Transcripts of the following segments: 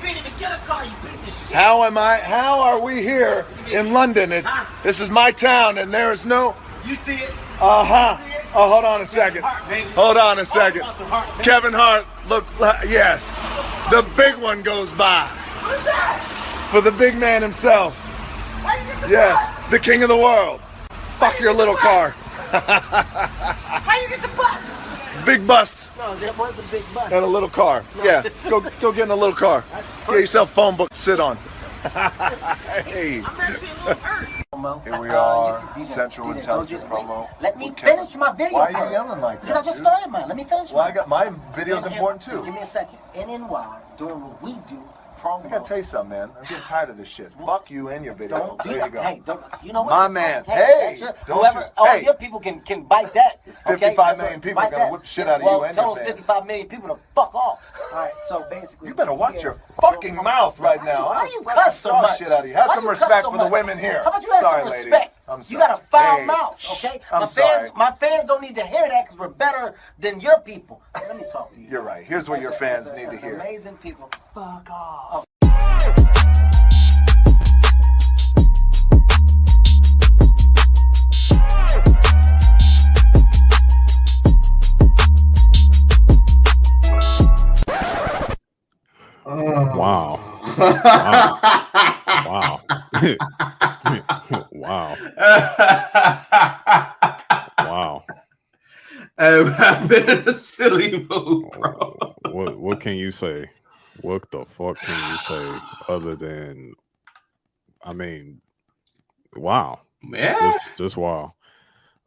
can't even get a car, you piece of shit. How are we here in London? This is my town, and there is no... You see it? Oh, hold on a second. Hold on a second. Kevin Hart, look, yes. The big one goes by. What is that? For the big man himself. Yes, the king of the world. Fuck your little car. How you get the bus? Big bus. No, that was the big bus. And a little car. No. Yeah, go get in a little car. Get yourself a phone book to sit on. Hey. I'm actually a little hurt. Here we are, Central Intelligence promo. Let me finish my video. Why are you yelling like that? Because I just started mine. Let me finish mine. Well, my video's important too. Just give me a second. NNY, doing what we do. Promo. I gotta tell you something, man. I'm getting tired of this shit. Fuck you and your video. There you go. Hey, you know what? My man. Hey, whoever, all your people can bite that. Okay? 55 million people are gonna whip shit out of you and tell your those fans. 55 million people to fuck off. All right, so basically, you better watch your fucking mouth right now. Why do you cuss so much? Shit out of you. Have some respect for the women here. How about you have some respect? You got a foul mouth, okay? My fans don't need to hear that because we're better than your people. Let me talk to you. You're right. Here's what your fans need to hear. Amazing people. Fuck off. Wow. Wow. Wow. Wow. I've been in a silly mood, bro. What can you say? What the fuck can you say other than, I mean, wow. Yeah. Just wow.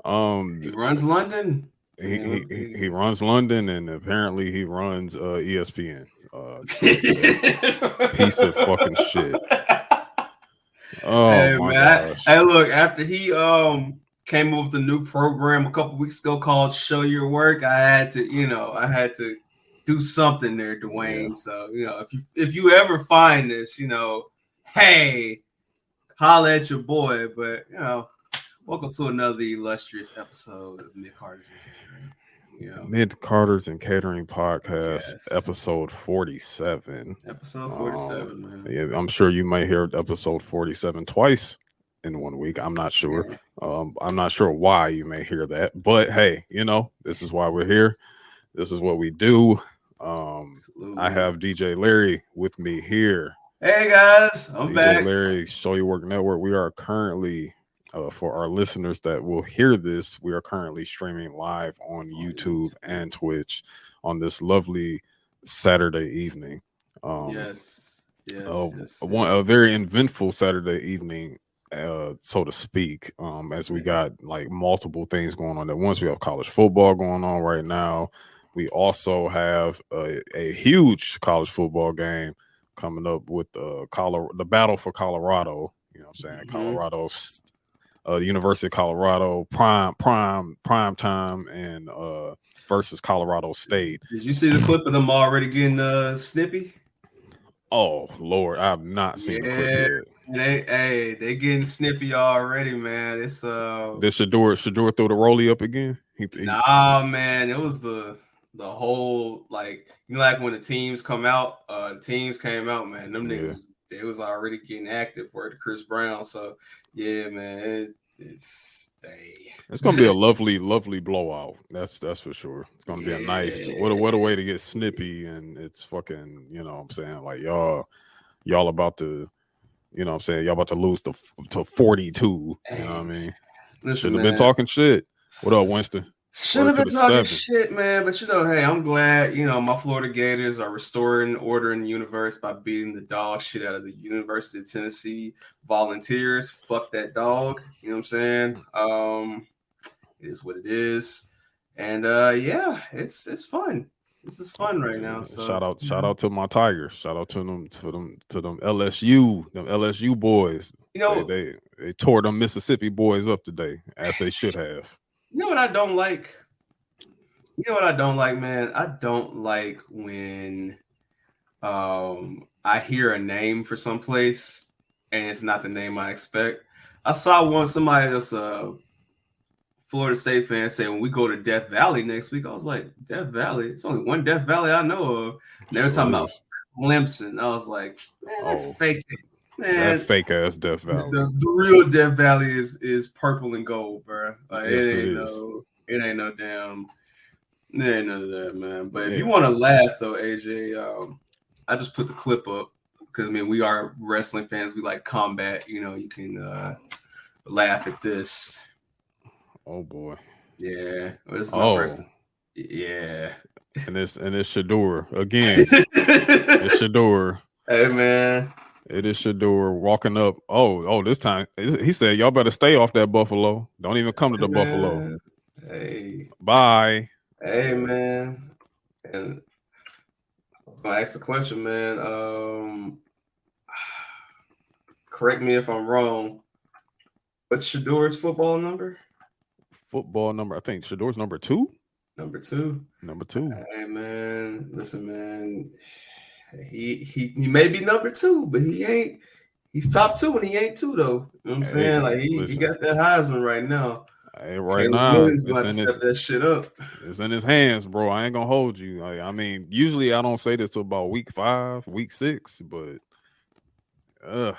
He runs London. He runs London, and apparently he runs ESPN. Piece of fucking shit. Oh, hey, my man. gosh. Hey, look, after he came up with a new program a couple weeks ago called Show Your Work, I had to do something there, Dwayne. Yeah. So, if you ever find this, hey, holla at your boy. But, welcome to another illustrious episode of Midcarders and Catering. Midcarders and Catering podcast, yes. Episode 47. Episode 47, man. Yeah, I'm sure you might hear episode 47 twice in 1 week. I'm not sure. I'm not sure why you may hear that, but hey, this is why we're here. This is what we do. I have DJ Larry with me here. Hey guys, I'm back. DJ Larry, Show Your Work Network. We are currently, for our listeners that will hear this, we are currently streaming live on YouTube and Twitch on this lovely Saturday evening. Yes. A very eventful Saturday evening, so to speak, as we got like multiple things going on at once. We have college football going on right now. We also have a huge college football game coming up with the battle for Colorado. You know what I'm saying? Colorado's the University of Colorado prime time and versus Colorado State. Did you see the clip of them already getting snippy? Oh Lord, I have not seen the clip yet. They getting snippy already, man. It's Did Shador throw the rollie up again? Nah, man. It was the whole like when the teams came out, man. Them niggas they was already getting active for the Chris Brown. So yeah, man, it's gonna be a lovely blowout. That's for sure. It's gonna be a nice what a way to get snippy, and it's fucking, what I'm saying, like y'all about to, y'all about to lose to 42. You know what I mean? Shouldn't have been talking shit. What up, Winston? Should have been talking shit, man. But hey, I'm glad, my Florida Gators are restoring order in the universe by beating the dog shit out of the University of Tennessee Volunteers. Fuck that dog. You know what I'm saying? It is what it is. And it's fun. This is fun right now. So shout out to my Tigers. Shout out to them LSU boys. They tore them Mississippi boys up today, as they should have. You know what I don't like? Man? I don't like when I hear a name for some place and it's not the name I expect. I saw somebody that's a Florida State fan say when we go to Death Valley next week, I was like, Death Valley? It's only one Death Valley I know of. And they were talking about glimpsing. I was like, man, that fake it. Man, that fake ass Death Valley. The real Death Valley is purple and gold, bro. Like, yes, it ain't no damn. There ain't none of that, man. But if you want to laugh though, AJ, I just put the clip up because I mean we are wrestling fans. We like combat. You know, you can laugh at this. Oh boy. Yeah. This is my first. Yeah. And it's Shador again. It's Shador. Hey man. It is Shador walking up. Oh, this time he said, "Y'all better stay off that Buffalo. Don't even come to the Buffalo." Hey. Bye. Hey man. And I ask the question, man. Correct me if I'm wrong. What's Shador's football number? Football number. I think Shador's number 2. Number 2. Number 2. Hey man, listen, man. He may be number 2, but he ain't. He's top 2 and he ain't 2 though. You know what I'm saying? Like he got that Heisman right now. Hey, right now, it's about to step that shit up. It's in his hands, bro. I ain't gonna hold you. Like, I mean, usually I don't say this till about week 5, week 6, but that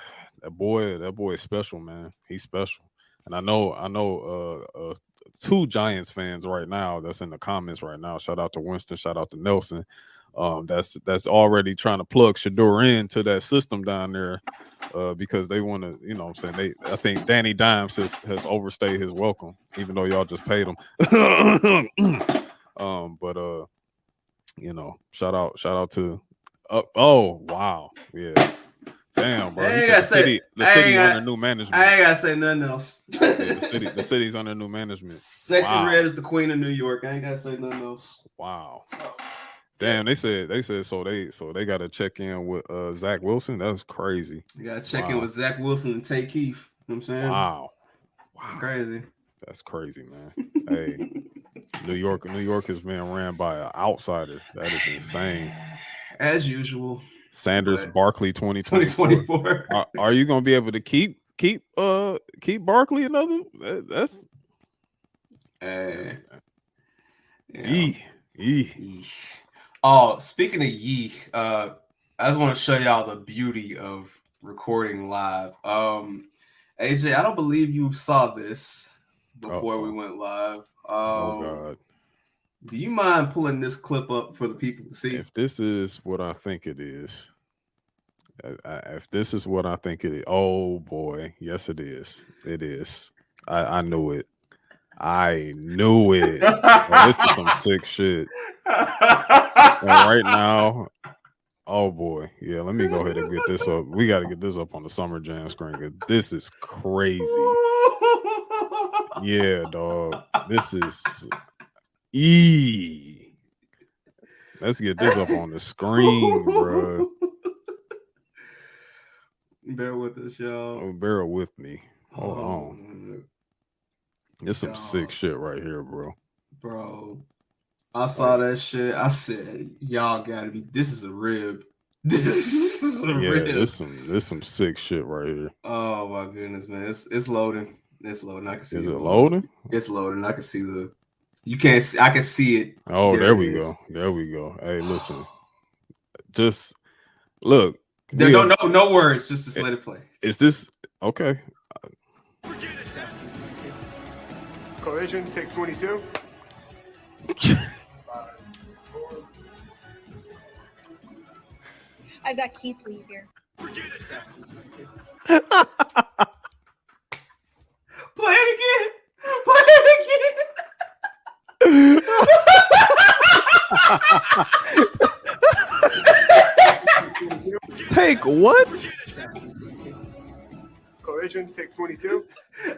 boy is special, man. He's special. And I know 2 Giants fans right now that's in the comments right now. Shout out to Winston, shout out to Nelson. That's already trying to plug Shador into that system down there because they want to, you know what I'm saying? I think Danny Dimes has overstayed his welcome, even though y'all just paid him. But you know, shout out to oh wow, yeah. Damn, bro. The city under new management. I ain't gotta say nothing else. the city's under new management. Sexy Red is the queen of New York. I ain't gotta say nothing else. Wow. Damn, they said so they gotta check in with Zach Wilson. That was crazy. You gotta check in with Zach Wilson and Tay Keith. You know what I'm saying? Wow. It's crazy. That's crazy, man. Hey, New York is being ran by an outsider. That is insane. As usual. Sanders Barkley 2024. Are you gonna be able to keep Barkley another? That's Oh, speaking of I just want to show y'all the beauty of recording live. AJ, I don't believe you saw this before we went live. Oh God. Do you mind pulling this clip up for the people to see? If this is what I think it is, if this is what I think it is, oh boy, yes it is. It is. I knew it. I knew it. Well, this is some sick shit. And right now, oh boy, yeah. Let me go ahead and get this up. We got to get this up on the Summer Jam screen. This is crazy. Yeah, dog. This is. Let's get this up on the screen, bro. Bear with us, y'all. Oh, bear with me. Hold on. There's some sick shit right here, bro. Bro, I saw that shit. I said, y'all gotta be. This is a rib. This is a rib. There's some sick shit right here. Oh my goodness, man. It's loading. It's loading. I can see. Is it loading? It's loading. I can see the. You can't see. I can see it. Oh, there we go. There we go. Hey, listen. Just look. No words. Just let it play. Is this okay? Collision, take 22. I got Keith Lee here. Play it again. Play it again. Take what? Collision, take 22.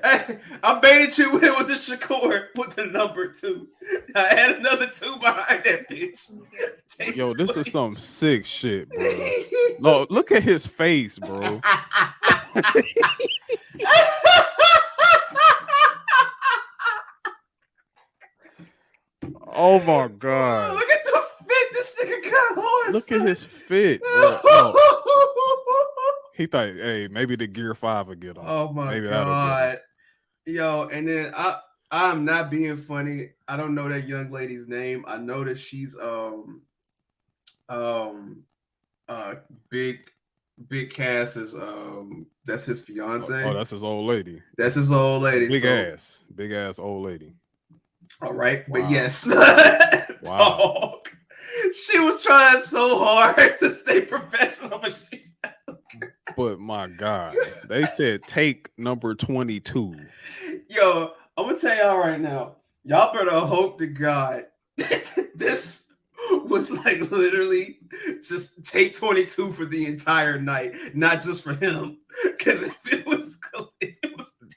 I baited you with the Shakur with the number 2. I had another 2 behind that bitch. Yo, this is some sick shit, bro. No, look at his face, bro. Oh my God. Look at the fit this nigga got on. Look at his fit, bro. Oh. He thought, hey, maybe the Gear 5 will get on. Oh my maybe God. Yo, and then I'm not being funny. I don't know that young lady's name. I know that she's Big Cass is that's his fiance. Oh, that's his old lady. That's his old lady. Big ass old lady. All right, Wow. but yes. Wow. Dog. She was trying so hard to stay professional, but she's. But my God, they said take number 22. Yo, I'm gonna tell y'all right now. Y'all better hope to God this was like literally just take 22 for the entire night, not just for him. Because if it was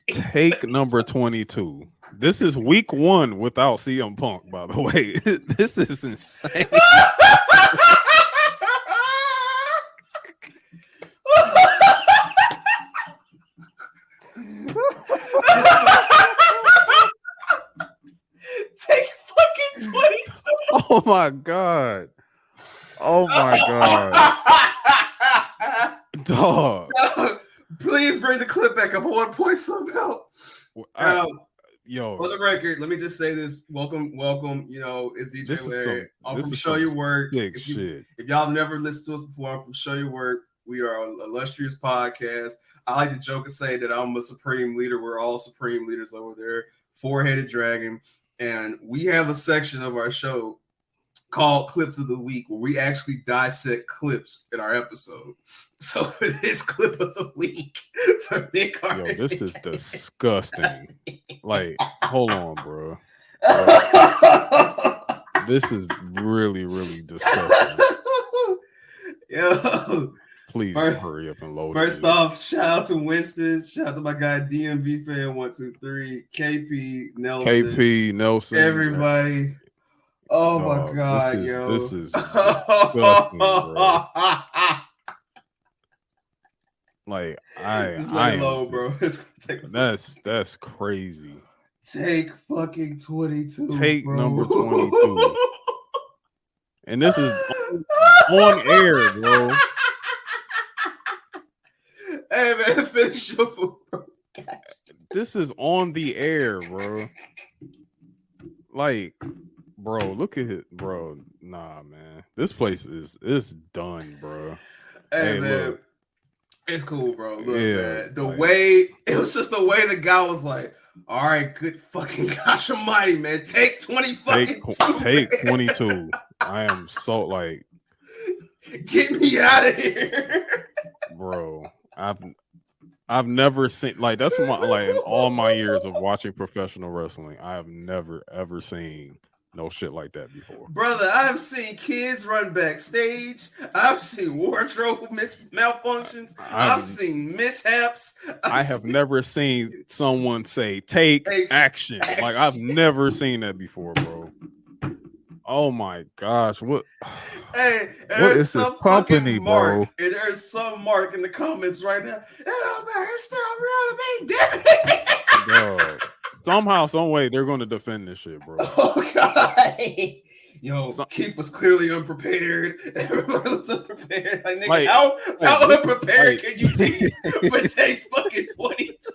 take number 22. This is week 1 without CM Punk, by the way. This is insane. Take fucking 22. Oh my God. Oh my God. Dog. Please bring the clip back up. I want to point something out. Yo, for the record, let me just say this. Welcome. You know, it's DJ Larry. I'm from Show Your Work. If y'all have never listened to us before, I'm from Show Your Work. We are an illustrious podcast. I like to joke and say that I'm a supreme leader. We're all supreme leaders over there. Four-headed dragon. And we have a section of our show called Clips of the Week where we actually dissect clips in our episode. So for this clip of the week for Midcarders, yo, this is disgusting. Like, hold on, bro. This is really, really disgusting. Yo, please hurry up and load. First off, shout out to Winston. Shout out to my guy DMV fan 123, KP Nelson, everybody. Oh my God, this is disgusting, bro. Like just let it low, bro. That's crazy. Take fucking 22. Take bro. Number 22. And this is on air, bro. Hey man, finish your food, bro. This is on the air, bro. Like, bro, look at it, bro. Nah, man. This place is done, bro. Hey man. Look. It's cool, bro. Look, man. It was just the way the guy was like, all right, good fucking gosh almighty, man. Take 20 fucking Take 22. I am so like, get me out of here. Bro. I've never seen like that's my like in all my years of watching professional wrestling, I have never ever seen no shit like that before. Brother, I've seen kids run backstage. I've seen wardrobe malfunctions. I've seen mishaps. I have never seen someone say take action. Like I've never seen that before, bro. Oh my gosh, what? Hey, what is this company, bro? And there's some Mark in the comments right now. Oh man, it's still real to me, damn it. Somehow, some way, they're going to defend this shit, bro. Oh God, yo, Keith was clearly unprepared. Everybody was unprepared. Like, nigga, how unprepared can you be for take fucking 22?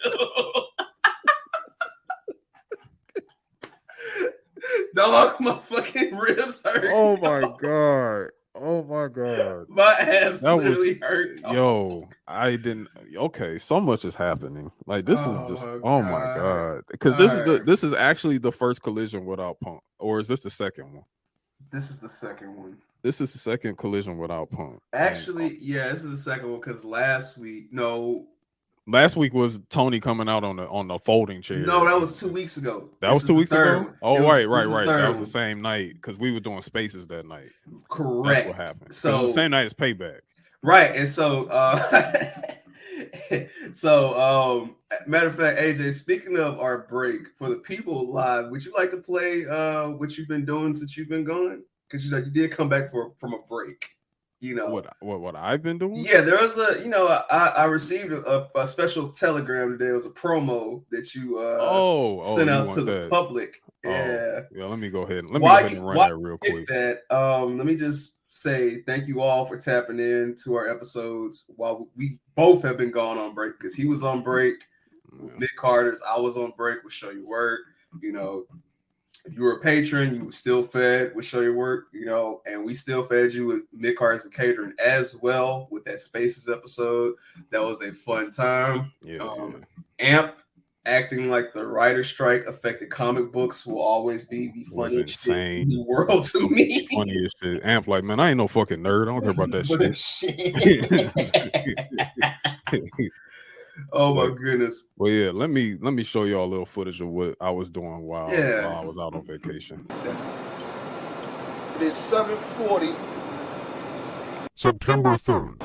Dog, my fucking ribs hurt. Oh my God. Oh my God. My abs literally hurt. Yo, I didn't. Okay, so much is happening. Like this is just. Oh my God. Because this is actually the first collision without Punk, or is this the second one? This is the second one. This is the second collision without Punk. Actually, yeah, this is the second one because last week was Tony coming out on the folding chair. No, that was 2 weeks ago. That was 2 weeks ago? Oh, right. That was the same night because we were doing spaces that night. Correct. That's what happened. So the same night as Payback. Right. And so matter of fact, AJ, speaking of our break, for the people live, would you like to play what you've been doing since you've been gone? Because you did come back from a break. You know what I've been doing? Yeah, there was I received a special telegram today. It was a promo that you sent out to the public. Yeah. Let me go ahead and run that real quick. Let me just say thank you all for tapping in to our episodes while we both have been gone on break because he was on break with Midcarders. I was on break with Show Your Work. You know, If you were a patron, you were still fed with Show Your Work, you know, and we still fed you with Midcarders and Catering as well with that Spaces episode. That was a fun time. AMP acting like the writer's strike affected comic books will always be the funniest shit in the world to me. Funniest shit. AMP like, man, I ain't no fucking nerd. I don't care about that shit. Oh my goodness. Well, yeah, let me show y'all a little footage of what I was doing while I was out on vacation. It is 7:40. September 3rd.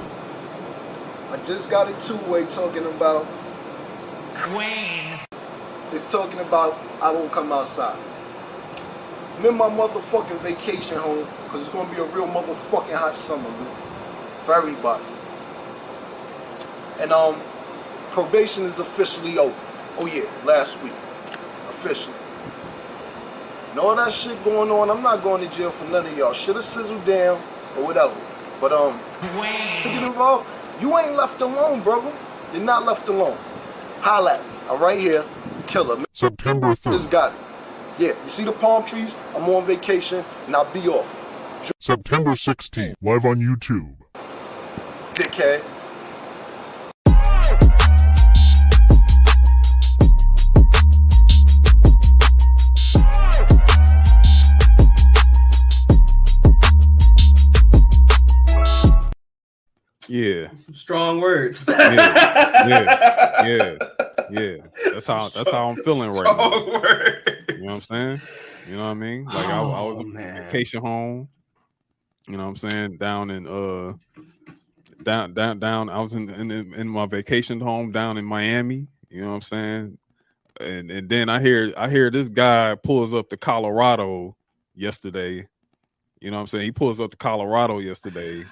I just got a two-way talking about Wayne. It's talking about I won't come outside. I'm in my motherfucking vacation home because it's gonna be a real motherfucking hot summer, man, for everybody. And probation is officially over. Oh yeah, last week, officially. And all that shit going on, I'm not going to jail for none of y'all. Should've sizzled down or whatever. But get involved. You ain't left alone, brother. You're not left alone. Holla at me. I'm right here. Killer. September 3rd. Just got it. Yeah, you see the palm trees? I'm on vacation and I'll be off. September 16th. Live on YouTube. Dickhead. Yeah, some strong words. Yeah. That's how I'm feeling right now. Words. You know what I'm saying? You know what I mean? Like I was on vacation home. You know what I'm saying? Down in down. I was in my vacation home down in Miami. You know what I'm saying? And then I hear this guy pulls up to Colorado yesterday. You know what I'm saying? He pulls up to Colorado yesterday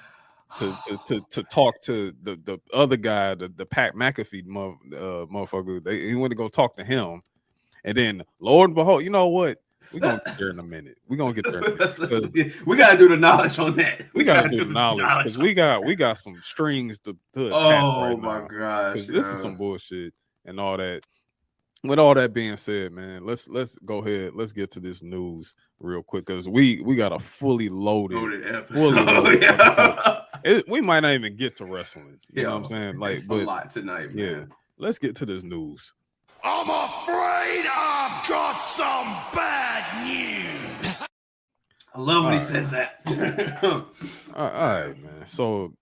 to talk to the other guy, the Pat McAfee motherfucker. He went to go talk to him, and then lo and behold, you know what? We're gonna get there in a minute. We gotta do the knowledge on that. We gotta do the knowledge because we got some strings to attach right my now. gosh, this is some bullshit and all that. With all that being said, man, let's go ahead. Let's get to this news real quick because we got a fully loaded episode. We might not even get to wrestling. You know what I'm saying? Like, but a lot tonight, man. Yeah, let's get to this news. I'm afraid I've got some bad news. I love when he says that. all right, man. So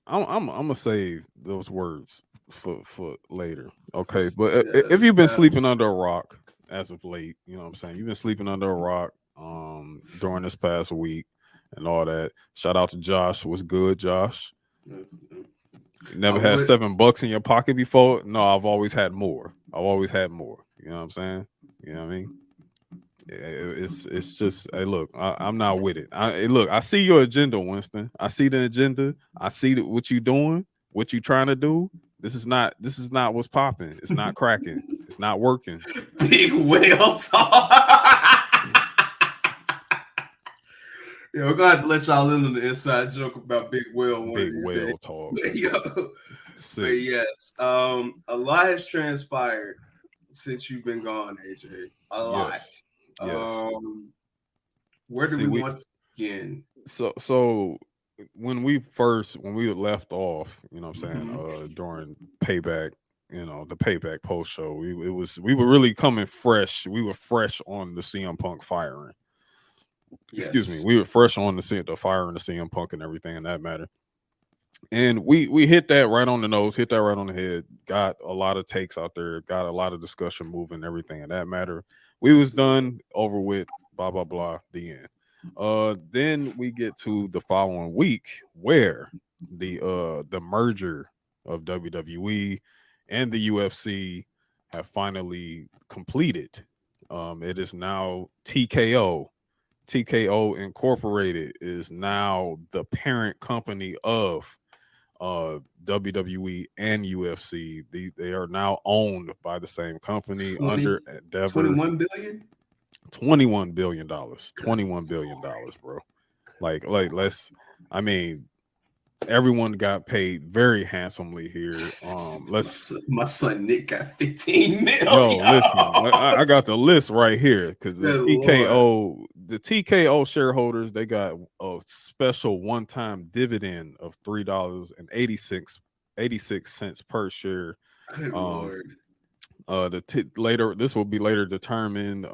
I'm gonna save those words for later. Okay, but if you've been sleeping under a rock as of late, you know what I'm saying? You've been sleeping under a rock during this past week and all that. Shout out to Josh. What's good, Josh? You never had $7 in your pocket before? No, I've always had more. You know what I'm saying? You know what I mean? It's just, hey, look, I'm not with it. Look, I see your agenda, Winston. I see the agenda. I see what you doing, what you trying to do. This is not what's popping. It's not cracking. It's not working. Big whale talk. Yo, we're gonna have to let y'all in on the inside joke about Big Whale. Big whale talk. But yes, a lot has transpired since you've been gone, AJ. A lot. Yes. Where do we want to begin? So when we left off, you know what I'm saying, during Payback, you know, the Payback post show, we were really coming fresh. We were fresh on the CM Punk firing. Yes. Excuse me, we were fresh on the firing the CM Punk and everything in that matter. And we hit that right on the nose, hit that right on the head, got a lot of takes out there, got a lot of discussion moving, everything in that matter. We was done, over with, blah, blah, blah, the end. Then we get to the following week where the merger of WWE and the UFC have finally completed. It is now TKO. TKO Incorporated is now the parent company of WWE and UFC. They are now owned by the same company under Endeavor. $21 billion? $21 billion. $21 billion, bro. Like let's, I mean, everyone got paid very handsomely here. Let's my son Nick got 15 million. Yo, listen, I got the list right here because the TKO shareholders, they got a special one-time dividend of $3.86 per share. Good Lord. This will be later determined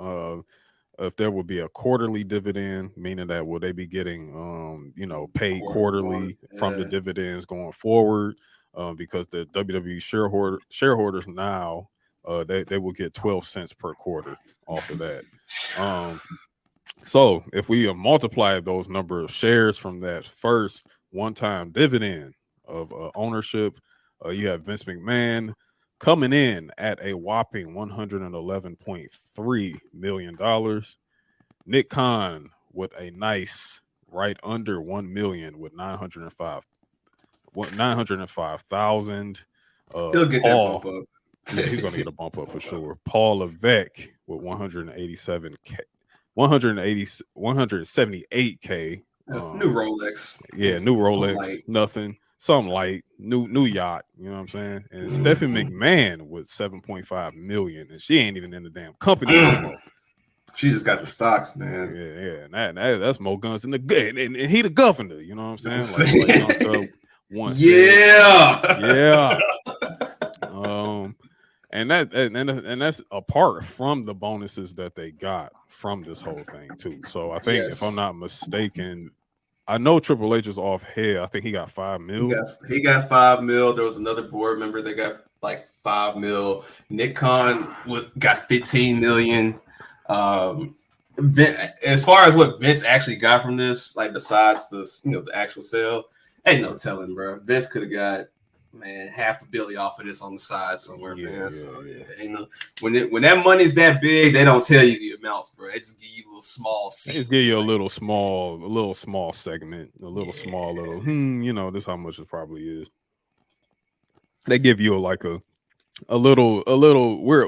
if there will be a quarterly dividend, meaning that will they be getting paid quarterly from the dividends going forward, because the WWE shareholders now they will get 12 cents per quarter off of that. So if we multiply those number of shares from that first one-time dividend of ownership, you have Vince McMahon coming in at a whopping $111.3 million. Nick Khan with a nice right under 1 million with 905,000. He'll get that bump up. Yeah, he's gonna get a bump up for sure. Paul Levesque with 178K. New Rolex. Yeah, new Rolex. Nothing. Some light, new yacht, you know what I'm saying? And Stephanie McMahon with 7.5 million, and she ain't even in the damn company anymore. She just got the stocks, man. Yeah, and that's more guns than the good, and he the governor, you know what I'm saying? Yeah. And that's apart from the bonuses that they got from this whole thing too. So I think if I'm not mistaken, I know Triple H is off head. I think he got $5 million. He got $5 million. There was another board member that got like $5 million. Nick Khan got $15 million. As far as what Vince actually got from this, like besides the actual sale, ain't no telling, bro. Vince could have got $500 million off of this on the side somewhere, man. Ain't no when that money's that big, they don't tell you the amounts, bro. They just give you little small. They just give you a little small segment, this is how much it probably is. They give you like a little. We're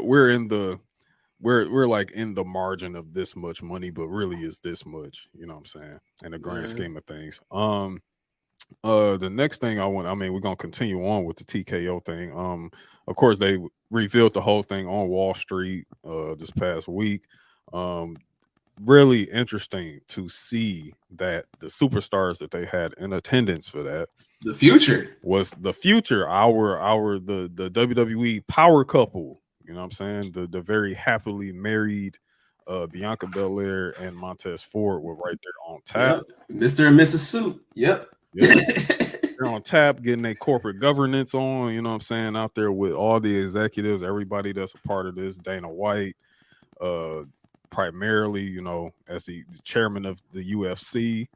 like in the margin of this much money, but really is this much, you know what I'm saying, in the grand scheme of things. The next thing we're gonna continue on with the TKO thing. Of course, they revealed the whole thing on Wall Street this past week. Really interesting to see that the superstars that they had in attendance for that, the future, the WWE power couple. You know what I'm saying? The very happily married Bianca Belair and Montez Ford were right there on tap. Yep. Mr. and Mrs. Suit. Yep. They're on tap, getting their corporate governance on, you know what I'm saying, out there with all the executives, everybody that's a part of this. Dana White, primarily, as the chairman of the UFC.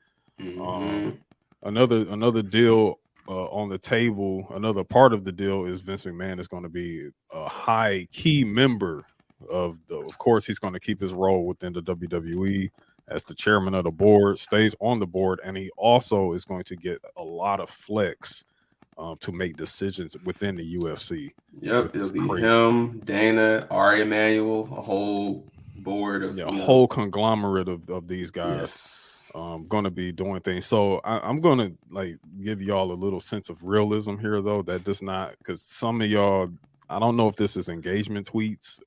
Another deal on the table, another part of the deal is Vince McMahon is going to be a high key member of course, he's going to keep his role within the WWE as the chairman of the board, stays on the board, and he also is going to get a lot of flex to make decisions within the UFC. Yep, it'll be him, Dana, Ari Emanuel, a whole board of a whole conglomerate of these guys. Going to be doing things. So I'm going to give y'all a little sense of realism here, though. That does not, because some of y'all, I don't know if this is engagement tweets.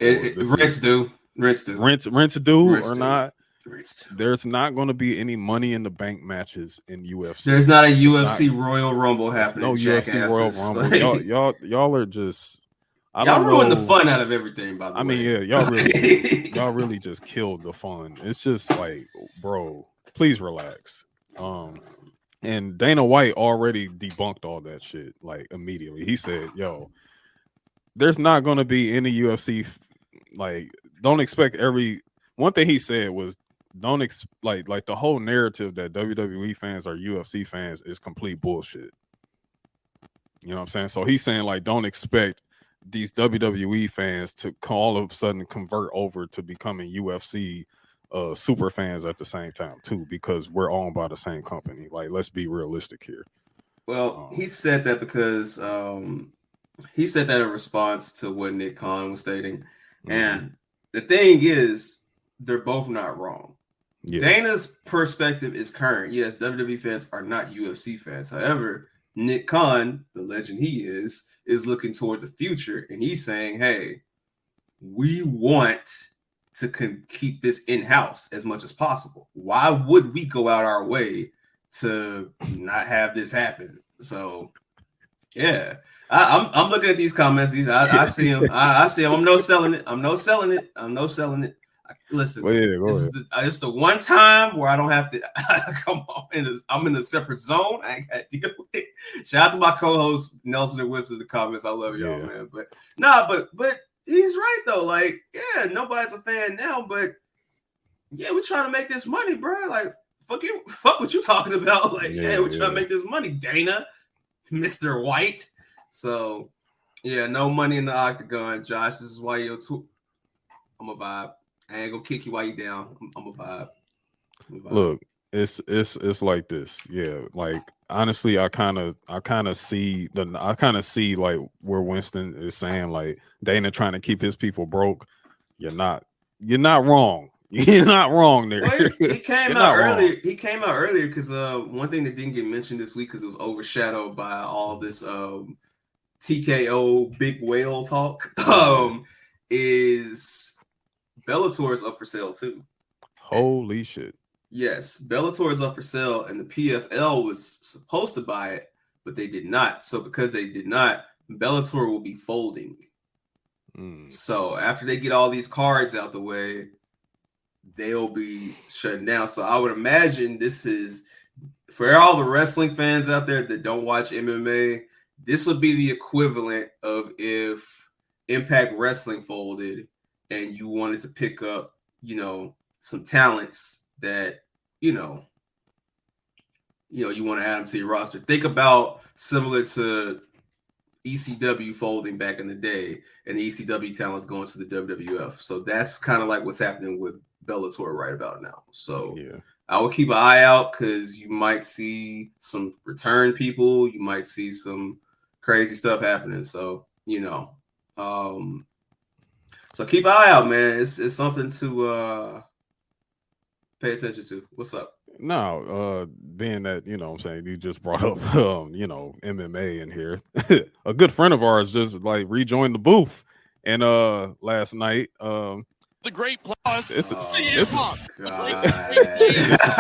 Rents do or not. There's not going to be any money in the bank matches in UFC. There's not a UFC Royal Rumble happening. No UFC Royal Rumble. Y'all are just. Y'all ruined the fun out of everything. By the way, y'all really just killed the fun. It's just like, bro, please relax. And Dana White already debunked all that shit immediately. He said, "Yo, there's not going to be any UFC. Don't expect every." One thing he said was, "Don't like the whole narrative that WWE fans are UFC fans is complete bullshit." You know what I'm saying? So he's saying don't expect these WWE fans to all of a sudden convert over to becoming UFC super fans at the same time too, because we're owned by the same company. Let's be realistic here. Well, he said that because he said that in response to what Nick Khan was stating, and the thing is, they're both not wrong. Dana's perspective is current. Yes, WWE fans are not UFC fans. However, Nick Khan, the legend he is looking toward the future, and he's saying, hey, we want to keep this in-house as much as possible. Why would we go out our way to not have this happen? So, yeah, I'm looking at these comments. I see them. I see them. I'm no selling it. Listen, it's the one time where I don't have to come on. I'm in a separate zone. I ain't got to deal with it. Shout out to my co-host Nelson and Winston in the comments. I love y'all, man. But he's right though. Like, yeah, nobody's a fan now, but yeah, we're trying to make this money, bro. Like, fuck what you talking about. Like, we're trying to make this money, Dana, Mr. White. So, yeah, no money in the octagon, Josh. This is why I'm a vibe. I ain't gonna kick you while you down. I'm a vibe. Look, it's like this. Yeah, like honestly, I kind of see like where Winston is saying, like, Dana trying to keep his people broke. You're not wrong. You're not wrong there. Well, he came out earlier. He came out earlier because one thing that didn't get mentioned this week because it was overshadowed by all this TKO big whale talk is Bellator is up for sale too. Holy shit. Yes, Bellator is up for sale, and the PFL was supposed to buy it, but they did not. So because they did not, Bellator will be folding. So after they get all these cards out the way, they'll be shutting down. So I would imagine this is, for all the wrestling fans out there that don't watch MMA, this would be the equivalent of if Impact Wrestling folded and you wanted to pick up, some talents that, you want to add them to your roster. Think about similar to ECW folding back in the day and the ECW talents going to the WWF. So that's kind of like what's happening with Bellator right about now. So yeah, I will keep an eye out because you might see some return people. You might see some crazy stuff happening. So, so keep an eye out, man. It's something to pay attention to. What's up? No, being that, what I'm saying, you just brought up, MMA in here. A good friend of ours just like rejoined the booth. And last night, the great plus. This is what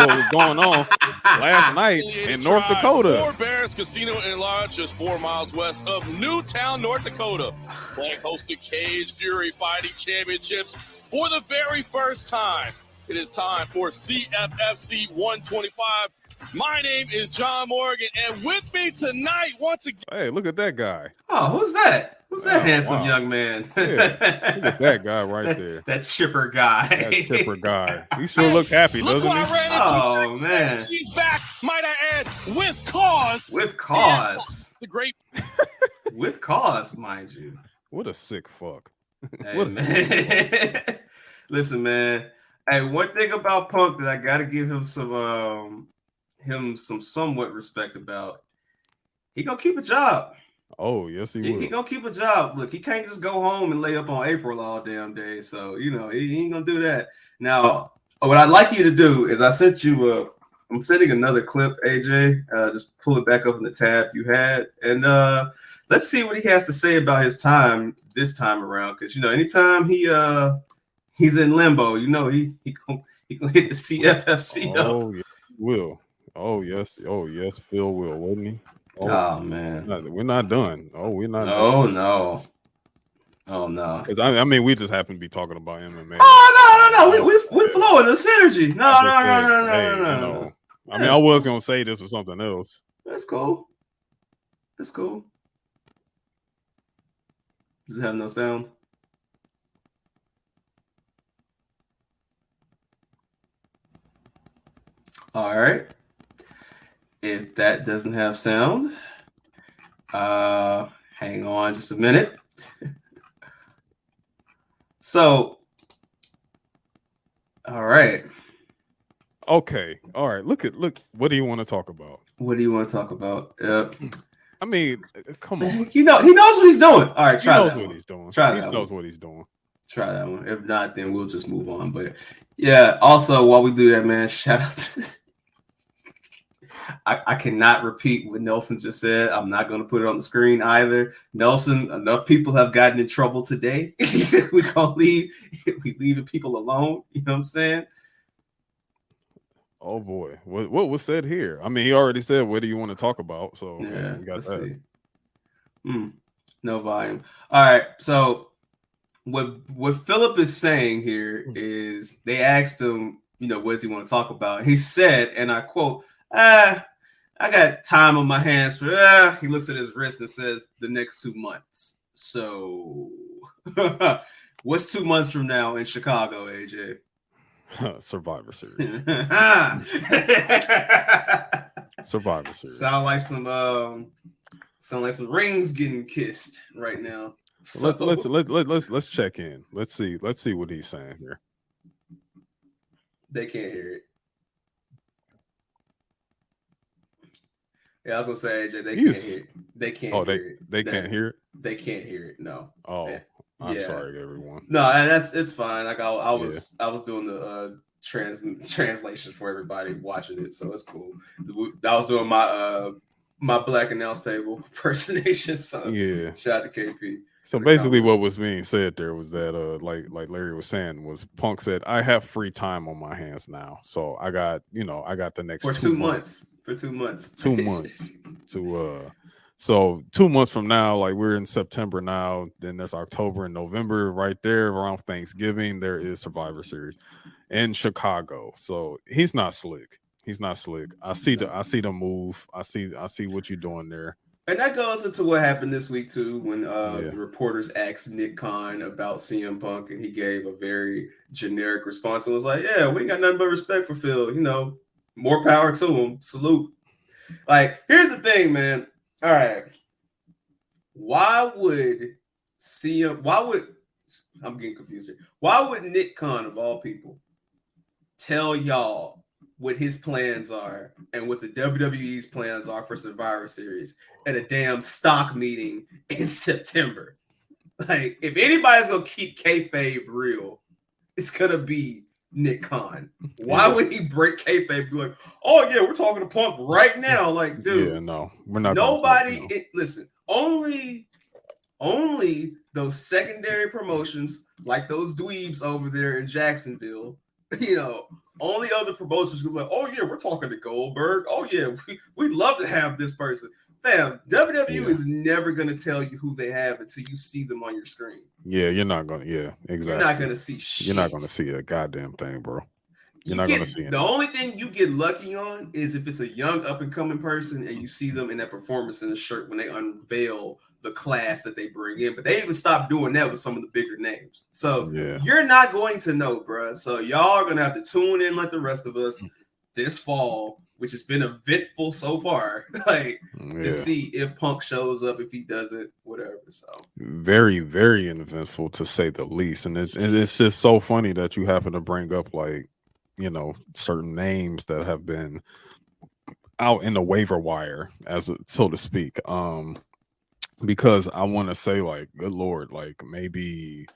was going on last night in North Dakota. Four Bears Casino and Lodge, just 4 miles west of Newtown, North Dakota. Playing hosted Cage Fury Fighting Championships for the very first time. It is time for CFFC 125. My name is John Morgan, and with me tonight, once again. Hey, look at that guy. Oh, who's that? Who's that handsome young man? Yeah, look at that guy right there. That chipper guy. That chipper guy. He sure looks happy, doesn't he? Oh, man. She's back, might I add, with cause. With cause. The great. With cause, mind you. What a sick fuck. Hey, man. Listen, man. Hey, one thing about Punk that I gotta give him some somewhat respect about. He gonna keep a job. Oh, yes, he will. He gonna keep a job. Look, he can't just go home and lay up on April all damn day. So he ain't gonna do that. Now, what I'd like you to do is I'm sending another clip, AJ. Just pull it back up in the tab you had, and let's see what he has to say about his time this time around. Because anytime he's in limbo, he gonna hit the CFFC. Oh, yeah, he will. Oh yes, Phil will, wouldn't he? Oh man, we're not done. Oh, we're not. Oh done. no. Oh no. Because I mean, we just happen to be talking about MMA. Oh no. We flowing the synergy. No. I mean, I was gonna say this was something else. That's cool. Does it have no sound? All right. If that doesn't have sound, hang on just a minute. So, all right. Okay. All right. Look. What do you want to talk about? What do you want to talk about? I mean, come on. He knows what he's doing. All right, try that. He knows what he's doing. He knows what he's doing. Try that one. If not, then we'll just move on. But yeah, also while we do that, man, shout out to I cannot repeat what Nelson just said. I'm not going to put it on the screen either. Nelson, enough people have gotten in trouble today. We leaving people alone. You know what I'm saying? Oh boy, what was said here? I mean, he already said what do you want to talk about? So yeah, we got let's that. See. No volume. All right, so what Philip is saying here is they asked him, what does he want to talk about? He said, and I quote, I got time on my hands for he looks at his wrist and says the next 2 months. So what's 2 months from now in Chicago, AJ? Survivor Series. Survivor Series. Sound like some rings getting kissed right now. So let's check in. Let's see what he's saying here. They can't hear it. Yeah, I was gonna say, AJ, they can't hear it. They can't hear it. They can't hear it? They can't hear it, no. Oh, yeah. I'm sorry, everyone. No, it's fine. Like I was doing the translation for everybody watching it, so it's cool. I was doing my Black Announce Table impersonation. So yeah, shout out to KP. So basically, what was being said there was that, like Larry was saying, was Punk said, "I have free time on my hands now, so I got the next for 2 months. For 2 months, 2 months to So 2 months from now, like we're in September now, then there's October and November right there around Thanksgiving. There is Survivor Series in Chicago. So he's not slick. I see the move. I see what you're doing there. And that goes into what happened this week too, when the reporters asked Nick Khan about CM Punk, and he gave a very generic response and was like, "Yeah, we ain't got nothing but respect for Phil. More power to him. Salute." Like, here's the thing, man. All right, I'm getting confused here. Why would Nick Khan, of all people, tell y'all what his plans are and what the WWE's plans are for Survivor Series at a damn stock meeting in September? Like, if anybody's gonna keep kayfabe real, it's gonna be Nick Khan. Why would he break kayfabe and be like, "Oh yeah, we're talking to Punk right now"? Like, dude, yeah, no, we're not. Nobody. Listen, only those secondary promotions, like those dweebs over there in Jacksonville, only other promotions will be like, "Oh yeah, we're talking to Goldberg. Oh yeah, we'd love to have this person." Fam, WWE is never gonna tell you who they have until you see them on your screen. Yeah, you're not gonna. Yeah, exactly. You're not gonna see shit. You're not gonna see a goddamn thing, bro. You're not gonna see it. The only thing you get lucky on is if it's a young up and coming person and you see them in that performance in the shirt when they unveil the class that they bring in. But they even stopped doing that with some of the bigger names. So you're not going to know, bro. So y'all are gonna have to tune in like the rest of us this fall, which has been eventful so far, to see if Punk shows up, if he doesn't, whatever. So very, very eventful to say the least. And it's just so funny that you happen to bring up certain names that have been out in the waiver wire, so to speak. Because I want to say, like, good Lord, like maybe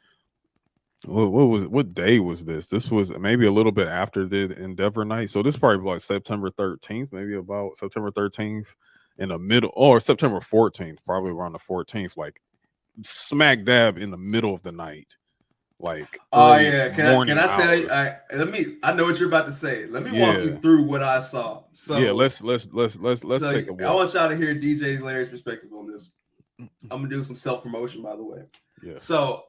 what day was this? This was maybe a little bit after the Endeavor night. So this is probably like September 13th, maybe about September 13th in the middle, or September 14th, probably around the 14th, like smack dab in the middle of the night. Like, oh yeah, can I tell you? I know what you're about to say. Let me walk you through what I saw. So yeah, let's take a walk. I want y'all to hear DJ Larry's perspective on this. I'm gonna do some self promotion, by the way. Yeah. So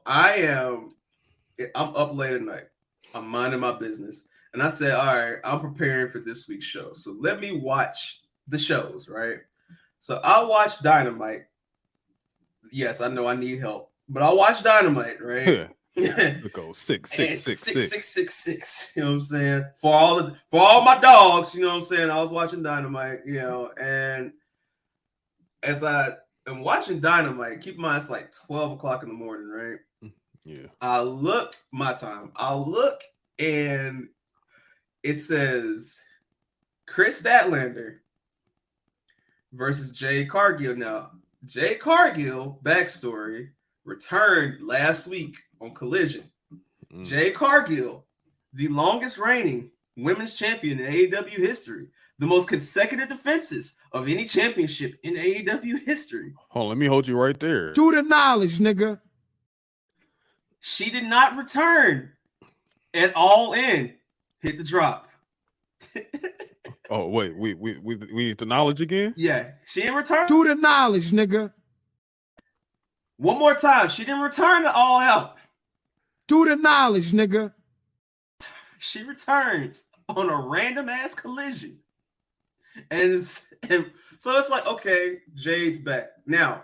I'm up late at night. I'm minding my business, and I said, "All right, I'm preparing for this week's show. So let me watch the shows, right?" So I watched Dynamite. Yes, I know I need help, but I watched Dynamite, right? It goes 666. You know what I'm saying? For all my dogs, you know what I'm saying? I was watching Dynamite, and as I am watching Dynamite, keep in mind it's like 12 o'clock in the morning, right? Yeah. I look and it says Chris Statlander versus Jade Cargill. Now, Jade Cargill, backstory, returned last week on Collision. Jade Cargill, the longest reigning women's champion in AEW history, the most consecutive defenses of any championship in AEW history. Hold on, let me hold you right there. To the knowledge, nigga. She did not return at All In. Hit the drop. Oh, wait, we need the knowledge again? Yeah, she didn't return. To the knowledge, nigga. One more time. She didn't return to All Out. To the knowledge, nigga. She returns on a random ass collision. And so it's like, okay, Jade's back. Now,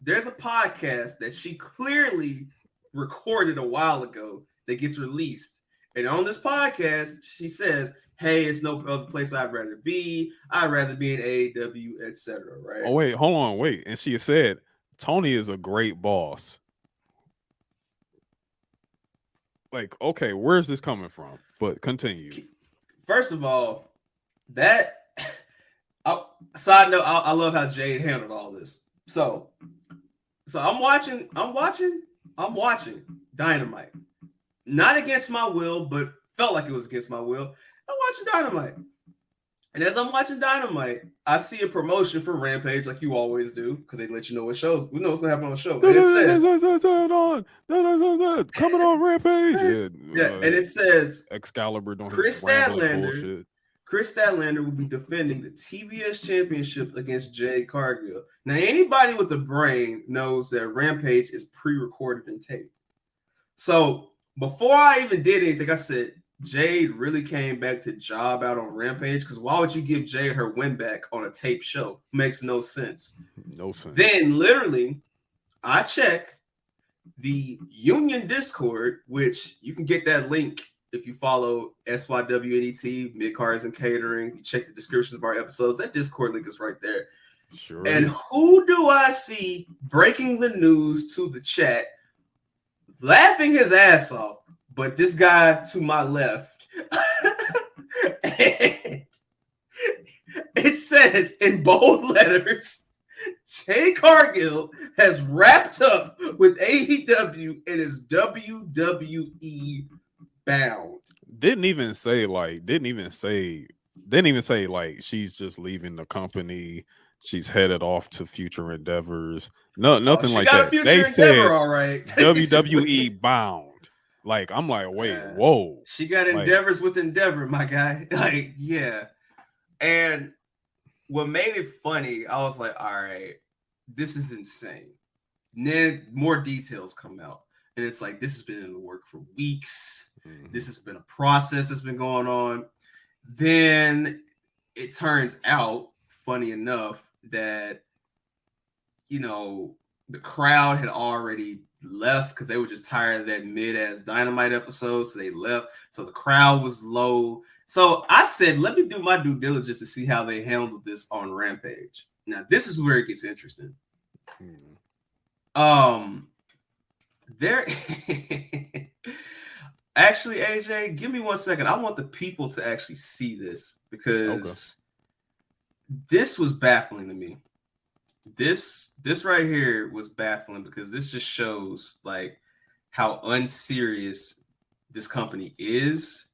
there's a podcast that she clearly recorded a while ago that gets released. And on this podcast, she says, hey, it's no other place I'd rather be. I'd rather be in AEW, etc. Right? Oh, wait, hold on, wait. And she said, Tony is a great boss. Like, okay, where's this coming from? But continue. First of all, that side note, I love how Jade handled all this. So I'm watching Dynamite. Not against my will, but felt like it was against my will. I'm watching Dynamite. And as I'm watching Dynamite, I see a promotion for Rampage like you always do, because they let you know what shows. We know what's going to happen on the show. And it says, coming on Rampage. Yeah, and it says, Excalibur don't Chris Statlander will be defending the TBS Championship against Jade Cargill. Now, anybody with a brain knows that Rampage is pre-recorded and taped. So before I even did anything, I said, Jade really came back to job out on Rampage, because why would you give Jade her win back on a tape show? Makes no sense. No sense. Then literally, I check the Union Discord, which you can get that link if you follow SYWNET, Midcarders and Catering. You check the descriptions of our episodes. That Discord link is right there. Sure. And who do I see breaking the news to the chat, laughing his ass off? But this guy to my left, it says in bold letters, Jade Cargill has wrapped up with AEW and is WWE bound. Didn't even say like she's just leaving the company. She's headed off to future endeavors. No, nothing like that. They said all right. WWE bound. Like, I'm like, wait, whoa. She got endeavors with Endeavor, my guy. Like, yeah. And what made it funny, I was like, all right, this is insane. And then more details come out. And it's like, this has been in the work for weeks. Mm-hmm. This has been a process that's been going on. Then it turns out, funny enough, that, you know, the crowd had already left because they were just tired of that mid-ass Dynamite episode, so they left. So the crowd was low. So I said, let me do my due diligence to see how they handled this on Rampage. Now, this is where it gets interesting. There actually, AJ, give me 1 second. I want the people to actually see this, because this was baffling to me. This right here was baffling, because this just shows like how unserious this company is,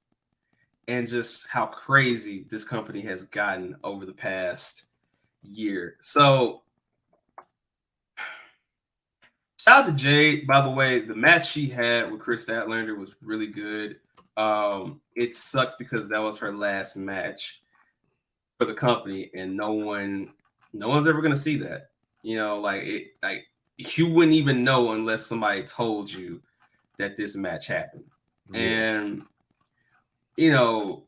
and just how crazy this company has gotten over the past year. So shout out to Jade, by the way. The match she had with Chris Statlander was really good. It sucks because that was her last match for the company, and no one's ever gonna see that. You know, like you wouldn't even know unless somebody told you that this match happened. Yeah. And you know,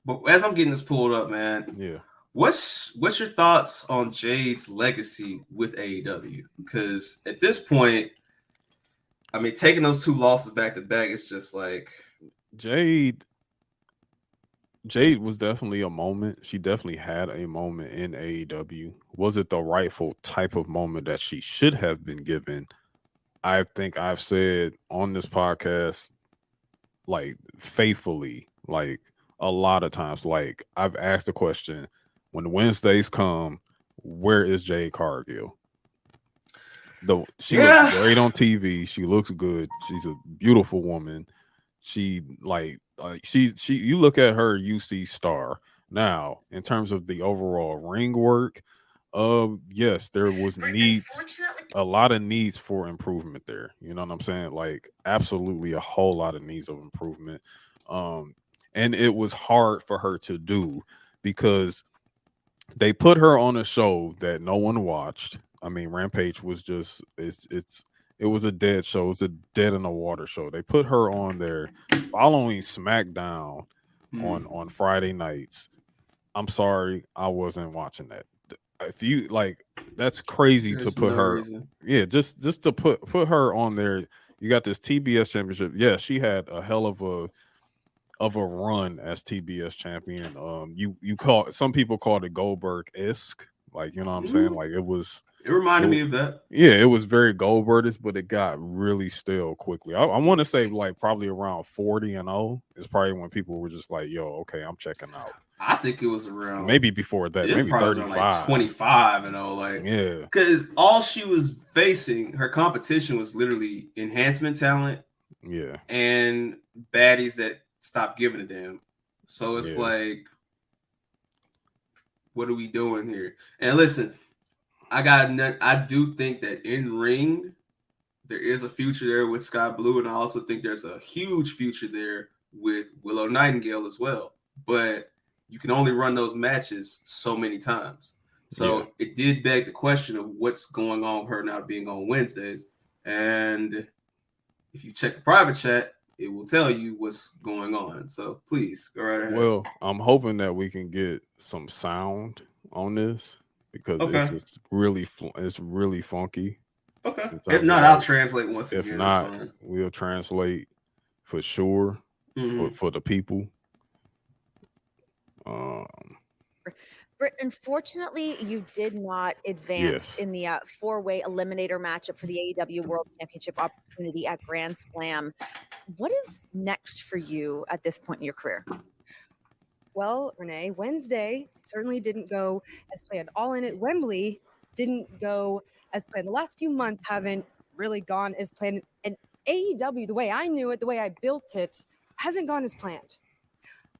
but as I'm getting this pulled up, man, what's your thoughts on Jade's legacy with AEW? Because at this point, I mean, taking those 2 losses back to back, it's just like Jade was definitely a moment. She definitely had a moment in AEW. Was it the rightful type of moment that she should have been given? I think I've said on this podcast, like, faithfully, like a lot of times, like I've asked the question, when Wednesdays come, where is Jade Cargill? She looks great on TV. She looks good. She's a beautiful woman. She like you look at her, you see star. Now, in terms of the overall ring work, yes, there was a lot of needs for improvement there. You know what I'm saying? Like, absolutely a whole lot of needs of improvement. And it was hard for her to do because they put her on a show that no one watched. I mean, Rampage was just it was a dead show. It was a dead in the water show. They put her on there following SmackDown on Friday nights. I'm sorry, I wasn't watching that. If you like, that's crazy to put her. Reason. Yeah, just to put her on there. You got this TBS championship. Yeah, she had a hell of a run as TBS champion. You call, some people called it Goldberg-esque. Like, you know what I'm saying? Like, it reminded me of that. Yeah, it was very Goldberg-esque, but it got really stale quickly. I want to say like probably around 40-0 is probably when people were just like, yo, okay, I'm checking out. I think it was around maybe before that, maybe 35, like 25, like, yeah, because all she was facing, her competition was literally enhancement talent, yeah, and baddies that stopped giving a damn. So it's like, what are we doing here? And listen, I do think that in ring there is a future there with Sky Blue, and I also think there's a huge future there with Willow Nightingale as well. But you can only run those matches so many times. So it did beg the question of what's going on with her not being on Wednesdays. And if you check the private chat, it will tell you what's going on. So please go right ahead. Well, I'm hoping that we can get some sound on this because it's just really it's really funky. Okay. If not, I'll translate once again. If not, we'll translate for sure for the people. Britt, unfortunately, you did not advance in the four-way eliminator matchup for the AEW World Championship opportunity at Grand Slam. What is next for you at this point in your career? Well, Renee, Wednesday certainly didn't go as planned. All In at Wembley didn't go as planned. The last few months haven't really gone as planned. And AEW, the way I knew it, the way I built it, hasn't gone as planned.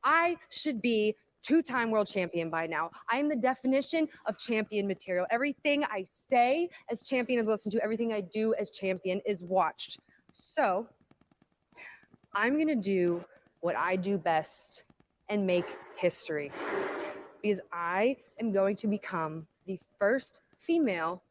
I should be two-time world champion by now. I am the definition of champion material. Everything I say as champion is listened to. Everything I do as champion is watched. So I'm going to do what I do best and make history, because I am going to become the first female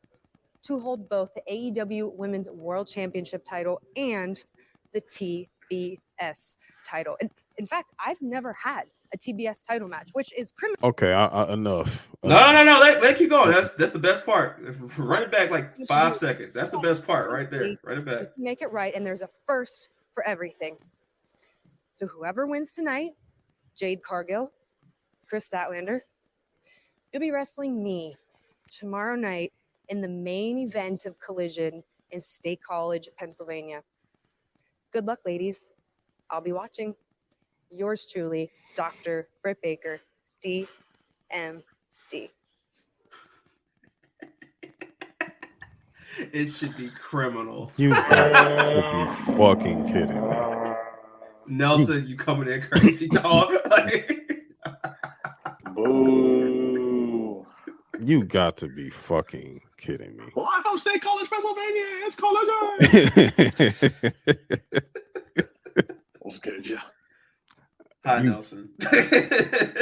to hold both the AEW Women's World Championship title and the TBS title. And in fact, I've never had a TBS title match, which is criminal. Okay, enough. No. Let keep going. That's the best part. Run it back like 5 seconds. That's the best part right there. Run it back. Make it right, and there's a first for everything. So whoever wins tonight, Jade Cargill, Chris Statlander, you'll be wrestling me tomorrow night in the main event of Collision in State College, Pennsylvania. Good luck, ladies. I'll be watching. Yours truly, Dr. Britt Baker, DMD. It should be criminal. You got to be fucking kidding me. Nelson, you coming in crazy, dog? Boo. You got to be fucking kidding me. Live from State College, Pennsylvania, it's Collision. What's good, yeah? Hi, Nelson.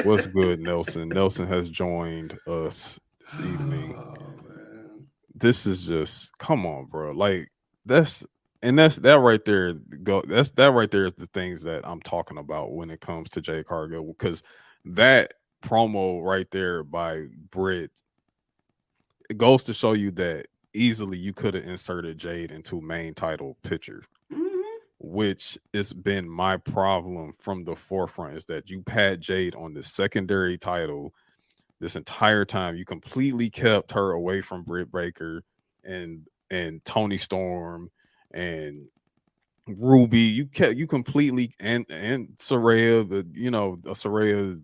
What's good, Nelson? Nelson has joined us this evening. Oh, man. This is just, come on, bro. Like, that right there. That right there is the things that I'm talking about when it comes to Jade Cargill, because that promo right there by Britt, it goes to show you that easily you could have inserted Jade into main title picture, which has been my problem from the forefront, is that you had Jade on the secondary title this entire time. You completely kept her away from Britt Baker and Toni Storm and Ruby. You completely and Saraya, Saraya,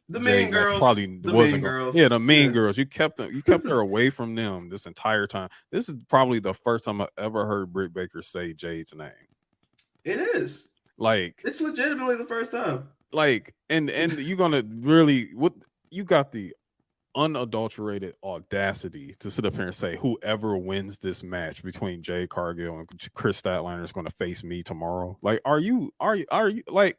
the main girls, probably the wasn't main girls. Yeah, the main girls. You kept her away from them this entire time. This is probably the first time I ever heard Britt Baker say Jade's name. It is. Like, it's legitimately the first time. like, and you're gonna really what you got the unadulterated audacity to sit up here and say whoever wins this match between Jade Cargill and Chris Statlander is going to face me tomorrow. Like, are you like,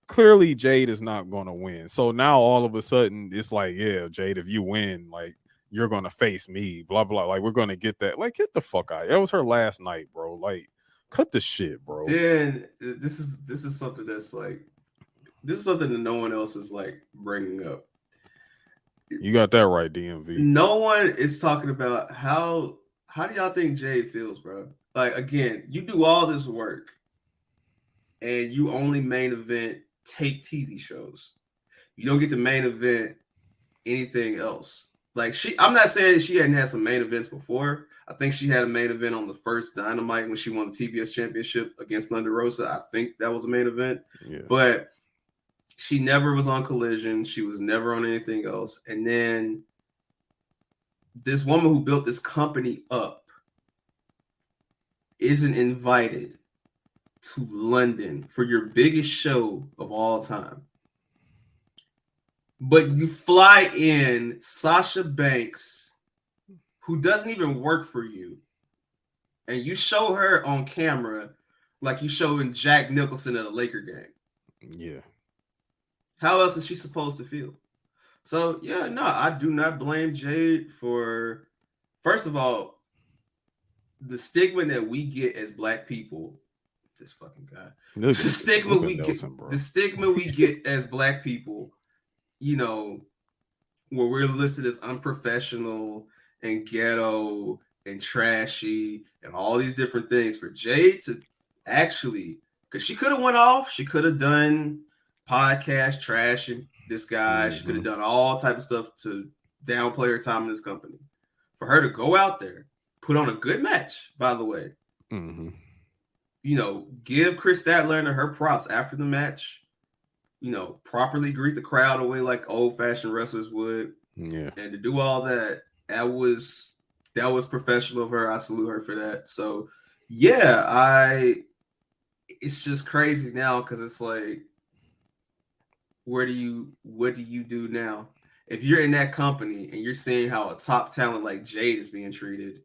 clearly Jade is not going to win. So now all of a sudden it's like, yeah, Jade, if you win, like, you're going to face me, blah, blah. Like, we're going to get that. Like, get the fuck out. That was her last night, bro. Like, cut the shit, bro. Then this is something that's like, this is something that no one else is like bringing up. You got that right, DMV. No one is talking about how do y'all think Jade feels, bro? Like, again, you do all this work and you only main event take TV shows. You don't get to main event anything else. Like, I'm not saying she hadn't had some main events before. I think she had a main event on the first Dynamite when she won the TBS championship against Thunder Rosa. I think that was a main event. Yeah. But she never was on Collision. She was never on anything else. And then this woman who built this company up isn't invited to London for your biggest show of all time. But you fly in Sasha Banks, who doesn't even work for you, and you show her on camera like you showing Jack Nicholson at a Laker game. Yeah. How else is she supposed to feel? So, yeah, no, I do not blame Jade for, first of all, the stigma that we get as Black people. This fucking guy. The stigma we get as Black people, you know, where we're listed as unprofessional and ghetto and trashy and all these different things, for Jade to actually, because she could have went off, she could have done podcast trashing this guy. She could have done all type of stuff to downplay her time in this company. For her to go out there, put on a good match, by the way, you know, give Chris Statlander her props after the match, you know, properly greet the crowd away like old-fashioned wrestlers would, yeah, and to do all that, that was professional of her. I salute her for that. So yeah, it's just crazy now because it's like, what do you do now? If you're in that company and you're seeing how a top talent like Jade is being treated,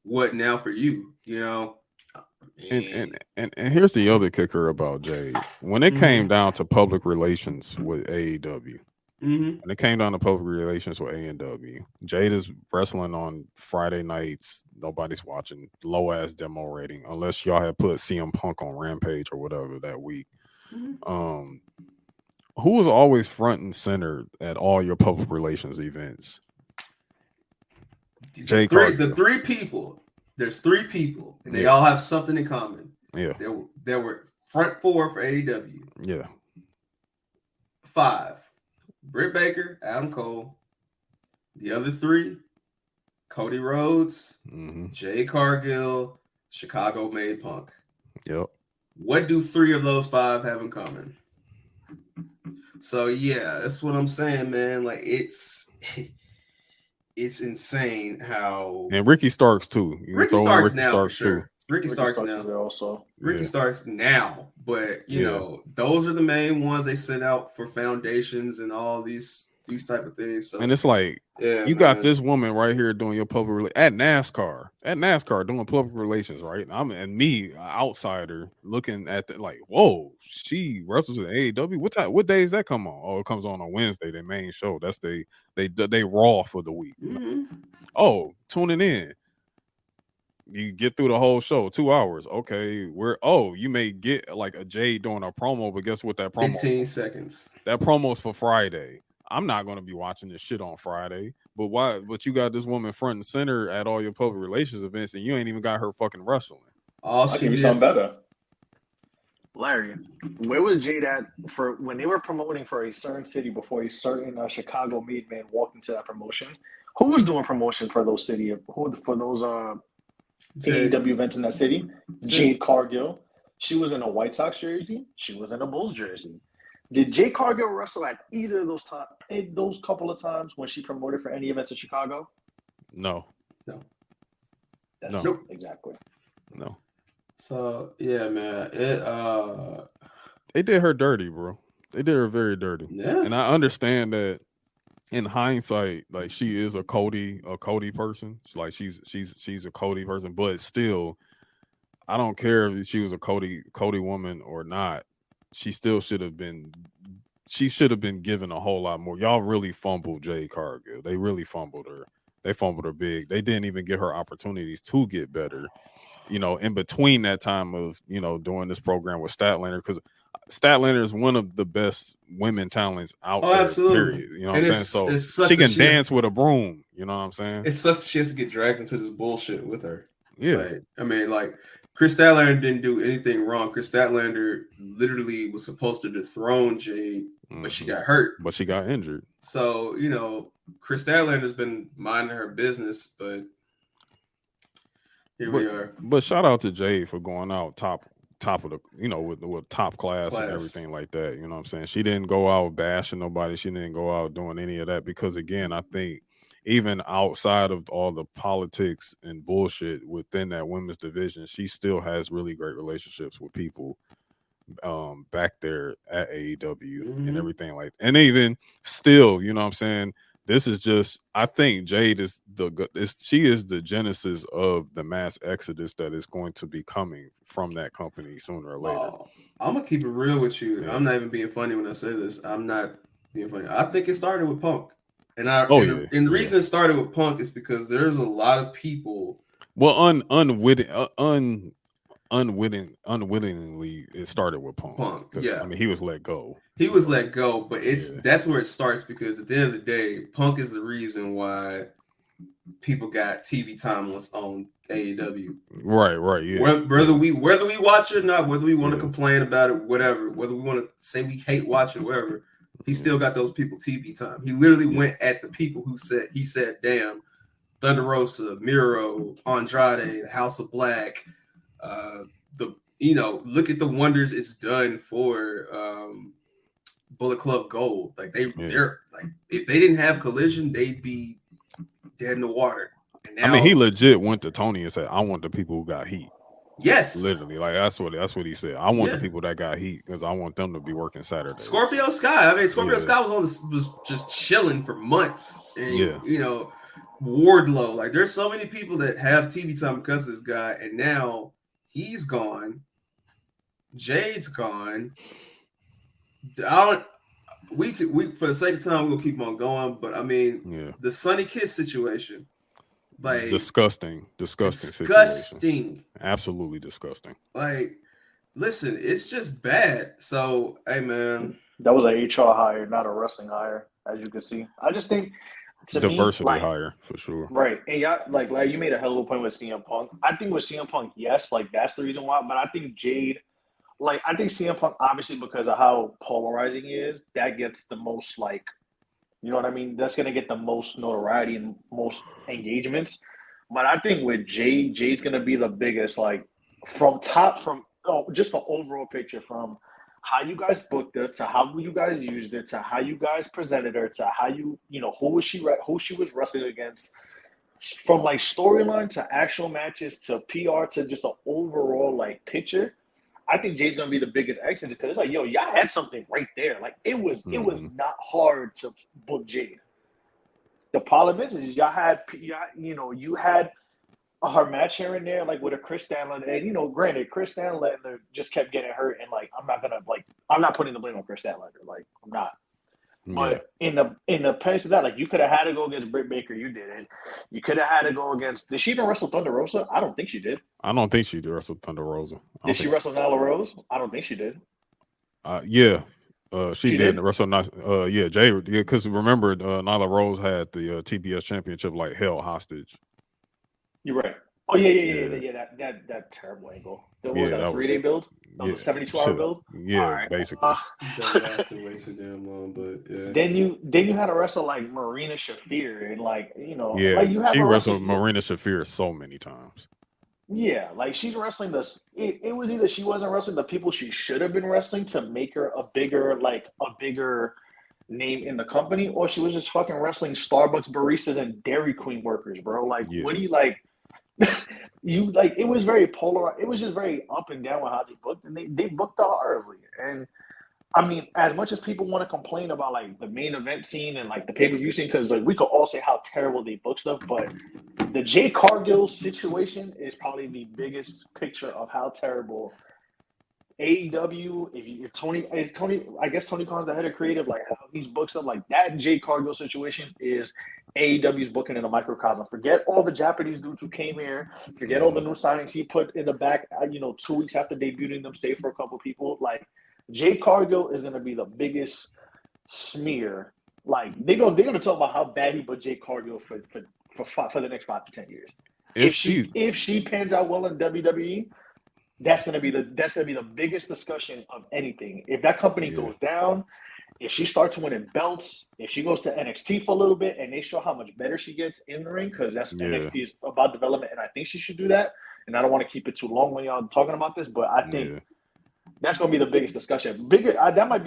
what now for you? You know? And here's the other kicker about Jade. When it came down to public relations with AEW, and it came down to public relations with A&W, Jade is wrestling on Friday nights. Nobody's watching. Low ass demo rating, unless y'all had put CM Punk on Rampage or whatever that week. Who was always front and center at all your public relations events? Jade Cargill. The three people. There's three people, and they all have something in common. Yeah. There were front four for AEW. Yeah. 5. Britt Baker, Adam Cole. The other 3, Cody Rhodes, Jade Cargill, Chicago made Punk. Yep. What do 3 of those 5 have in common? So yeah, that's what I'm saying, man. Like, it's insane how. And Ricky Starks too. Ricky Starks now for sure. Ricky Starks now also. Ricky Starks now, but you know, those are the main ones they sent out for foundations and all these type of things. So, and it's like, you got this woman right here doing your public at NASCAR doing public relations, right? And me, an outsider, looking at the, like, whoa, she wrestles in AEW. What day does that come on? Oh, it comes on Wednesday, their main show. That's they Raw for the week. Oh, tuning in. You get through the whole show, 2 hours. Okay, you may get like a Jade doing a promo, but guess what? That promo 15 seconds. That promo's for Friday. I'm not going to be watching this shit on Friday. But why? But you got this woman front and center at all your public relations events, and you ain't even got her fucking wrestling. I'll give you something better. Larry, where was Jade at for when they were promoting for a certain city before a certain Chicago made man walked into that promotion? Who was doing promotion for those AEW events in that city? Jade Cargill. She was in a White Sox jersey. She was in a Bulls jersey. Did Jade Cargill wrestle at either of those couple of times when she promoted for any events in Chicago? No. Exactly. No. So yeah, man. They did her dirty, bro. They did her very dirty. Yeah. And I understand that in hindsight, like she is a Cody person. She's a Cody person, but still, I don't care if she was a Cody woman or not. She still should have been. She should have been given a whole lot more. Y'all really fumbled Jade Cargill. They really fumbled her. They fumbled her big. They didn't even give her opportunities to get better. You know, in between that time of, you know, doing this program with Statlander, because Statlander is one of the best women talents out there. Absolutely. Period. You know what I'm saying? So she can dance with a broom. You know what I'm saying? It's such she has to get dragged into this bullshit with her. Yeah. Like, I mean, like Chris Statlander didn't do anything wrong. Chris Statlander literally was supposed to dethrone Jade, but she got hurt. But she got injured. So, you know, Chris Statlander's been minding her business, but here we are. But shout out to Jade for going out top of the, you know, with top class and everything like that. You know what I'm saying? She didn't go out bashing nobody. She didn't go out doing any of that because, again, I think even outside of all the politics and bullshit within that women's division, she still has really great relationships with people back there at AEW and everything like that. And even still, you know what I'm saying? This is just, I think Jade is she is the genesis of the mass exodus that is going to be coming from that company sooner or later. I'm gonna keep it real with you. Yeah. I'm not even being funny when I say this. I'm not being funny. I think it started with Punk. And the reason it started with Punk is because there's a lot of people. Well, unwittingly, it started with Punk. Yeah, I mean, he was let go. He was let go, but that's where it starts because at the end of the day, Punk is the reason why people got TV time on AEW. Right, yeah. Whether we watch it or not, whether we want to complain about it, whatever, whether we want to say we hate watching, whatever. He still got those people TV time. He literally went at the people who said, damn, Thunder Rosa, Miro, Andrade, House of Black, look at the wonders it's done for Bullet Club Gold. Like they're like, if they didn't have Collision, they'd be dead in the water. And now, I mean, he legit went to Tony and said, I want the people who got heat. Yes, literally, like that's what he said. I want the people that got heat because I want them to be working Saturday. Scorpio Sky. I mean, Scorpio Sky was just chilling for months, and you know, Wardlow. Like, there's so many people that have TV time because of this guy, and now he's gone. Jade's gone. We for the sake of time we'll keep on going, but I mean, the Sonny Kiss situation. Like disgusting situation. Absolutely disgusting. Like, listen, it's just bad. So, hey man, that was an HR hire, not a wrestling hire, as you can see. I just think diversity hire for sure. Right, and y'all, like you made a hell of a point with CM Punk. I think with CM Punk, yes, like that's the reason why. But I think Jade, like I think CM Punk, obviously because of how polarizing he is, that gets the most like. You know what I mean? That's going to get the most notoriety and most engagements. But I think with Jade's going to be the biggest, like, just the overall picture from how you guys booked it to how you guys used it to how you guys presented her to how who she was wrestling against, from, like, storyline to actual matches to PR to just an overall, like, picture. I think Jade's gonna be the biggest exit because it's like, yo, y'all had something right there. Like it was not hard to book Jade. The problem is you had her match here and there, like with a Chris Statlander, and granted, Chris Statlander just kept getting hurt, and like I'm not putting the blame on Chris Statlander, like I'm not. But in the place of that, like you could have had to go against Britt Baker, you didn't. You could have had to go against. Did she even wrestle Thunder Rosa? I don't think she did. I don't think she did wrestle Thunder Rosa. Did she wrestle Nyla Rose? I don't think she did. She did wrestle. Jay. Because remember, Nyla Rose had the TBS championship like held hostage. You're right. Oh yeah. That terrible angle. That was a 3-day build. That was a 72-hour build. Yeah, basically. That lasted way too damn long, but yeah. Then you had to wrestle like Marina Shafir and like she wrestled Marina Shafir so many times. Yeah, like she's wrestling this. It was either she wasn't wrestling the people she should have been wrestling to make her a bigger name in the company, or she was just fucking wrestling Starbucks baristas and Dairy Queen workers, bro. Like, what do you like? You like it was very polar. It was just very up and down with how they booked, and they booked her horribly. And I mean, as much as people want to complain about like the main event scene and like the pay-per-view scene, because like we could all say how terrible they book stuff, but the Jade Cargill situation is probably the biggest picture of how terrible AEW. If Tony, I guess Tony Khan's the head of creative, like how he's booked stuff, like that Jade Cargill situation is AEW's booking in a microcosm. Forget all the Japanese dudes who came here. Forget all the new signings he put in the back. 2 weeks after debuting them, save for a couple people, like. Jade Cargill is going to be the biggest smear. Like they're gonna talk about how bad he put Jade Cargill for the next 5 to 10 years. If she pans out well in WWE, that's gonna be the biggest discussion of anything. If that company goes down, if she starts winning belts, if she goes to NXT for a little bit and they show how much better she gets in the ring, because NXT is about development, and I think she should do that. And I don't want to keep it too long when y'all talking about this, but I think. That's going to be the biggest discussion. That might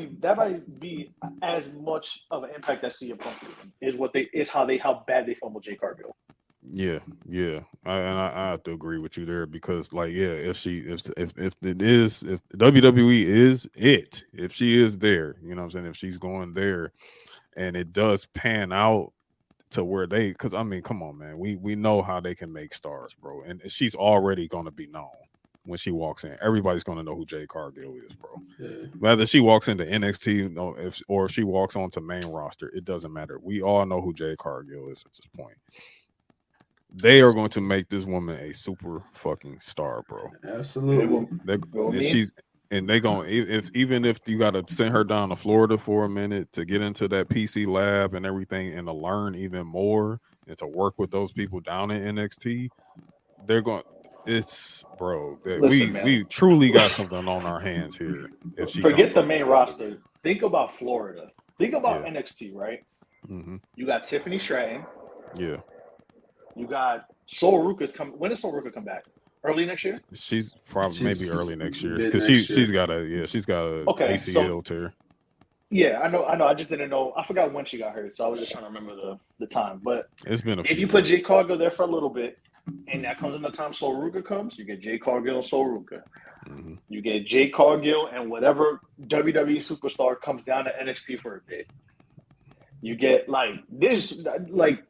be as much of an impact as CM Punk is how bad they fumbled Jade Cargill. Yeah. I have to agree with you there because, like, if WWE is it, if she is there, you know what I'm saying, if she's going there, and it does pan out to where because I mean, come on, man, we know how they can make stars, bro, and she's already going to be known. When she walks in, everybody's going to know who Jade Cargill is, bro. Yeah. Whether she walks into NXT or if she walks onto main roster, it doesn't matter. We all know who Jade Cargill is at this point. They are going to make this woman a super fucking star, bro. Absolutely. Even if you got to send her down to Florida for a minute to get into that PC lab and everything and to learn even more and to work with those people down in NXT, they're going. It's we truly got something on our hands here. If she forget the main roster, think about Florida. Think about NXT, right? Mm-hmm. You got Tiffany Stratton. Yeah. You got Sol Ruka's come. When does Sol Ruka come back? Early next year? She's probably maybe early next year because she's got a ACL tear. Yeah, I know. I just didn't know. I forgot when she got hurt, so I was just trying to remember the time. But it's been if you put Jade Cargill there for a little bit. And that comes in the time Sol Ruka comes, you get Jade Cargill and Sol Ruka. Mm-hmm. You get Jade Cargill and whatever WWE superstar comes down to NXT for a bit. You get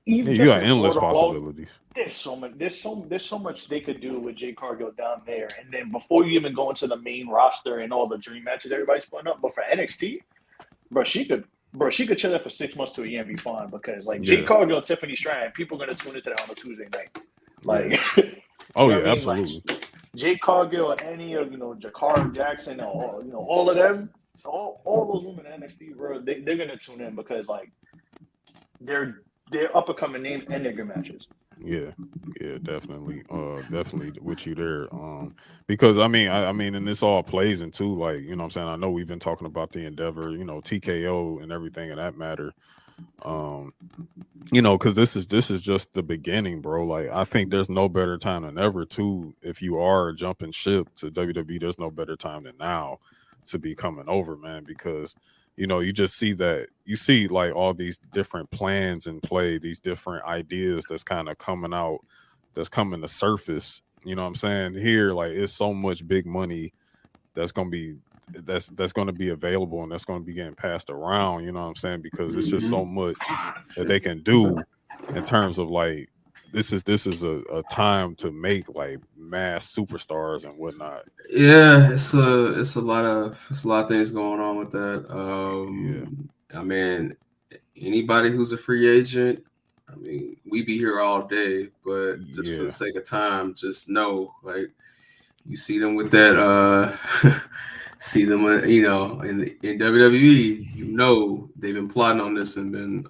even you got endless possibilities. There's so much they could do with Jade Cargill down there. And then before you even go into the main roster and all the dream matches everybody's putting up, but for NXT, she could chill there for 6 months to a year and be fine because Jade Cargill and Tiffany Stratton, people are gonna tune into that on a Tuesday night. Absolutely. Jade Cargill, any of Jakara Jackson, all of them, all those women in NXT, bro, they're gonna tune in because they're up and coming names and they're good matches. Yeah, definitely with you there. Because I mean, and this all plays into you know what I'm saying. I know we've been talking about the Endeavor, TKO and everything of that matter. Because this is just the beginning, bro. I think there's no better time than ever to, if you are jumping ship to WWE, there's no better time than now to be coming over, man, because you just see all these different plans in play, these different ideas that's kind of coming out, that's coming to surface. You know what I'm saying? Here, it's so much big money that's going to be available and that's going to be getting passed around, you know what I'm saying? Because it's just so much that they can do in terms of this is a time to make mass superstars and whatnot. Yeah, it's a lot of things going on with that. I mean, anybody who's a free agent, I mean, we be here all day, but just for the sake of time, just know you see them with that see them in WWE, they've been plotting on this and been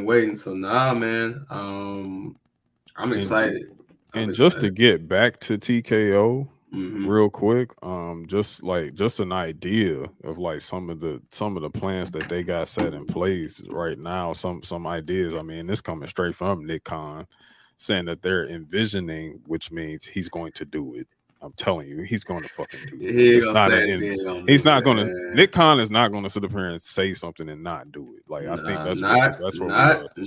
waiting. So man, I'm excited. Just to get back to TKO real quick, just an idea of some of the plans that they got set in place right now, some ideas. I mean, this coming straight from Nick Khan saying that they're envisioning, which means he's going to do it. I'm telling you, he's going to fucking do it. Nick Khan is not going to sit up here and say something and not do it. I think that's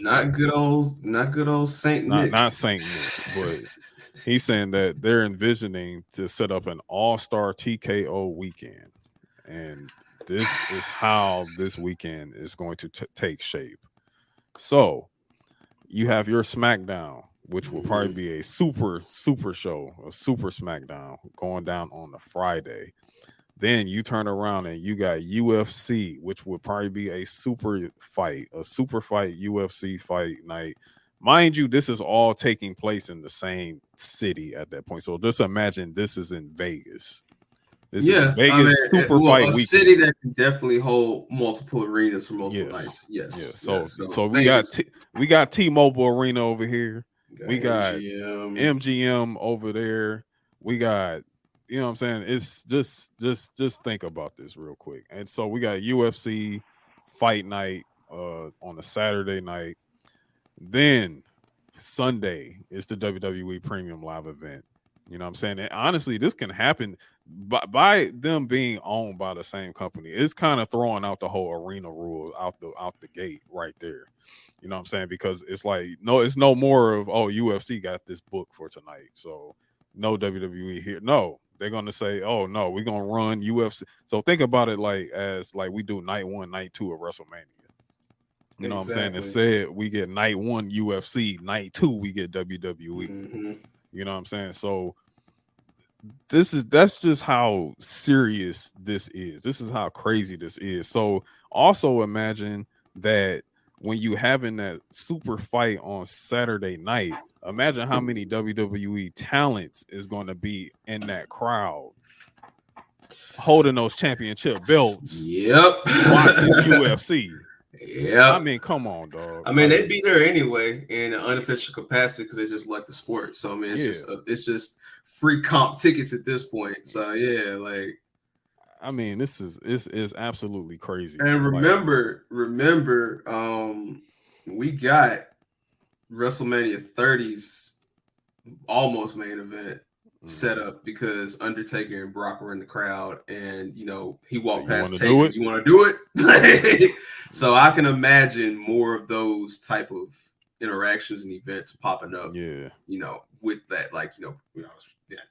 not good old Saint Nick. Not Saint Nick, but he's saying that they're envisioning to set up an all-star TKO weekend. and this is how this weekend is going to take shape. So you have your SmackDown, which will probably be a super show, a super SmackDown going down on the Friday. Then you turn around and you got UFC, which would probably be a super fight UFC fight night. Mind you, this is all taking place in the same city at that point. So just imagine this is in Vegas. This is Vegas super fight weekend. City that can definitely hold multiple arenas for multiple nights. Yes. So we got T-Mobile Arena over here. We got MGM over there. We got, you know what I'm saying? It's just think about this real quick. And so we got UFC fight night on a Saturday night. Then Sunday is the WWE Premium Live event. You know what I'm saying? And honestly, this can happen by them being owned by the same company. It's kind of throwing out the whole arena rule out the gate right there. You know what I'm saying? Because it's like, no, it's no more of, oh, UFC got this book for tonight, so no WWE here. No, they're going to say, oh, no, we're going to run UFC. So think about it like we do night 1, night 2 of WrestleMania. You know what I'm saying? Instead, we get night 1 UFC, night 2 we get WWE. You know what I'm saying? So that's just how serious this is. This is how crazy this is. So also imagine that when you having that super fight on Saturday night, imagine how many WWE talents is going to be in that crowd holding those championship belts. Yep. Watching UFC. Yeah, I mean, come on, dog. I mean, they'd be there anyway in an unofficial capacity because they just like the sport. So I mean, it's just free comp tickets at this point. So yeah, like, I mean, this is absolutely crazy. And remember, we got WrestleMania 30's almost main event set up because Undertaker and Brock were in the crowd, and he walked past Taker. You want to do it? So I can imagine more of those type of interactions and events popping up. Yeah, with that,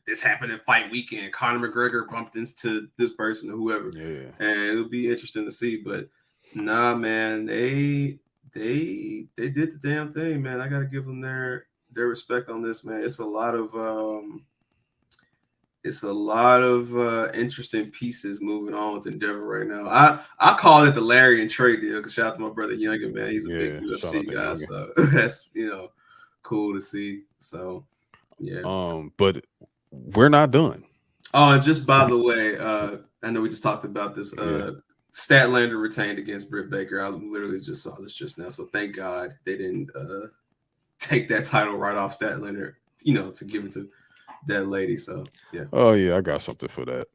this happened in fight weekend. Conor McGregor bumped into this person or whoever. Yeah, and it'll be interesting to see. But nah, man, they did the damn thing, man. I gotta give them their respect on this, man. It's a lot of interesting pieces moving on with Endeavor right now. I call it the Larry and Trey deal because shout out to my brother Youngin, man. He's a big UFC guy, so that's cool to see. So yeah. But we're not done. Oh, and just by the way, I know we just talked about this. Statlander retained against Britt Baker. I literally just saw this just now. So thank God they didn't take that title right off Statlander, to give it to that lady. So yeah. Oh yeah, I got something for that.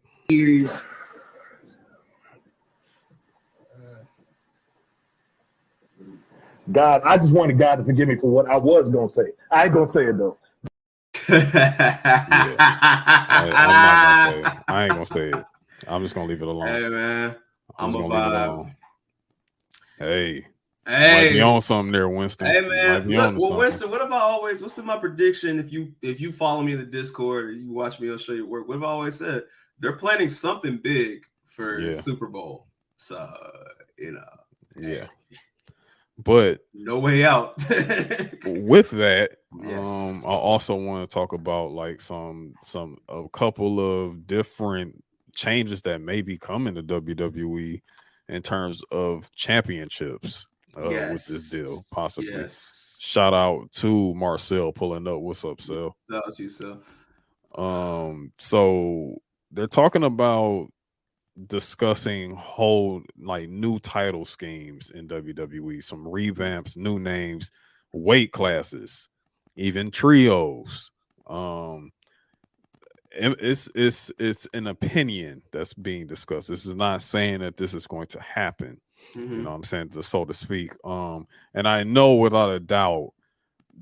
God, I just wanted God to forgive me for what I was gonna say. I ain't gonna say it though. I ain't gonna say it. I'm just gonna leave it alone. Hey man, I'm a vibe. Hey. Might be on something there, Winston. Hey man, Winston, what's been my prediction? If you follow me in the Discord or you watch me, I'll show you work. What have I always said? They're planning something big for Super Bowl. So yeah. But no way out. With that, yes. I also want to talk about like a couple of different changes that may be coming to WWE in terms of championships. With this deal, possibly. Yes. Shout out to Marcel pulling up. What's up, Sel? Shout out to you, Sel. So they're talking about discussing whole new title schemes in WWE, some revamps, new names, weight classes, even trios. It's an opinion that's being discussed. This is not saying that this is going to happen. You know what I'm saying, so to speak. And I know without a doubt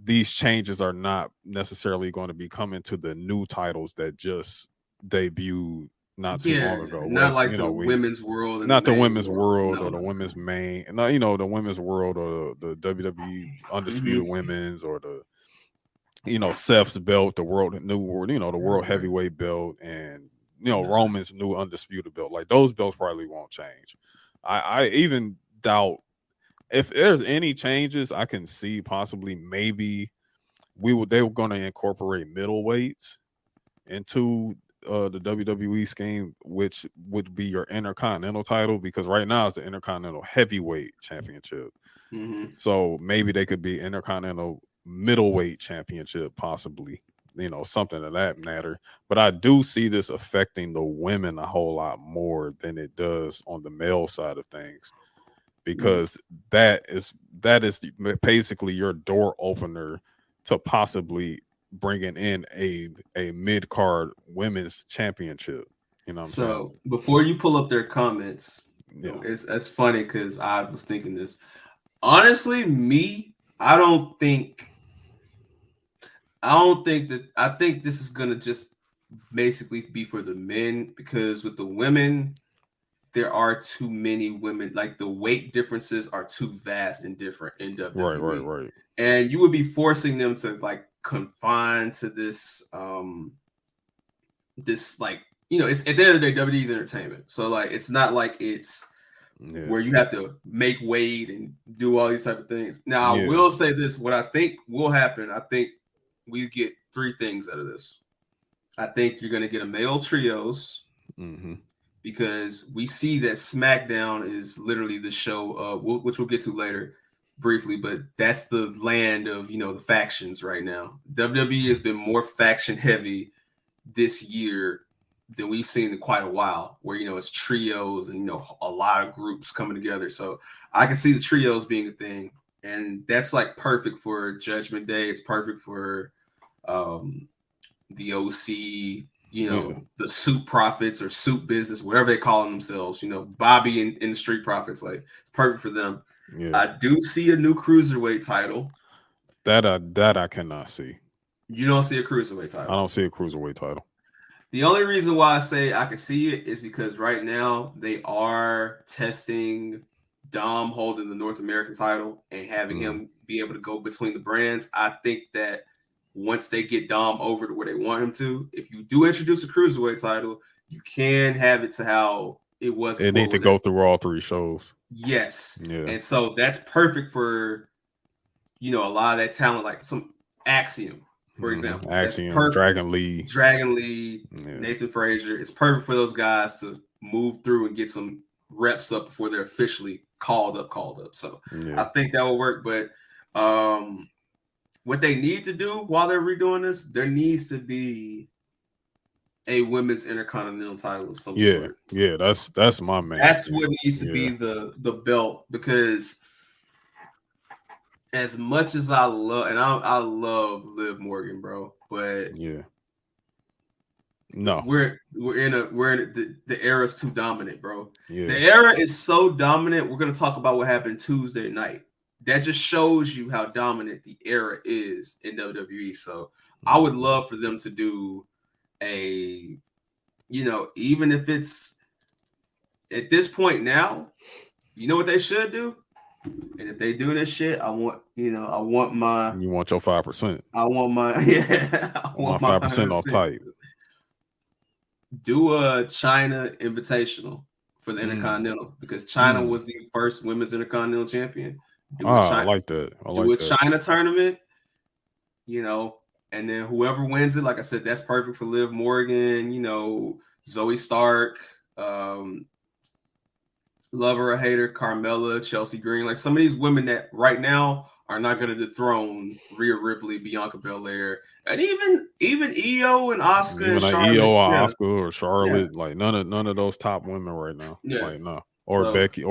these changes are not necessarily going to be coming to the new titles that just debuted not too long ago. Not like the women's world, not the women's world or the women's main, the women's world or the WWE undisputed women's or the Seth's belt, the world the world heavyweight belt, and Roman's new undisputed belt. Like those belts probably won't change. I even doubt if there's any changes. I can see possibly maybe they were going to incorporate middleweights into the WWE scheme, which would be your Intercontinental title, because right now it's the Intercontinental Heavyweight Championship. Mm-hmm. So maybe they could be Intercontinental Middleweight Championship, possibly, something of that matter. But I do see this affecting the women a whole lot more than it does on the male side of things, because that is basically your door opener to possibly bringing in a mid-card women's championship. You know what I'm saying? So before you pull up their comments, it's funny because I was thinking this. Honestly, I think this is gonna just basically be for the men, because with the women, there are too many women. Like the weight differences are too vast and different in WWE. Right. And you would be forcing them to like confine to this it's at the end of the day, WWE is entertainment. So like it's not like it's where you have to make weight and do all these type of things. Now I will say this: what I think will happen, I think we get three things out of this. I think you're going to get a male trios, because we see that SmackDown is literally the show, which we'll get to later briefly, but that's the land of the factions right now. WWE has been more faction heavy this year than we've seen in quite a while, where it's trios and a lot of groups coming together. So I can see the trios being a thing, and that's like perfect for Judgment Day. It's perfect for the OC, the Soup Profits or Soup Business, whatever they call themselves. Bobby and the Street Profits, like it's perfect for them. I do see a new cruiserweight title. That I cannot see. You don't see a cruiserweight title? I don't see a cruiserweight title. The only reason why I say I can see it is because right now they are testing Dom holding the North American title and having him be able to go between the brands. I think that once they get Dom over to where they want him to, if you do introduce a cruiserweight title, you can have it to how it was. It need to go through all three shows. Yes. Yeah. And so that's perfect for, a lot of that talent, like some Axiom, for example. Axiom, Dragon Lee, Nathan Frazier. It's perfect for those guys to move through and get some reps up before they're officially called up. So I think that will work. But what they need to do while they're redoing this, there needs to be a women's intercontinental title of some sort. Yeah, that's my man. That's what needs to be the belt, because as much as I love, and I love Liv Morgan, bro, but no, we're in the era's too dominant, bro. Yeah. The era is so dominant. We're gonna talk about what happened Tuesday night. That just shows you how dominant the era is in WWE. So I would love for them to do a, even if it's at this point now, what they should do? And if they do this shit, I want my. You want your 5%. I want my I want my 5% off type. Do a China Invitational for the Intercontinental, because China was the first women's Intercontinental champion. I like that. Do a China tournament, and then whoever wins it, like I said, that's perfect for Liv Morgan, Zoe Stark, love her or hate her, Carmella, Chelsea Green, like some of these women that right now are not going to dethrone Rhea Ripley, Bianca Belair, and even Io and Asuka, even and like Charlotte. Io or Asuka or Charlotte, like none of those top women right now. Like no, or Becky.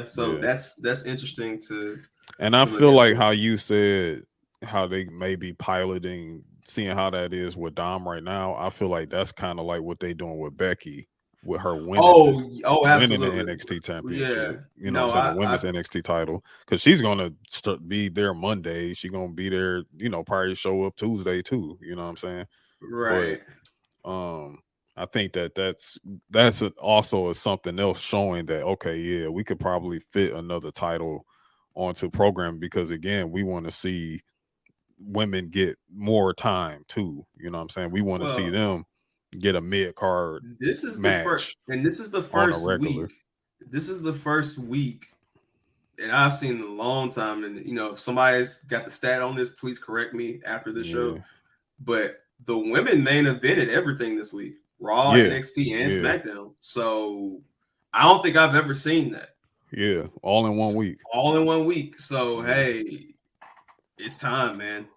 So that's interesting to. And I feel like how you said how they may be piloting, seeing how that is with Dom right now. I feel like that's kind of like what they doing with Becky, with her winning. Absolutely. Winning the NXT championship. Yeah. The women's NXT title, because she's gonna be there Monday. She's gonna be there. Probably show up Tuesday too. You know what I'm saying? Right. But, I think that's also something else showing that we could probably fit another title onto program, because again, we want to see women get more time too. You know what I'm saying? We want to see them get a mid card. This is match the first, and this is the on a first regular. week. This is the first week, and I've seen in a long time. And you know, if somebody's got the stat on this, please correct me after the show. But the women main evented everything this week: Raw, NXT, and SmackDown. So I don't think I've ever seen that. Yeah, all in 1 week. All in 1 week. So hey, it's time, man.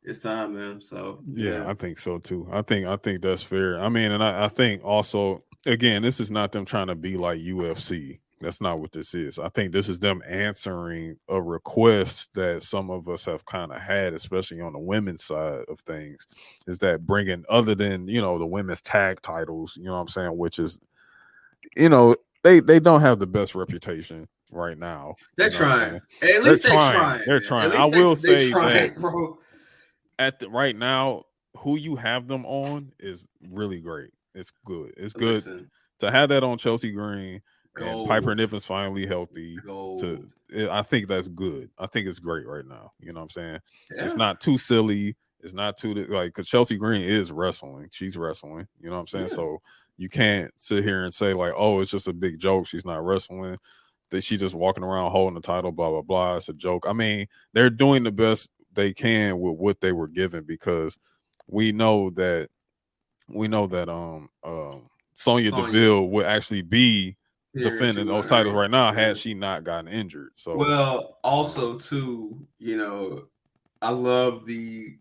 It's time, man. So yeah, I think so too. I think that's fair. I mean, and I think also, again, this is not them trying to be like UFC. That's not what this is. I think this is them answering a request that some of us have kind of had, especially on the women's side of things, is that bringing, other than, you know, the women's tag titles, you know what I'm saying, which is, you know, they don't have the best reputation right now. They're trying. At least they're trying. They're trying. At least I will say trying, that bro. Right now, who you have them on is really great. It's good. It's good. Listen, to have that on Chelsea Green and gold. Piper Nivens finally healthy. Gold. I think that's good. I think it's great right now. You know what I'm saying? Yeah. It's not too silly. It's not too like, because Chelsea Green is wrestling. She's wrestling. You know what I'm saying? Yeah. So you can't sit here and say like, oh, it's just a big joke. She's not wrestling. That she's just walking around holding the title. Blah blah blah. It's a joke. I mean, they're doing the best they can with what they were given, because we know that Sonya Deville would actually be defending those titles right now had she not gotten injured. So well, also too, you know, I love the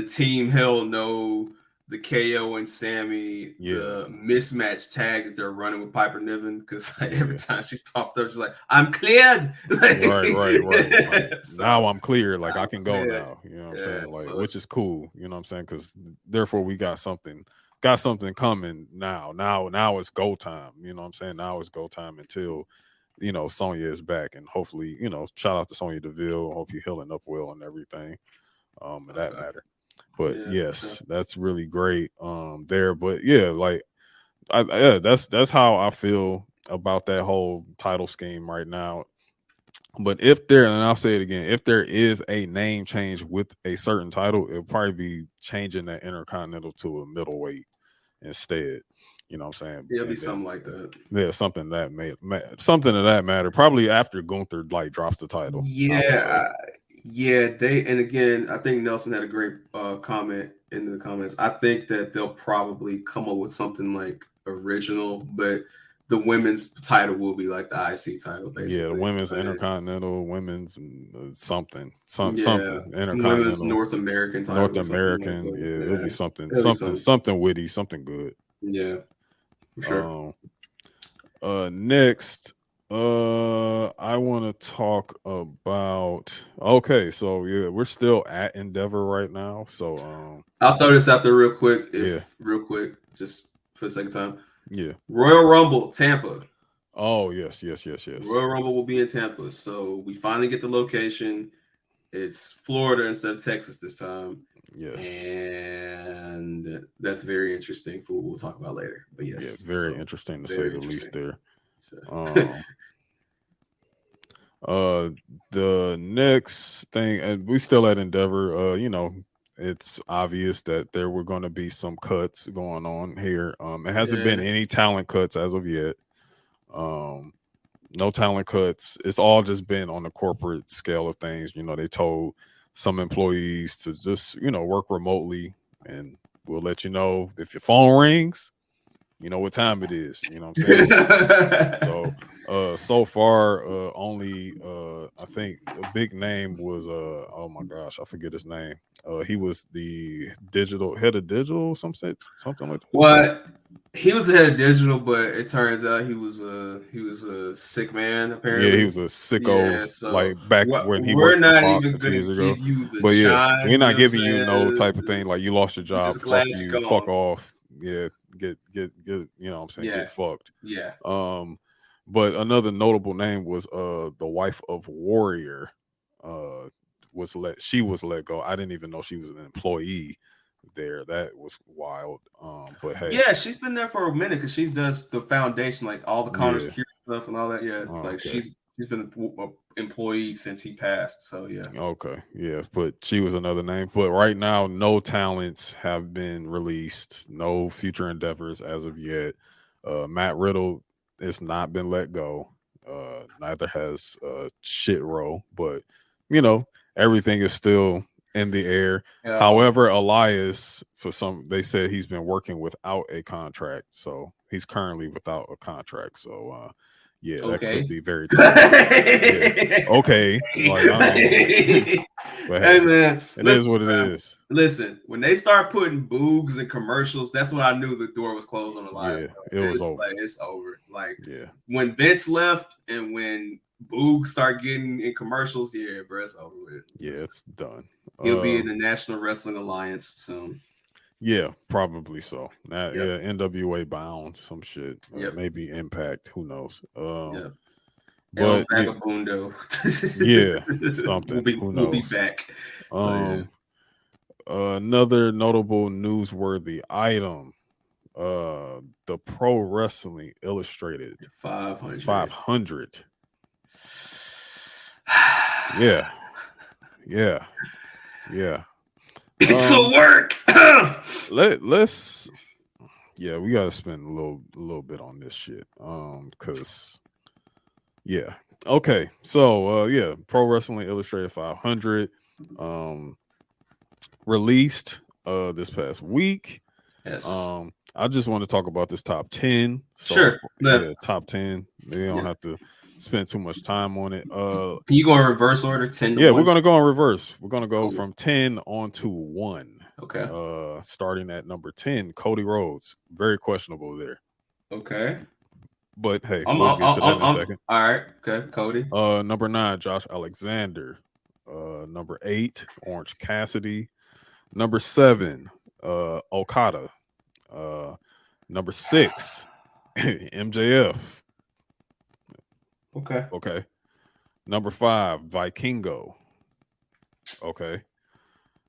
team Hell No, the KO and Sammy, the mismatch tag that they're running with Piper Niven, because like, every time she's popped up, she's like, "I'm cleared." Like, right. Like, so, now I'm clear. Like I can go cleared. now. You know what I'm saying? Like, so which is cool. You know what I'm saying? Because therefore we got something coming now. Now it's go time. You know what I'm saying? Now it's go time until, you know, Sonya is back, and hopefully, you know, shout out to Sonya Deville. Hope you're healing up well and everything. In that matter. But yes, that's really great there. But yeah, like that's how I feel about that whole title scheme right now. But if there, and I'll say it again, if there is a name change with a certain title, it'll probably be changing that Intercontinental to a middleweight instead. You know what I'm saying? It'll be something like that. Yeah, something that something of that matter. Probably after Gunther like drops the title. Yeah, they, and again, I think Nelson had a great comment in the comments. I think that they'll probably come up with something like original, but the women's title will be like the IC title, basically. Yeah, the women's Intercontinental, women's something, Intercontinental, women's North American title. North American, like it'll be something witty, something good. Yeah, for sure. Next. I want to talk about. Okay, so yeah, we're still at Endeavor right now. So I'll throw this out there real quick. Real quick, just for the sake of time. Yeah. Royal Rumble, Tampa. Oh yes. Royal Rumble will be in Tampa. So we finally get the location. It's Florida instead of Texas this time. Yes. And that's very interesting for what we'll talk about later. But yes. Yeah, very interesting to say the least there. The next thing, and we still at Endeavor, you know, it's obvious that there were going to be some cuts going on here. It hasn't been any talent cuts as of yet. No talent cuts. It's all just been on the corporate scale of things. You know, they told some employees to just, you know, work remotely, and we'll let you know if your phone rings, you know what time it is. You know what I'm saying? So far, only I think a big name was oh my gosh, I forget his name. He was the head of digital, something like that. What? He was the head of digital, but it turns out he was a sick man. Apparently, yeah, he was a sicko. So like back when he we're worked not Fox even a few going years to ago. give you the But yeah, shine, we're not you know giving you no type of thing like you lost your job. Fuck you. Fuck off. Yeah, get. You know what I'm saying? Get fucked. Yeah. But another notable name was the wife of Warrior. She was let go. I didn't even know she was an employee there. That was wild. But hey, yeah, she's been there for a minute because she does the foundation, like all the Connor's Cure stuff and all that. Yeah, like she's been employee since he passed. So yeah. Okay, yeah, but she was another name. But right now, no talents have been released, no future endeavors as of yet. Matt Riddle has not been let go. Neither has Shit Row, but everything is still in the air. Yeah. However, Elias, they said he's been working without a contract, so he's currently without a contract. So yeah, that could be very tough. Yeah. Okay. But hey man, it is what it is. Listen, when they start putting boogs in commercials, that's when I knew the door was closed on Elias. Yeah, it was over. Like, it's over. Like yeah, when Vince left and when Boog start getting in commercials, yeah, bro, it's over with. Yeah, it's done. He'll be in the National Wrestling Alliance soon. Yeah, probably so. Yeah, NWA bound, some shit. Maybe Impact. Who knows? But Vagabundo. yeah, something. We'll be back. Another notable newsworthy item. The Pro Wrestling Illustrated 500. Yeah. It's a work. Let's we gotta spend a little bit on this shit. Cause okay. So Pro Wrestling Illustrated 500 released this past week. Yes. I just want to talk about this top 10. So, sure. Yeah, top 10. They don't have to spend too much time on it. Can you go in reverse order? 10 to 1? We're gonna go in reverse. We're gonna go from 10 on to 1. Okay. Starting at number 10, Cody Rhodes. Very questionable there. Okay. But hey, we'll get to that in a second. All right. Okay, Cody. Number 9, Josh Alexander. Number 8, Orange Cassidy. Number 7, Okada. Number 6, MJF. Okay. Number 5, Vikingo. Okay.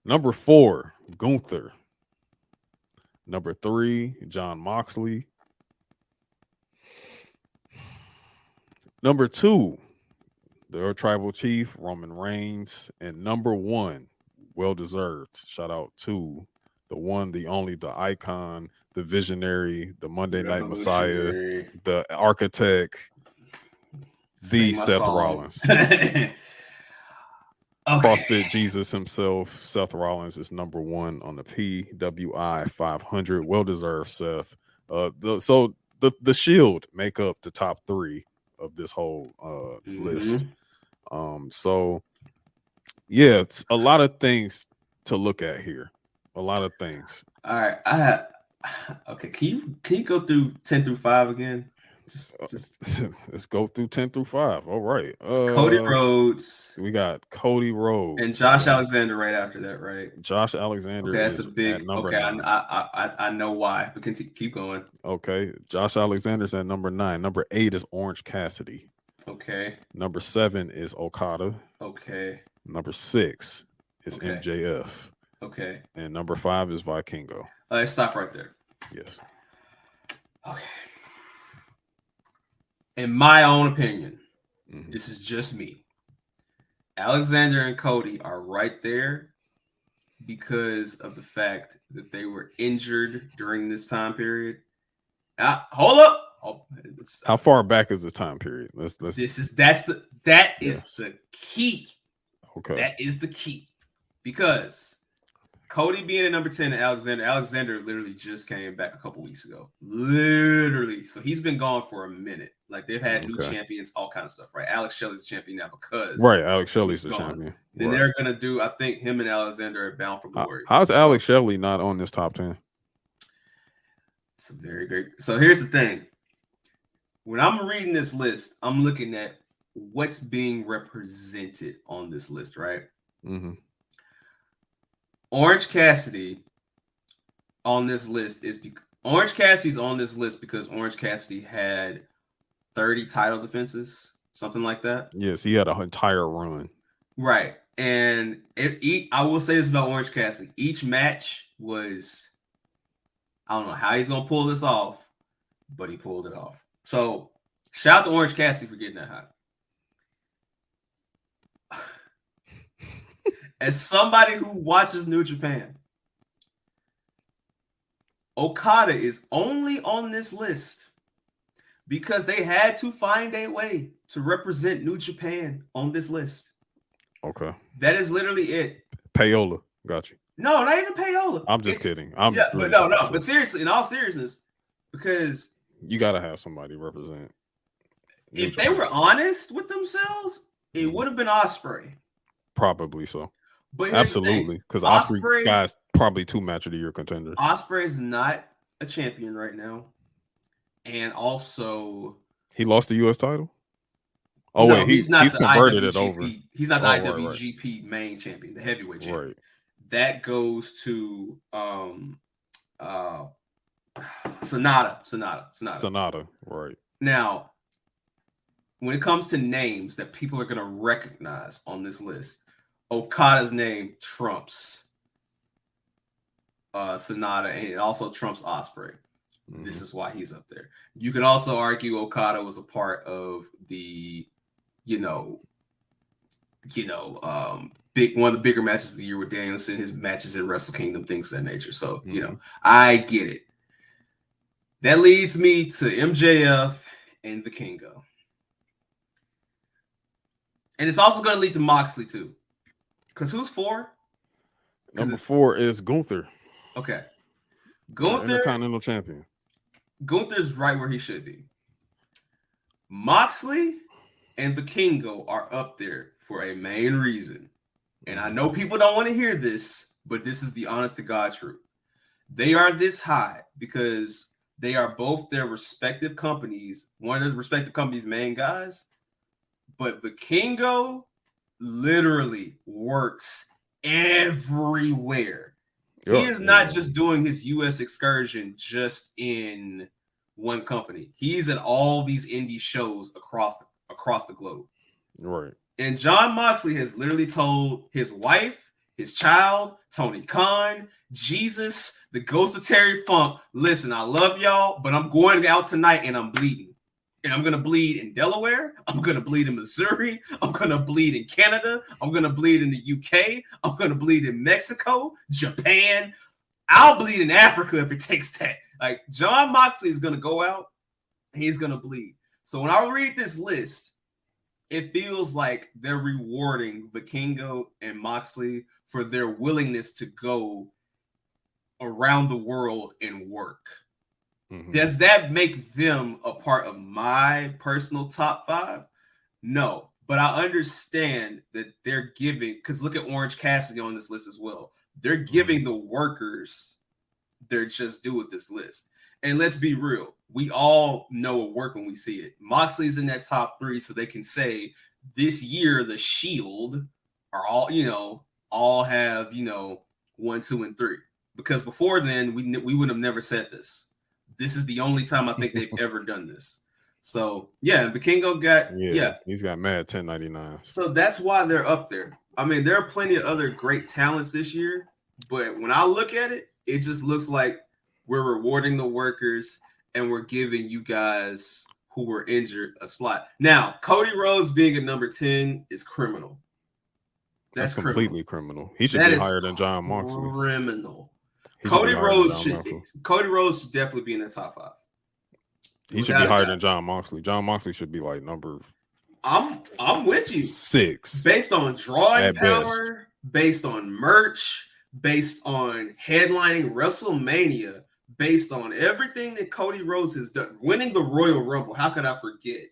Number 4, Gunther. Number 3, John Moxley. Number 2, their tribal chief, Roman Reigns. And number 1, well deserved. Shout out to the one, the only, the icon, the visionary, the Monday Night Messiah, the architect, the Seth Rollins. CrossFit Jesus himself, Seth Rollins, is number 1 on the PWI 500. Well deserved, Seth. So the Shield make up the top 3 of this whole list. So yeah, it's a lot of things to look at here. A lot of things. All right. Okay. Can you go through 10 through 5 again? Just let's go through 10 through 5. All right. Cody Rhodes. We got Cody Rhodes and Josh Alexander right after that, right? Josh Alexander. Okay, that's a big number. Okay, I know why, but keep going. Okay, Josh Alexander's at number 9. Number 8 is Orange Cassidy. Okay. Number 7 is Okada. Okay. Number 6 is MJF. Okay. And number 5 is Vikingo. Let's stop right there. Yes. Okay. In my own opinion, this is just me. Alexander and Cody are right there because of the fact that they were injured during this time period. Hold up. How far back is this time period? Let's that is the key. Okay. That is the key. Because Cody being at number 10 and Alexander literally just came back a couple weeks ago. Literally. So he's been gone for a minute. Like they've had new champions, all kind of stuff, right? Alex Shelley's the champion now because Alex Shelley's the champion. Then they're gonna do, I think him and Alexander are bound for glory. How's Alex Shelley not on this top 10? It's a very great. So here's the thing. When I'm reading this list, I'm looking at what's being represented on this list, right? Orange Cassidy on this list is Orange Cassidy's on this list because Orange Cassidy had 30 title defenses, something like that. Yes, he had an entire run. Right. And I will say this about Orange Cassidy. Each match was, I don't know how he's going to pull this off, but he pulled it off. So shout out to Orange Cassidy for getting that hot. As somebody who watches New Japan, Okada is only on this list because they had to find a way to represent New Japan on this list. Okay. That is literally it. Payola. Got you. No, not even Payola. I'm just kidding. But seriously, in all seriousness, because you got to have somebody represent. If they were honest with themselves, it would have been Ospreay. Probably so. But absolutely, because Ospreay guy's probably 2 match of the year contenders. Ospreay is not a champion right now, and also he lost the U.S. title. Oh no, wait, he's converted it over. He's not the IWGP main champion, the heavyweight champion. Right. That goes to Sonata. Right. Now, when it comes to names that people are going to recognize on this list, Okada's name trumps Sonata, and it also trumps Ospreay. Mm-hmm. This is why he's up there. You can also argue Okada was a part of the, one of the bigger matches of the year with Danielson, his matches in Wrestle Kingdom, things of that nature. So, I get it. That leads me to MJF and Vikingo. And it's also going to lead to Moxley, too. Because who's 4? Number 4 is Gunther. Okay. Gunther, Intercontinental Champion. Gunther's right where he should be. Moxley and Vikingo are up there for a main reason. And I know people don't want to hear this, but this is the honest to God truth. They are this high because they are both their respective companies, one of their respective companies' main guys. But Vikingo literally works everywhere. He is not just doing his U.S. excursion just in one company. He's at all these indie shows across the globe. Right. And John Moxley has literally told his wife, his child, Tony Khan, Jesus, the ghost of Terry Funk, listen, I love y'all, but I'm going out tonight and I'm bleeding. And I'm going to bleed in Delaware. I'm going to bleed in Missouri. I'm going to bleed in Canada. I'm going to bleed in the UK. I'm going to bleed in Mexico, Japan. I'll bleed in Africa if it takes that. Like, John Moxley is going to go out and he's going to bleed. So when I read this list, it feels like they're rewarding Vikingo and Moxley for their willingness to go around the world and work. Mm-hmm. Does that make them a part of my personal top 5? No, but I understand that they're giving, because look at Orange Cassidy on this list as well. They're giving the workers their just due with this list. And let's be real, we all know a work when we see it. Moxley's in that top 3, so they can say this year the Shield are all have 1, 2, and 3. Because before then, we would have never said this. This is the only time I think they've ever done this. So, Vikingo got, he's got mad 1099. So that's why they're up there. I mean, there are plenty of other great talents this year, but when I look at it, it just looks like we're rewarding the workers and we're giving you guys who were injured a slot. Now, Cody Rhodes being at number 10 is criminal. That's completely criminal. He should be higher than John Moxley. Criminal. Cody Rhodes should definitely be in the top 5. He should be higher than John Moxley. John Moxley should be like number. I'm with you. 6 based on drawing power, based on merch, based on headlining WrestleMania, based on everything that Cody Rhodes has done, winning the Royal Rumble. How could I forget?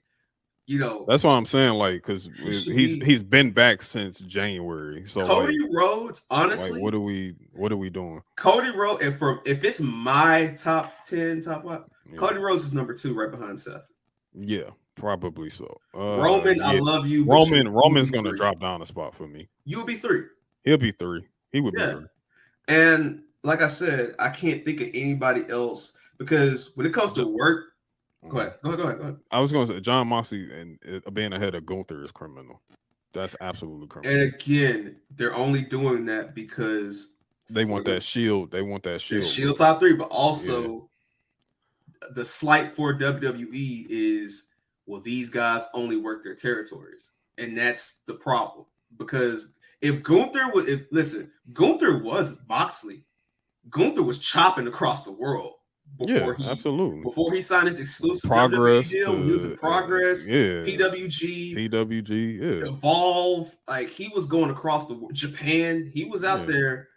That's what I'm saying. Like, because he's been back since January. So Cody Rhodes, honestly, what are we doing? Cody Rhodes, if it's my top 10, top 5, Cody Rhodes is number 2, right behind Seth. Yeah, probably so. Roman, I love you. Roman's gonna drop down a spot for me. You would be 3. He'll be 3. He would be 3. And like I said, I can't think of anybody else because when it comes to work. Go ahead. I was going to say John Moxley and being ahead of Gunther is criminal. That's absolutely criminal. And again, they're only doing that because they want that shield. They want that shield. Shield top 3, but also the slight for WWE is, well, these guys only work their territories, and that's the problem because if Gunther was Moxley. Gunther was chopping across the world before he signed his exclusive Progress WWE deal. He was in Progress, PWG, Evolve. Like he was going across the Japan. He was out there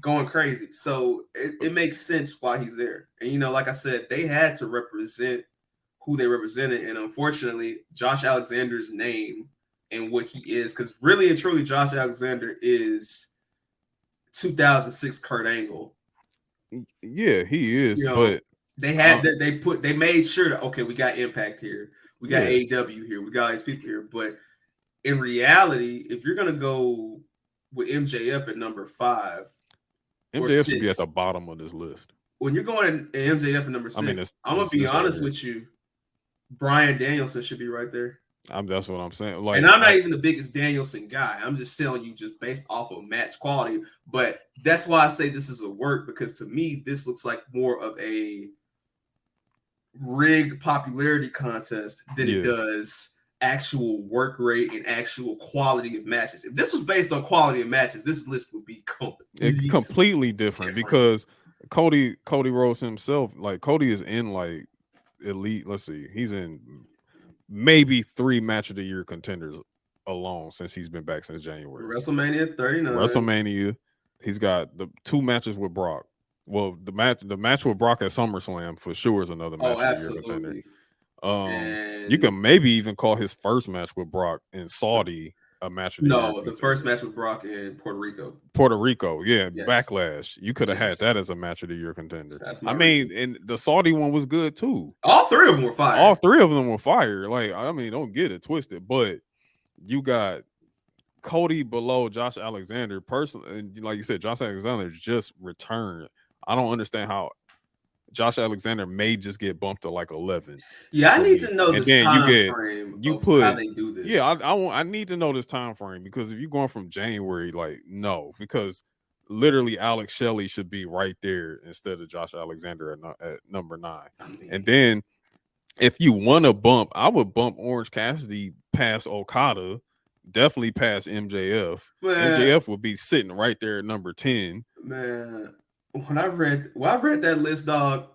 going crazy. So it makes sense why he's there. And like I said, they had to represent who they represented, and unfortunately, Josh Alexander's name and what he is, because really and truly, Josh Alexander is 2006 Kurt Angle. Yeah, he is. But they made sure that we got Impact here, we got AEW here, we got all these people here. But in reality, if you're gonna go with MJF at number 5, MJF should be at the bottom of this list. When you're going MJF at number 6, I'm gonna be honest with you. Bryan Danielson should be right there. That's what I'm saying. And I'm not even the biggest Danielson guy. I'm just telling you just based off of match quality. But that's why I say this is a work, because to me, this looks like more of a rigged popularity contest than it does actual work rate and actual quality of matches. If this was based on quality of matches, this list would be completely different because Cody Rhodes himself, Cody is in elite. Let's see, he's in maybe 3 match of the year contenders alone since he's been back since January. WrestleMania 39. He's got the 2 matches with Brock. Well, the match with Brock at SummerSlam for sure is another match of the year contender. You can maybe even call his first match with Brock in Saudi a match of the year contender. The first match with Brock in Puerto Rico. Yes. Backlash. You could have had that as a match of the year contender. And the Saudi one was good too. All 3 of them were fire. Don't get it twisted, but you got Cody below Josh Alexander. Personally, and like you said, Josh Alexander just returned. I don't understand how Josh Alexander may just get bumped to 11. Yeah, I need to know this time frame of how they do this. Yeah, I need to know this time frame, because if you're going from January, no, because literally Alex Shelley should be right there instead of Josh Alexander at number 9. And then if you want to bump, I would bump Orange Cassidy past Okada, definitely past MJF. MJF would be sitting right there at number 10. Man. When I read that list, dog,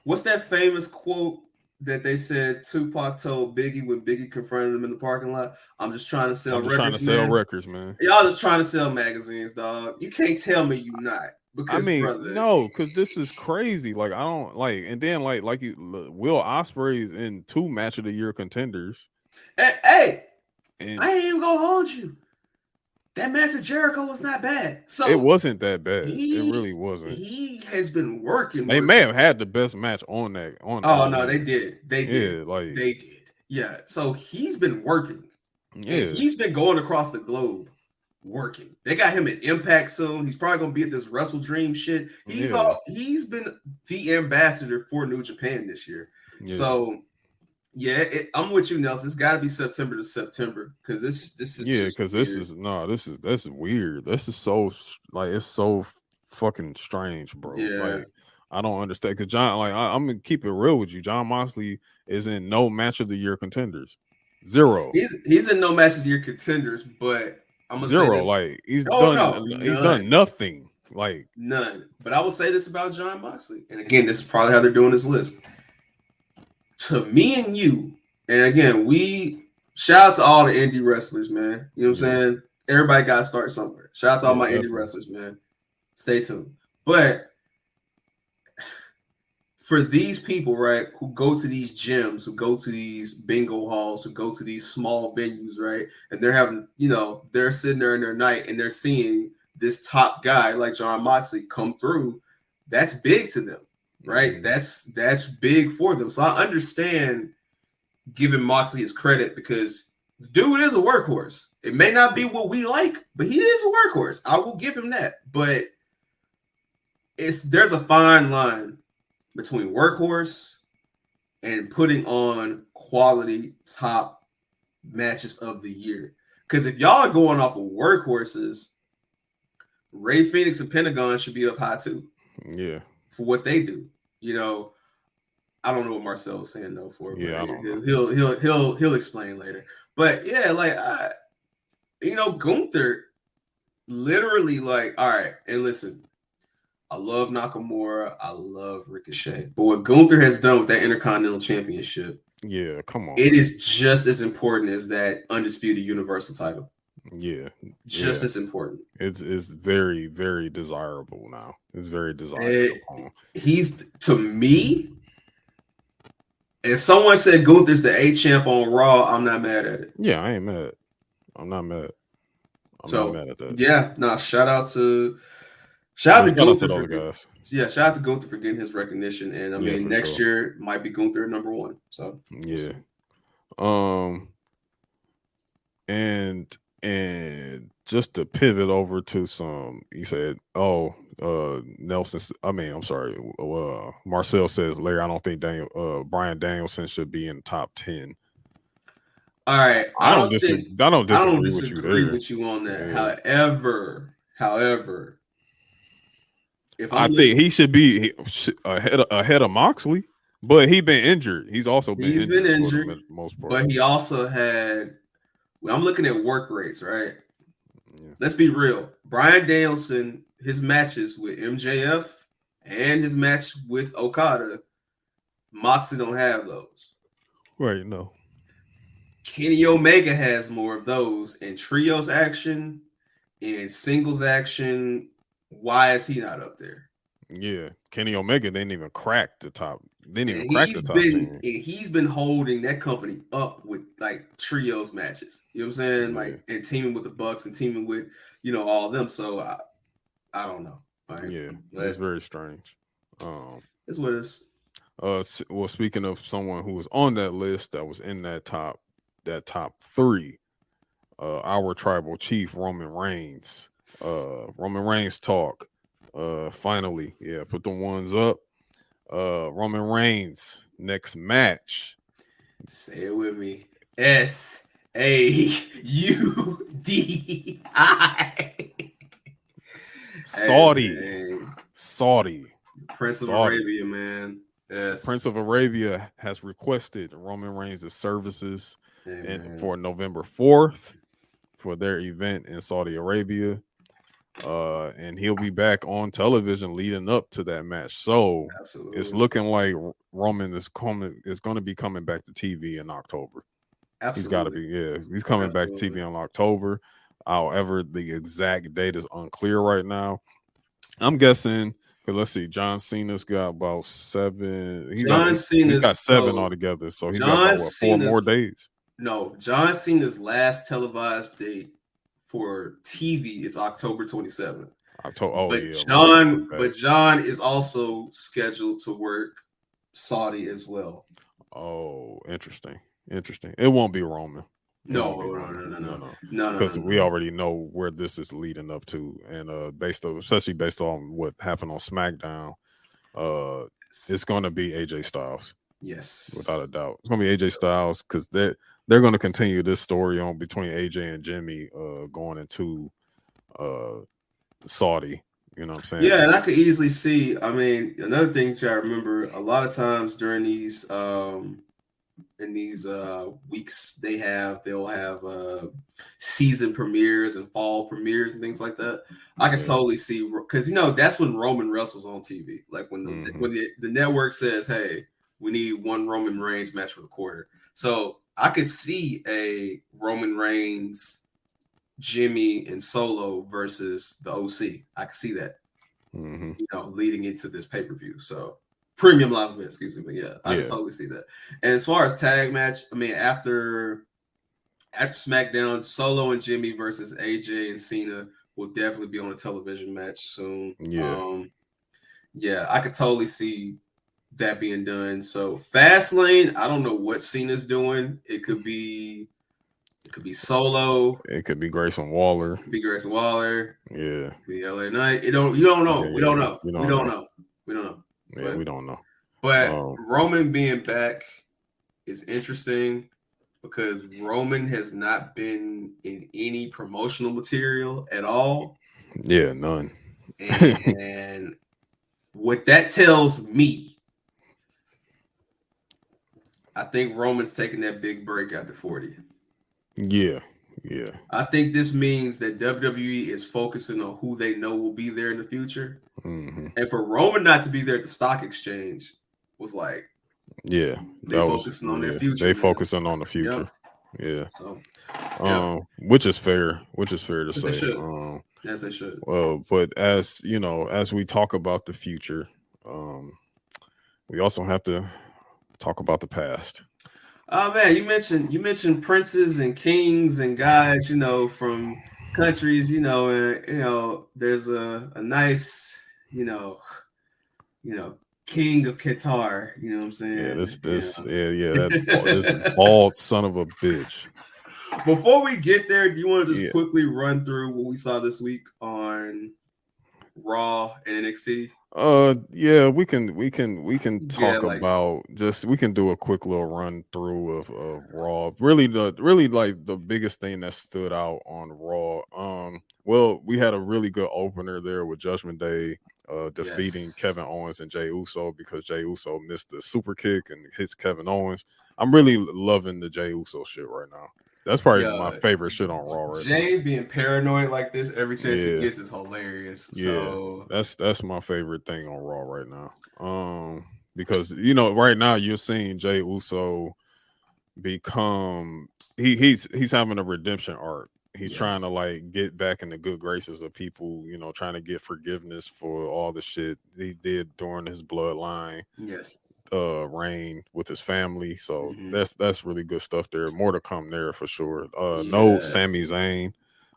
what's that famous quote that they said Tupac told Biggie when Biggie confronted him in the parking lot? I'm just trying to sell records, man. Y'all just trying to sell magazines, dog. You can't tell me you not. Because, because this is crazy. I don't and then Will Ospreay's in 2 match of the year contenders. Hey, I ain't even gonna hold you. That match with Jericho was not bad. So it wasn't that bad. It really wasn't. He has been working. They may have had the best match on that. No, they did. They did. They did. Yeah. So he's been working. Yeah. And he's been going across the globe working. They got him at Impact soon. He's probably gonna be at this Wrestle Dream shit. He's been the ambassador for New Japan this year. Yeah. So yeah, I'm with you, Nelson. It's got to be September to September, because this is because that's weird. This is so it's so fucking strange, bro. Yeah. I don't understand, because John, I'm gonna keep it real with you. John Moxley is in no match of the year contenders. 0. He's in no match of the year contenders, but I'm gonna 0. Say he's done nothing. None. But I will say this about John Moxley, and again, this is probably how they're doing this list. To me and you, and again, we shout out to all the indie wrestlers, man. You know what I'm saying? Everybody got to start somewhere. Shout out to all my indie wrestlers, man. Stay tuned. But for these people, right, who go to these gyms, who go to these bingo halls, who go to these small venues, right, and they're having, they're sitting there in their night and they're seeing this top guy like John Moxley come through, that's big to them. Right, that's big for them. So I understand giving Moxley his credit, because the dude is a workhorse. It may not be what we like, but he is a workhorse. I will give him that. But there's a fine line between workhorse and putting on quality top matches of the year. Because if y'all are going off of workhorses, Ray Phoenix and Pentagon should be up high too. Yeah. For what they do, I don't know what Marcel was saying though. I don't know. He'll explain later. But yeah, Gunther literally like, all right, and listen, I love Nakamura, I love Ricochet, but what Gunther has done with that Intercontinental Championship, yeah, come on, it is just as important as that undisputed Universal title. Yeah, just as important. It's very, very desirable now. It's very desirable. He's, to me, if someone said Gunther's the A champ on Raw, I'm not mad at it. Yeah, I ain't mad. I'm not mad. I'm not mad at that. Yeah, shout out to Gunther for guys. Yeah, shout out to Gunther for getting his recognition. And I mean, next year might be Gunther number one. So yeah. And just to pivot over to some, he said, Nelson. Marcel says, Larry, I don't think Bryan Danielson should be in top 10. All right, I don't disagree with you on that. Yeah. However, I think he should be ahead of Moxley, but he's been injured. He's also been injured for the most part. But he also had. I'm looking at work rates, right? Yeah. Let's be real. Bryan Danielson, his matches with MJF and his match with Okada, Moxley don't have those. Right, no. Kenny Omega has more of those in trios action, in singles action. Why is he not up there? Yeah, Kenny Omega didn't even crack the top. Didn't even crack the top 10. He's been holding that company up with like trios matches. You know what I'm saying? Yeah. Like, and teaming with the Bucks and teaming with all of them. So I don't know. Right? Yeah, it's very strange. It's what it is. Well, speaking of someone who was on that list that was in that top 3, our tribal chief Roman Reigns. Roman Reigns talk. Finally, put the ones up. Roman Reigns next match. Say it with me. SAUDI. Saudi. Prince of Arabia, man. Yes. Prince of Arabia has requested Roman Reigns' services for November 4th for their event in Saudi Arabia. And he'll be back on television leading up to that match. So It's looking like Roman is going to be coming back to TV in October. Absolutely. He's got to be. He's coming back to TV in October. However, the exact date is unclear right now. I'm guessing, because let's see, John Cena's got about 7. He's got 7 altogether. So he's got about 4 more days. No, John Cena's last televised date for TV is October 27th. But John is also scheduled to work Saudi as well. Oh, interesting. It won't be Roman. No. Because we already know where this is leading up to, and especially based on what happened on SmackDown, it's going to be AJ Styles. Yes, without a doubt, it's going to be AJ Styles because they're going to continue this story on between AJ and Jimmy going into Saudi. You know what I'm saying? Yeah, and I could easily see. I mean, another thing that I remember, a lot of times during these weeks, they'll have season premieres and fall premieres and things like that. I could totally see, because that's when Roman wrestles on TV. Like when the network says, "Hey, we need one Roman Reigns match for the quarter." So I could see a Roman Reigns, Jimmy, and Solo versus the OC. I could see that, leading into this pay-per-view. So premium live event, excuse me. But yeah, I can totally see that. And as far as tag match, I mean, after SmackDown, Solo and Jimmy versus AJ and Cena will definitely be on a television match soon. Yeah. I could totally see that being done. So Fastlane, I don't know what Cena's doing. It could be Solo. It could be Grayson Waller. It could be Grayson Waller. Yeah. It could be LA Knight. You don't know. We don't know. Yeah, we don't know. But Roman being back is interesting because Roman has not been in any promotional material at all. Yeah, none. And what that tells me, I think Roman's taking that big break after 40. Yeah. Yeah. I think this means that WWE is focusing on who they know will be there in the future. Mm-hmm. And for Roman not to be there at the stock exchange was like, yeah, they focusing on their future. They now. focusing on the future. Yep. Yeah. So, which is fair to as say. they should. As they should. Well, but as you know, as we talk about the future, we also have to talk about the past. Oh man, you mentioned princes and kings and guys, from countries, there's a nice, king of Qatar, you know what I'm saying? Yeah, this bald son of a bitch. Before we get there, do you want to just quickly run through what we saw this week on Raw and NXT? Yeah, we can talk about we can do a quick little run through of Raw. Really like the biggest thing that stood out on Raw. Well, we had a really good opener there with Judgment Day defeating Kevin Owens and Jey Uso because Jey Uso missed the super kick and hits Kevin Owens. I'm really loving the Jey Uso shit right now. That's probably my favorite shit on Raw right now. Jay being paranoid like this every chance he gets is hilarious. So that's my favorite thing on Raw right now. Because right now you're seeing Jey Uso become he's having a redemption arc. He's trying to like get back in the good graces of people, trying to get forgiveness for all the shit he did during his bloodline. Yes. Reign with his family, so that's really good stuff there. More to come there for sure. No Sami Zayn.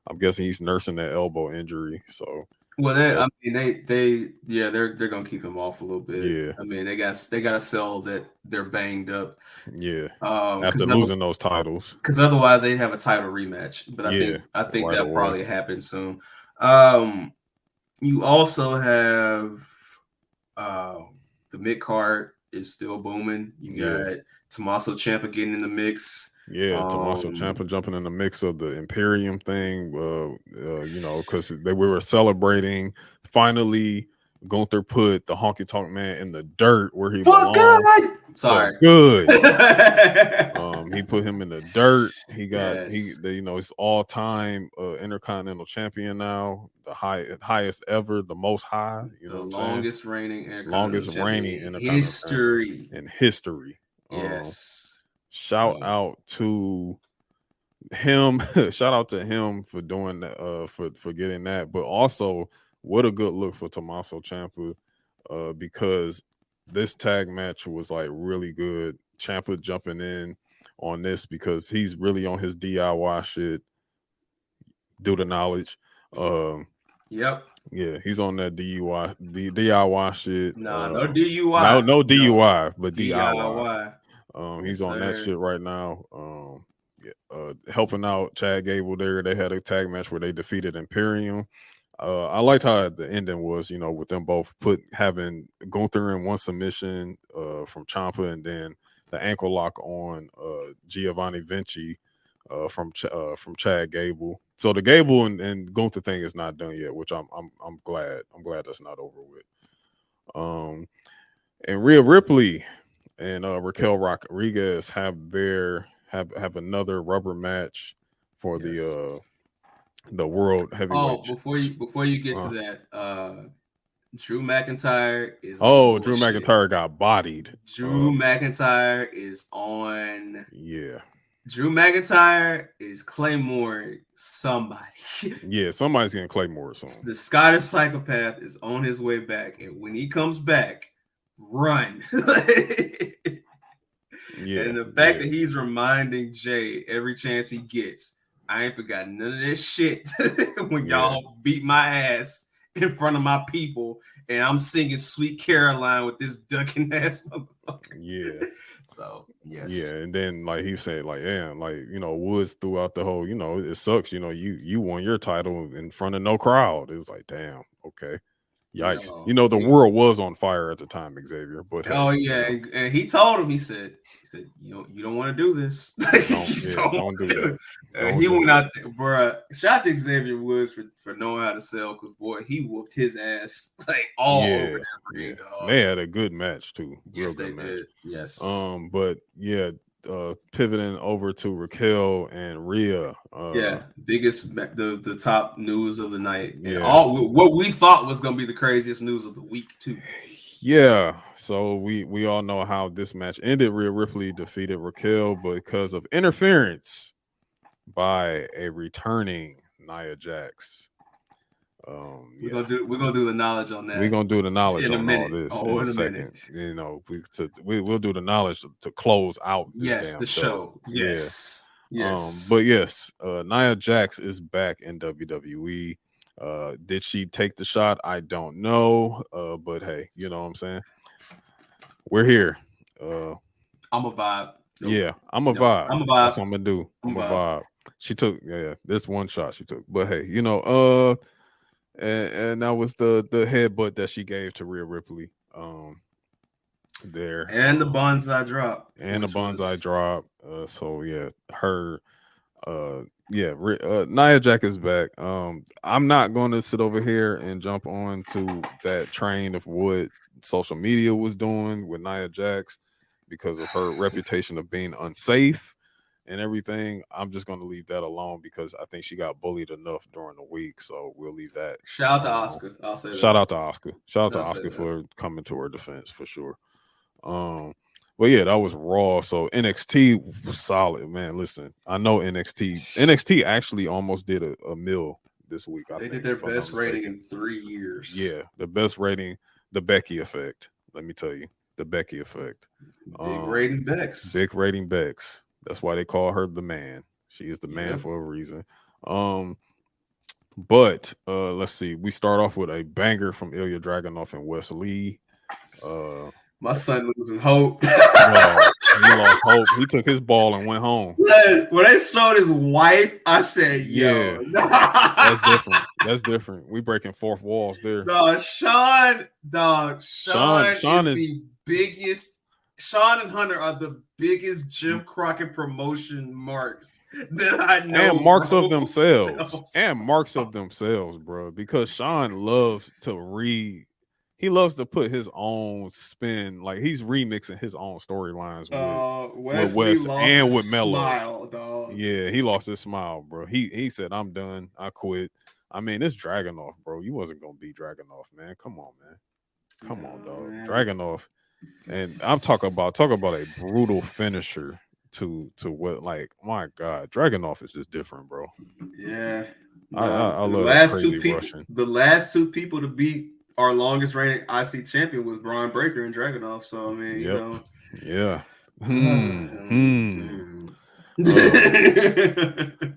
I'm guessing he's nursing that elbow injury. So they're gonna keep him off a little bit. Yeah, I mean they got to sell that they're banged up. Yeah, after losing those titles, because otherwise they have a title rematch. But I think right that'll probably happen soon. You also have the mid card is still booming. You got Tommaso Ciampa getting in the mix. Yeah, Tommaso Ciampa jumping in the mix of the Imperium thing. Because we were celebrating. Finally, Gunther put the Honky Tonk Man in the dirt where he belongs. Sorry, good. He put him in the dirt. He got he's all-time Intercontinental Champion now, the highest ever, the most high. Longest reigning Intercontinental history in history. Shout out to him. Shout out to him for doing that. For getting that, but also what a good look for Tommaso Ciampa, because this tag match was like really good. Ciampa jumping in on this because he's really on his DIY shit. Do the knowledge. Yep. Yeah, he's on that DIY shit. No DUI. No DUI, but DIY. He's on that shit right now. Helping out Chad Gable there. They had a tag match where they defeated Imperium. I liked how the ending was, with them both having Gunther in one submission from Ciampa, and then the ankle lock on Giovanni Vinci from Chad Gable. So the Gable and Gunther thing is not done yet, which I'm glad. I'm glad that's not over with. And Rhea Ripley and Raquel Rodriguez have another rubber match for the world heavyweight. Before you get to that, Drew McIntyre is Drew McIntyre got bodied. Drew McIntyre is on. Yeah. Drew McIntyre is Claymore somebody. Yeah, somebody's getting Claymore soon. The Scottish psychopath is on his way back, and when he comes back, run. And the fact that he's reminding Jay every chance he gets, I ain't forgot none of this shit when y'all beat my ass in front of my people, and I'm singing Sweet Caroline with this ducking ass motherfucker. Yeah. So yes. Yeah, and then like he said, like, Woods throughout the whole, it sucks, you won your title in front of no crowd. It was like, damn, okay. Yikes. The world was on fire at the time, Xavier. But and he told him, he said, you don't want to do this. Don't do that. He went out there, bro. Shout out to Xavier Woods for knowing how to sell, because boy, he whooped his ass like all over that ring. They had a good match too. Yes, they did. Yes. But yeah, pivoting over to Raquel and Rhea. Biggest the top news of the night. And Yeah. all what we thought was gonna be the craziest news of the week too. Yeah, so we all know how this match ended. Rhea Ripley defeated Raquel because of interference by a returning Nia Jax. We're gonna do the knowledge on that. We're gonna do the knowledge in a on minute. all this Oh, in a second. You know, we'll do the knowledge to close out this damn show. Yes. Yeah. Yes. But yes, Nia Jax is back in WWE. Did she take the shot? I don't know. But hey, you know what I'm saying? We're here. I'm a vibe. Yeah, I'm a vibe. I'm a vibe. That's what I'm gonna do. I'm a vibe. She took this one shot she took. But hey, you know, and that was the headbutt that she gave to Rhea Ripley. There. And the bonsai drop. And the bonsai drop. So yeah, her Nia Jax is back. I'm not going to sit over here and jump on to that train of what social media was doing with Nia Jax because of her reputation of being unsafe and everything. I'm just going to leave that alone because I think she got bullied enough during the week. So we'll leave that. Shout out to Oscar. I'll say that. Shout out to Oscar. Shout out to Oscar for coming to her defense for sure. But yeah, that was Raw. So NXT was solid, man. Listen, I know NXT actually almost did a mill this week. They did their best rating in 3 years. Yeah, the best rating, the Becky effect. Let me tell you, the Becky effect. Big rating Bex. Big rating Bex. That's why they call her the man. She is the man for a reason. But let's see. We start off with a banger from Ilya Dragunov and Wes Lee. My son losing hope. He lost hope. He took his ball and went home. When they showed his wife, I said, "Yo, that's different. That's different. We breaking fourth walls there." Sean is the biggest. Sean and Hunter are the biggest Jim Crockett promotion marks that I know. And marks of themselves. And marks of themselves, bro. Because Sean loves to he loves to put his own spin, like he's remixing his own storylines with Wes and with Melo. Smile, yeah, he lost his smile, bro. He said, "I'm done. I quit." I mean, it's Dragunov, bro. You wasn't gonna be Dragunov, man. Come on, man. Come on, dog. Man. Dragunov, and I'm talking about a brutal finisher to what, like, my God, Dragunov is just different, bro. Yeah, I love that crazy Russian. The last two people to beat our longest reigning IC champion was Braun Breaker and Dragunov. So I mean, you know, yeah.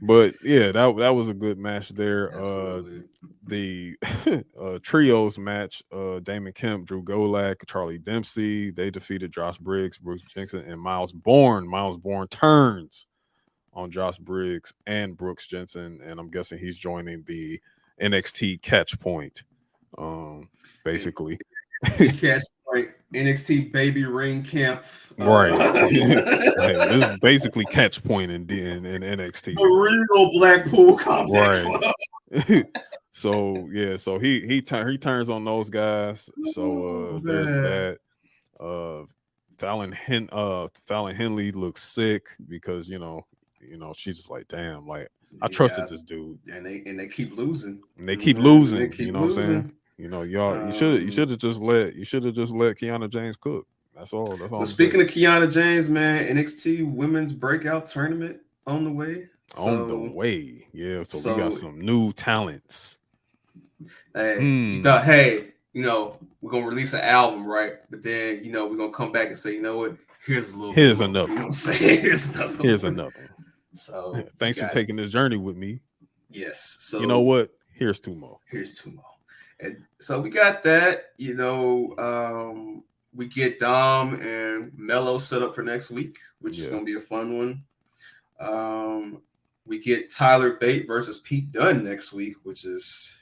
But yeah, that was a good match there. The trios match, Damon Kemp, Drew Gulak, Charlie Dempsey, they defeated Josh Briggs, Brooks Jensen, and Miles Bourne. Miles Bourne turns on Josh Briggs and Brooks Jensen, and I'm guessing he's joining the NXT catch point. Basically catch point NXT baby ring camp, right? This is basically catch point in NXT, the real Blackpool Combat right? So yeah, so he turns on those guys. So there's that. Fallon Henley looks sick because you know she's just like, damn, like I trusted this dude, and they keep losing, you know what I'm saying? You know, y'all, you should have just let Kiana James cook. That's all. Well, speaking of Kiana James, man, NXT Women's Breakout Tournament on the way. Yeah. So we got some new talents. Hey, you thought, hey, we're gonna release an album, right? But then, we're gonna come back and say, you know what? Here's another. You know what I'm saying? Here's another. So thanks for taking this journey with me. Yes. So you know what? Here's two more. And so we got that, we get Dom and Mello set up for next week, which is going to be a fun one. We get Tyler Bate versus Pete Dunne next week, which is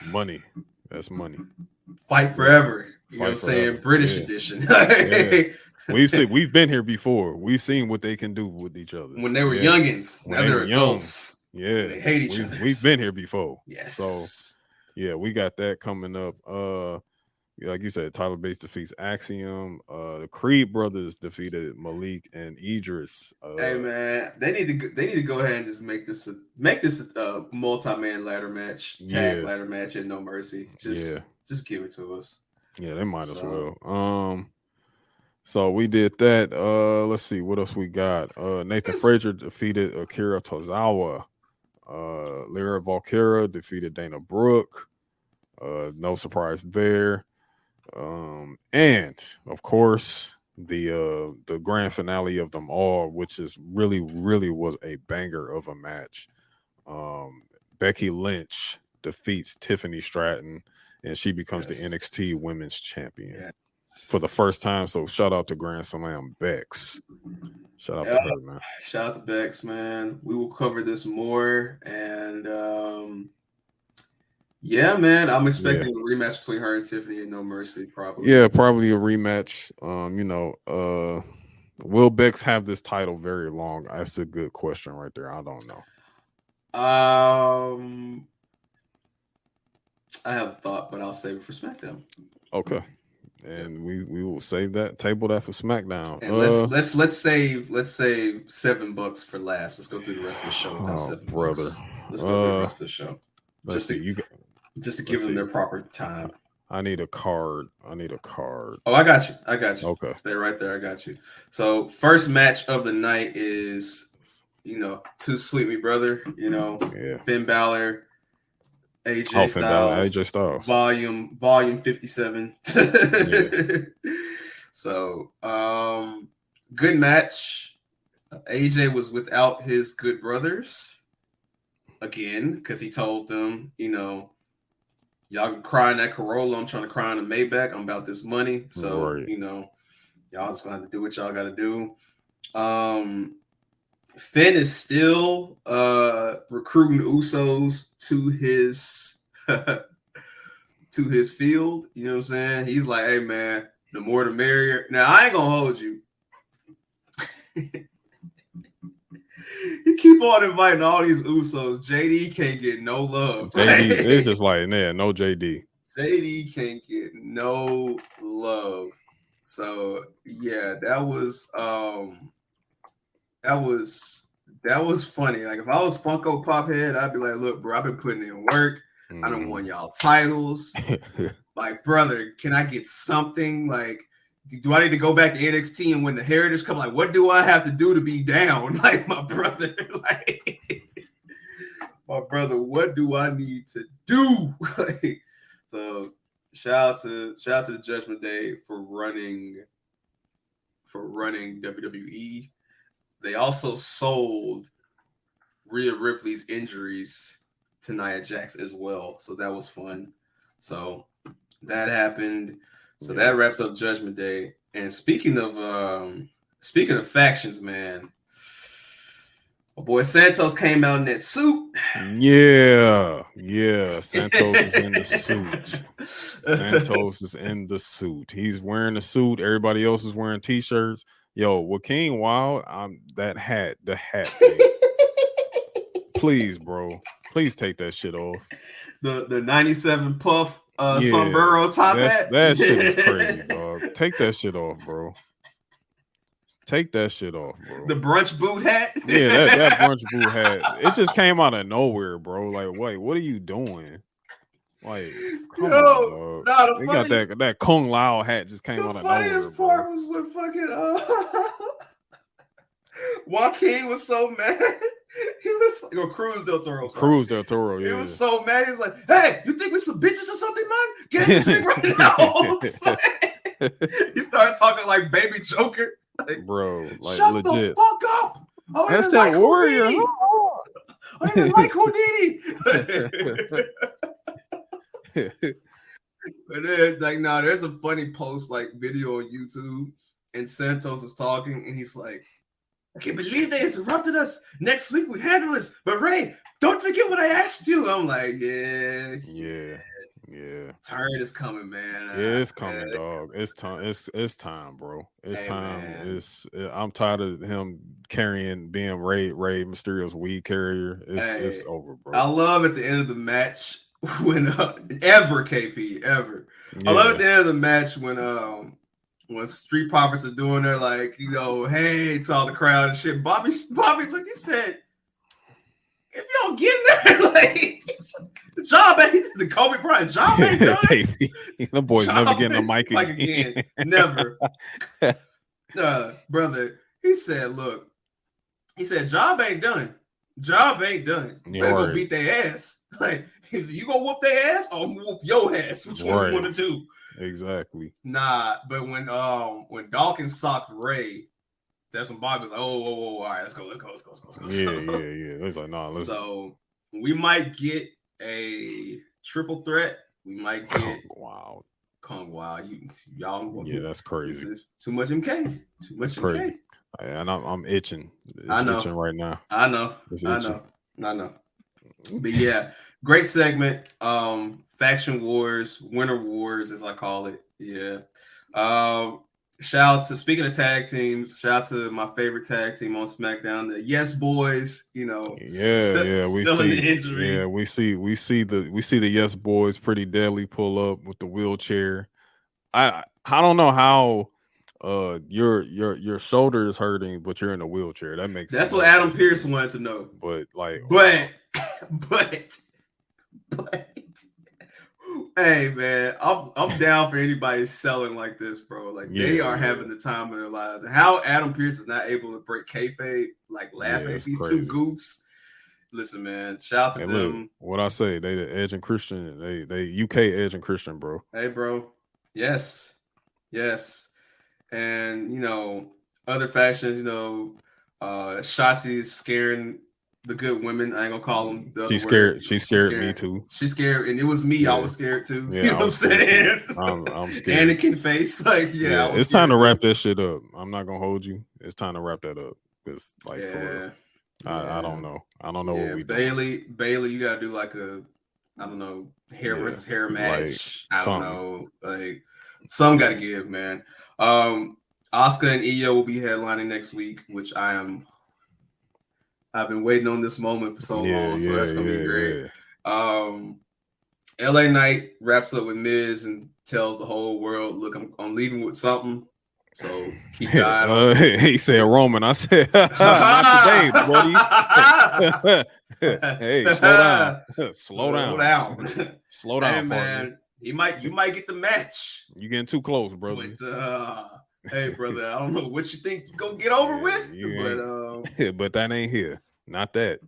money. That's money. Fight forever. You know what I'm saying? British edition. We've been here before. We've seen what they can do with each other. When they were youngins. Now they're adults. Yeah, they hate each other. We've been here before. Yes. So yeah, we got that coming up. like you said, Tyler Bates defeats Axiom. The Creed brothers defeated Malik and Idris. Hey man, they need to go ahead and just make this a multi-man ladder match, tag ladder match at No Mercy. Just give it to us. Yeah, they might as well. So we did that. Let's see what else we got. Nathan Frazier defeated Akira Tozawa. Lyra Valkyra defeated Dana Brooke. No surprise there. And of course, the grand finale of them all, which is really was a banger of a match. Becky Lynch defeats Tiffany Stratton, and she becomes the NXT Women's Champion for the first time. So shout out to Grand Slam Bex. Shout out to her, man. Shout out to Bex, man. We will cover this more, and yeah, man, I'm expecting a rematch between her and Tiffany and No Mercy, probably. Yeah, probably a rematch. Will Bex have this title very long? That's a good question right there. I don't know. I have a thought, but I'll save it for SmackDown. Okay. And we will save that, table that for SmackDown. And let's save $7 for last. Let's go through the rest of the show without $7. Brother. Let's go through the rest of the show. Just to give them their proper time. I need a card. Oh, I got you. Okay. Stay right there. I got you. So first match of the night is, Too Sweet Me Brother, Finn Balor, AJ Styles. Volume 57. So good match. AJ was without his good brothers again, because he told them, y'all can cry in that Corolla. I'm trying to cry in a Maybach. I'm about this money. So, y'all just gonna have to do what y'all gotta do. Finn is still recruiting Usos to his field. You know what I'm saying? He's like, hey man, the more the merrier. Now I ain't gonna hold you. You keep on inviting all these Usos. JD can't get no love. It's just like, no JD. JD can't get no love. So yeah, that was funny. Like if I was Funko Pop head, I'd be like, look, bro, I've been putting in work. I done won y'all titles. Like, brother, can I get something? Like, do I need to go back to NXT and win the Heritage Cup? Like, what do I have to do to be down? Like, my brother, what do I need to do? So shout out to the Judgment Day for running WWE. They also sold Rhea Ripley's injuries to Nia Jax as well. So that was fun. So that happened. So that wraps up Judgment Day. And speaking of factions, man, my boy Santos came out in that suit. Yeah. Santos is in the suit. He's wearing a suit. Everybody else is wearing t-shirts. Yo, Joaquin Wild, the hat thing. Please, bro. Please take that shit off. The 97 puff sombrero top hat. That shit is crazy, dog. Take that shit off, bro. Take that shit off, bro. The brunch boot hat. Yeah, that brunch boot hat. It just came out of nowhere, bro. Like, wait, what are you doing? Like, come on, dog. They got that Kung Lao hat just came out of nowhere. The funniest part was when fucking Joaquin was so mad. He was like, Cruz del Toro. Yeah. He was so mad. He was like, "Hey, you think we some bitches or something, man? Get in this thing right now." He started talking like Baby Joker, like, bro. Like, shut legit. the fuck up. Oh, that's that like warrior. I didn't like Houdini. But then, like, there's a funny post, like, video on YouTube, and Santos is talking, and he's like, I can't believe they interrupted us. Next week we handle this. But Ray, don't forget what I asked you. I'm like, yeah. Turn is coming, man. Yeah, it's coming, dog. It's time. It's time, bro. It's time. Man. I'm tired of him being Ray Mysterio's weed carrier. It's over, bro. I love at the end of the match when ever KP I love at the end of the match when Street Profits are doing their like, you know, hey to all the crowd and shit. Bobby, look, he said, if y'all get in there, like the job ain't the Kobe Bryant job ain't done. Baby. The boys Job never getting a mic like again. Never. Brother, he said, look, he said, job ain't done. Job ain't done. You better go beat their ass. Like, you gonna whoop their ass or whoop your ass? Which one you want to do? Exactly. Nah, but when Dawkins socked Ray, that's when Bobby was like, oh, all right, let's go. Yeah. It's like, nah, listen. So we might get a triple threat. We might get Kong Wow. Y'all, yeah, that's crazy. This is too much MK. Too much MK. Crazy. And I'm itching. I know. Itching right now. I know. But yeah, great segment. Faction Wars, Winter Wars, as I call it. Yeah. Shout out to, speaking of tag teams, shout out to my favorite tag team on SmackDown, the Yes Boys. You know, we see the injury. Yeah, we see the Yes Boys pretty deadly pull up with the wheelchair. I don't know how your shoulder is hurting, but you're in a wheelchair. That's what Adam Pearce wanted to know. But hey man, I'm down for anybody selling like this, bro. Like they are having the time of their lives. And how Adam Pearce is not able to break kayfabe, like laughing at these two goofs. Listen, man, shout out to them. Look, what I say, they the Edge and Christian, they UK Edge and Christian, bro. Hey, bro. Yes. And you know, other factions, you know, Shotzi is scaring the good women. I ain't gonna call them. She's scared. She scared me too. She's scared, and it was me. Yeah. I was scared too. Yeah, you know what I'm saying? I'm scared. Anakin face, like yeah. It's time to wrap that shit up. I'm not gonna hold you. It's time to wrap that up. Because for real, I don't know. I don't know what we do. Bailey, you gotta do like a, I don't know, hair versus hair match. Like, I don't know, like some gotta give, man. Asuka and Io will be headlining next week, which I've been waiting on this moment for so long, so that's gonna be great. LA Knight wraps up with Miz and tells the whole world, "Look, I'm leaving with something, so keep your eye on." He said Roman. I said, "Not today, buddy." Hey, slow down. Hey, man, you might get the match. You getting too close, brother. But, hey, brother, I don't know what you think you're gonna get over with, but that ain't here. Not that.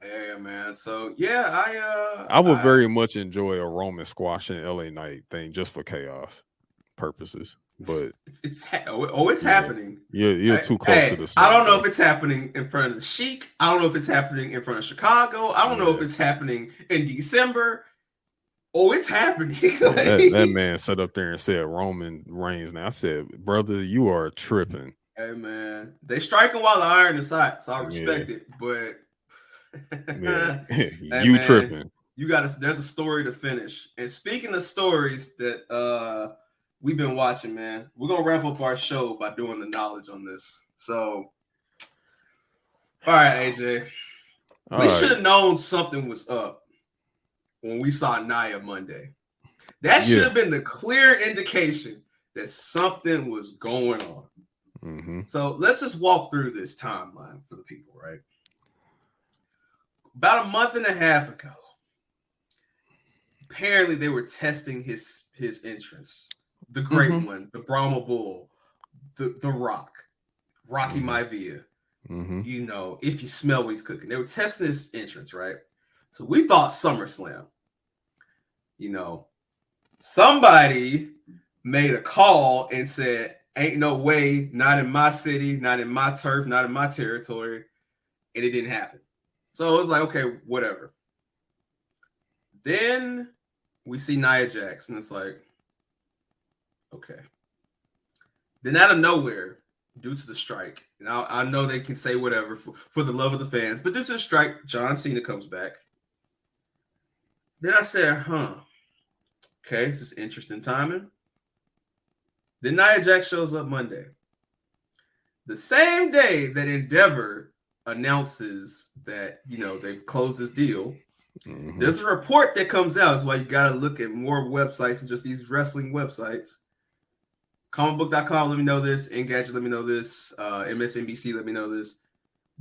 Yeah, man. So yeah, I would very much enjoy a Roman squashing LA Knight thing just for chaos purposes. But it's happening. You're too close to the sun. I don't know if it's happening in front of the Sheik. I don't know if it's happening in front of Chicago. I don't know if it's happening in December. Oh, it's happening. that man sat up there and said Roman Reigns. Now I said, brother, you are tripping. Hey man, they striking while the iron is hot, so I respect it. But you tripping. There's a story to finish. And speaking of stories that we've been watching, man, we're gonna wrap up our show by doing the knowledge on this. So, all right, AJ, we should have known something was up when we saw Nia Monday. That should have been the clear indication that something was going on. Mm-hmm. So let's just walk through this timeline for the people, right? About a month and a half ago, apparently they were testing his entrance. The Great One, the Brahma Bull, the Rock, Rocky Maivia. You know, if you smell what he's cooking. They were testing his entrance, right? So we thought SummerSlam. You know, somebody made a call and said, ain't no way, not in my city, not in my turf, not in my territory. And it didn't happen. So it was like, okay, whatever. Then we see Nia Jax, and it's like, okay. Then out of nowhere, due to the strike, and I know they can say whatever for the love of the fans, but due to the strike, John Cena comes back. Then I said, okay, this is interesting timing. Then Nia Jax shows up Monday. The same day that Endeavor announces that, you know, they've closed this deal There's a report that comes out. That's why you got to look at more websites than just these wrestling websites. Comicbook.com, let me know this. Engadget, let me know this. MSNBC, let me know this.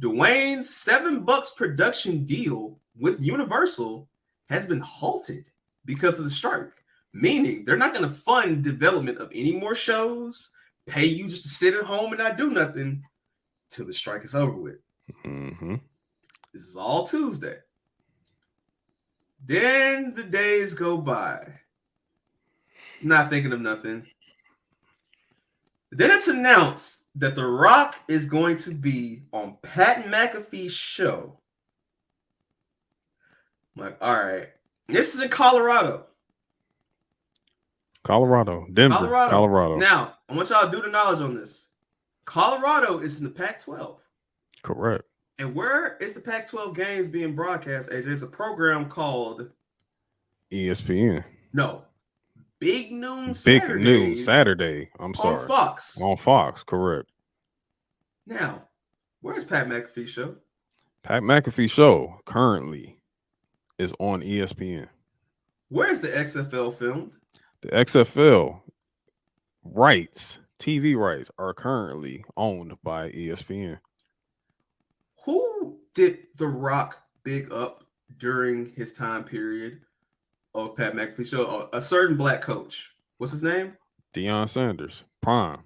Dwayne's $7 production deal with Universal has been halted because of the strike. Meaning they're not going to fund development of any more shows, pay you just to sit at home and not do nothing till the strike is over with. This is all Tuesday. Then the days go by. Not thinking of nothing. Then it's announced that The Rock is going to be on Pat McAfee's show. I'm like, all right. This is in Colorado. Denver, Colorado. Now, I want y'all to do the knowledge on this. Colorado is in the Pac-12. Correct. And where is the Pac-12 games being broadcast? There's a program called ESPN. No. Big Noon Saturday. I'm sorry. On Fox. On Fox, correct. Now, where's Pat McAfee's show? Pat McAfee's show currently is on ESPN. Where's the XFL filmed? The XFL rights, TV rights, are currently owned by ESPN. Who did The Rock big up during his time period of Pat McAfee's show? A certain black coach. What's his name? Deion Sanders, Prime.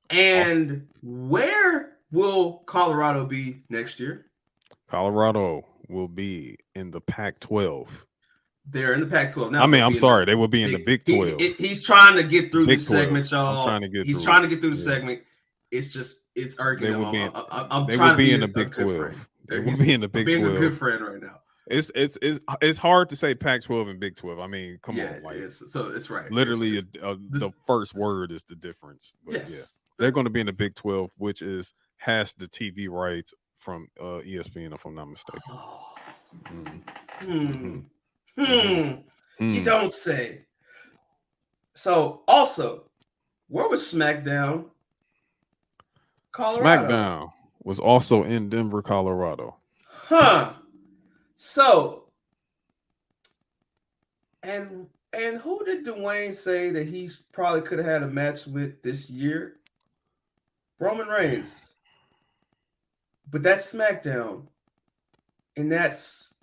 And where will Colorado be next year? Colorado will be in the Pac-12. They're in the Pac-12. Now, I'm sorry. They will be in the Big 12. He's trying to get through the Big 12. segment, y'all. He's trying to get through the segment. It's just, it's arguing. They will be in the Big 12. They will be in the Big 12. Being a good friend right now. It's hard to say Pac-12 and Big 12. I mean, come on. Like, so it's right. Literally, the first word is the difference. But yes. They're going to be in the Big 12, which has the TV rights from ESPN, if I'm not mistaken. You don't say. So, also, where was SmackDown? Colorado. SmackDown was also in Denver, Colorado. So, and who did Dwayne say that he probably could have had a match with this year? Roman Reigns. But that's SmackDown. And that's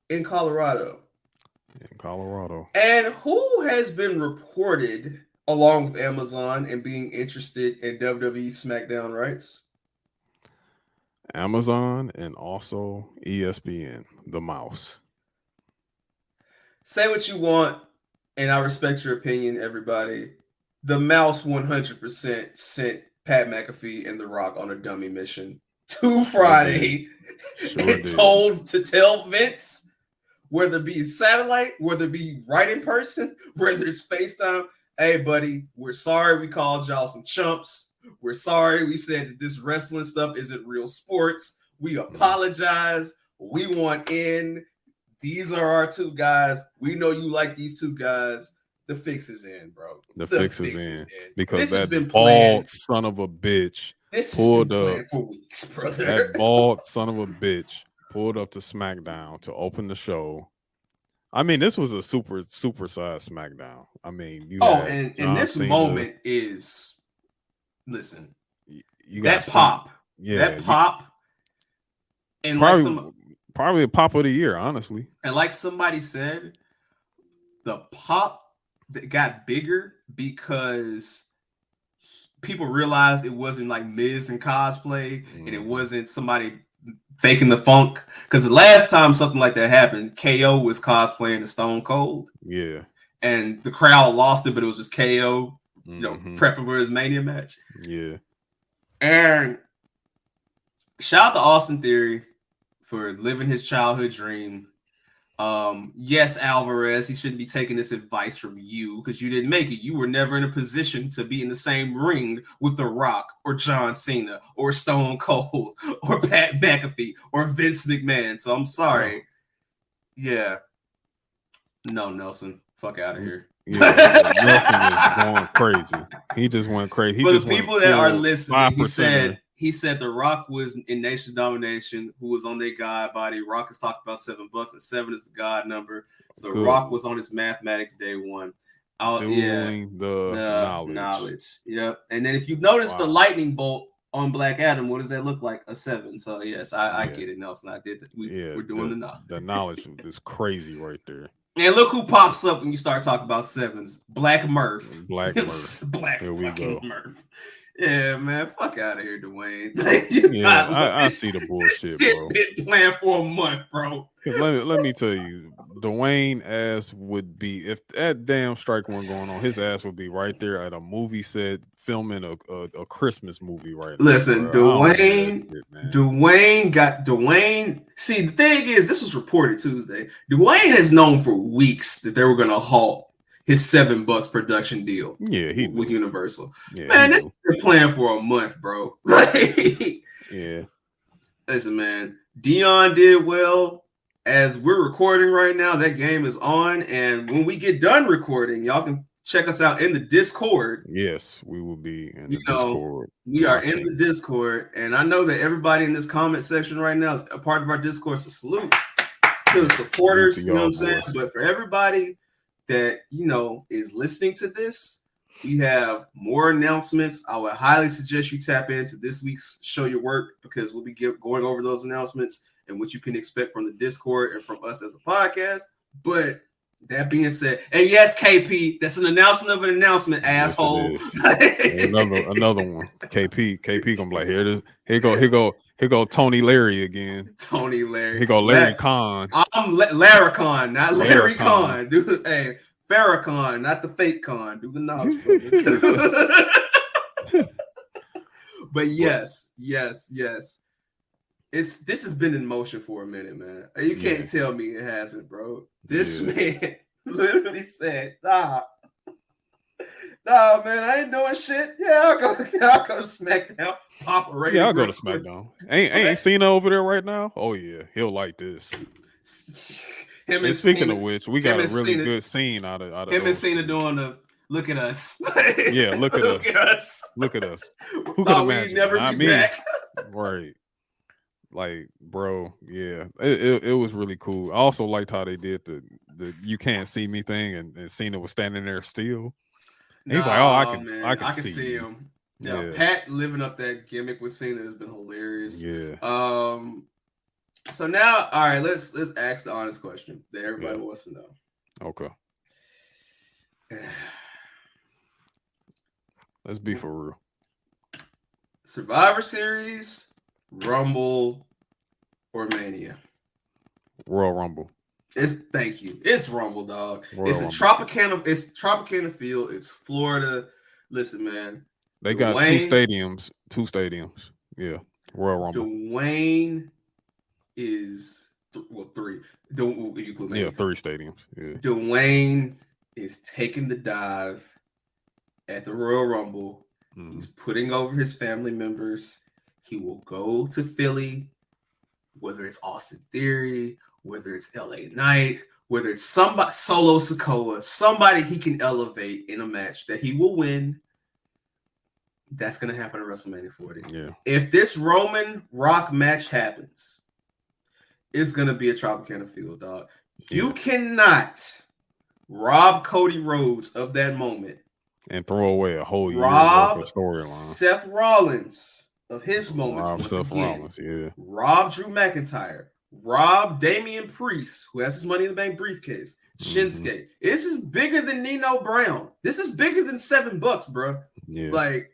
in Colorado. And who has been reported along with Amazon and being interested in WWE SmackDown rights? Amazon and also ESPN, the mouse. Say what you want, and I respect your opinion, everybody. The mouse 100% sent Pat McAfee and The Rock on a dummy mission to Friday and told to tell Vince, whether it be satellite, whether it be right in person, whether it's FaceTime, hey, buddy, we're sorry we called y'all some chumps. We're sorry we said that this wrestling stuff isn't real sports. We apologize. We want in. These are our two guys. We know you like these two guys. The fix is in, bro. The fix is in. Because this has been bald son of a bitch pulled up for weeks, brother. That bald son of a bitch pulled up to SmackDown to open the show. I mean, this was a supersized SmackDown. I mean, and this Cena. moment is, listen, you got that pop, and probably a pop of the year, honestly. And like somebody said, the pop that got bigger because people realized it wasn't like Miz and cosplay, and it wasn't somebody faking the funk. Because the last time something like that happened, KO was cosplaying the Stone Cold. Yeah. And the crowd lost it, but it was just KO, prepping for his Mania match. Yeah. And shout out to Austin Theory for living his childhood dream. Yes, Alvarez, he shouldn't be taking this advice from you because you didn't make it. You were never in a position to be in the same ring with The Rock or John Cena or Stone Cold or Pat McAfee or Vince McMahon. So I'm sorry. Yeah. No, Nelson. Fuck out of here. Yeah, Nelson is going crazy. He just went crazy. For the people that are listening, he said he said The Rock was in Nation Domination, who was on their God body. Rock has talked about $7, and 7 is the God number. So Good. Rock was on his mathematics day one. Dueling the knowledge. Yep. And then if you notice the lightning bolt on Black Adam, what does that look like? A 7. So yes, I get it, Nelson. I did that. We're doing the knowledge. The knowledge is crazy right there. And look who pops up when you start talking about 7s. Black Murph. Black Murph. Black Here we go. Murph. Yeah, man. Fuck out of here, Dwayne. I see the bullshit, bro. Been playing for a month, bro. Let me tell you, Dwayne ass would be, if that damn strike wasn't going on, his ass would be right there at a movie set filming a Christmas movie right now. Listen, Dwayne. See, the thing is, this was reported Tuesday. Dwayne has known for weeks that they were going to halt his $7 production deal. Yeah, with Universal. Yeah, man, this has been playing for a month, bro. Yeah. Listen, man. Dion did well. As we're recording right now, that game is on. And when we get done recording, y'all can check us out in the Discord. Yes, we will be in the Discord. We are in the Discord. And I know that everybody in this comment section right now is a part of our Discord. So salute to the supporters. You know what I'm saying? But for everybody that, is listening to this, we have more announcements. I would highly suggest you tap into this week's Show Your Work, because we'll be going over those announcements and what you can expect from the Discord and from us as a podcast. But that being said, and yes, KP, that's an announcement of an announcement, asshole. Yes, another one. KP gonna be like, here go Tony Larry again. Tony Larry. Here go Larry Khan. I'm Larricon, not Larry Khan. Dude, hey, Farrakhan, not the fake Khan. Do the knowledge. But yes. This has been in motion for a minute, man. You can't tell me it hasn't, bro. This man literally said, nah, man, I ain't doing shit. Yeah, I'll go to SmackDown. Yeah, I'll go to SmackDown. Ain't Cena over there right now? Oh yeah, he'll like this. Speaking of which, we got a really good scene out of him and Cena doing the look at us. Yeah, look at us. Look at us. Who could imagine? Never Not be me. back. Right. Like, bro, yeah, it was really cool. I also liked how they did the "you can't see me" thing, and Cena was standing there still. And he's like, "Oh, I can see him." Yeah, Pat living up that gimmick with Cena has been hilarious. Yeah. So now, all right, let's ask the honest question that everybody wants to know. Okay. Let's be for real. Survivor Series, Rumble, or Mania? Royal Rumble. Thank you. It's Rumble, dog. Royal It's Rumble. Tropicana field. It's Florida. Listen, man. They got two stadiums. Yeah. Royal Rumble. Dwayne is three. Don't you include Mania? 3 stadiums. Yeah. Dwayne is taking the dive at the Royal Rumble. He's putting over his family members. He will go to Philly, whether it's Austin Theory, whether it's LA Knight, whether it's somebody Solo Sikoa, somebody he can elevate in a match that he will win. That's going to happen at WrestleMania 40. Yeah. If this Roman Rock match happens, it's going to be a Tropicana field, dog. Yeah. You cannot rob Cody Rhodes of that moment and throw away a whole year of storyline. Seth Rollins of his moments. Rollins, yeah. Rob Drew McIntyre. Rob Damian Priest, who has his Money in the Bank briefcase. Shinsuke. This is bigger than Nino Brown. This is bigger than $7, bro. Yeah. Like,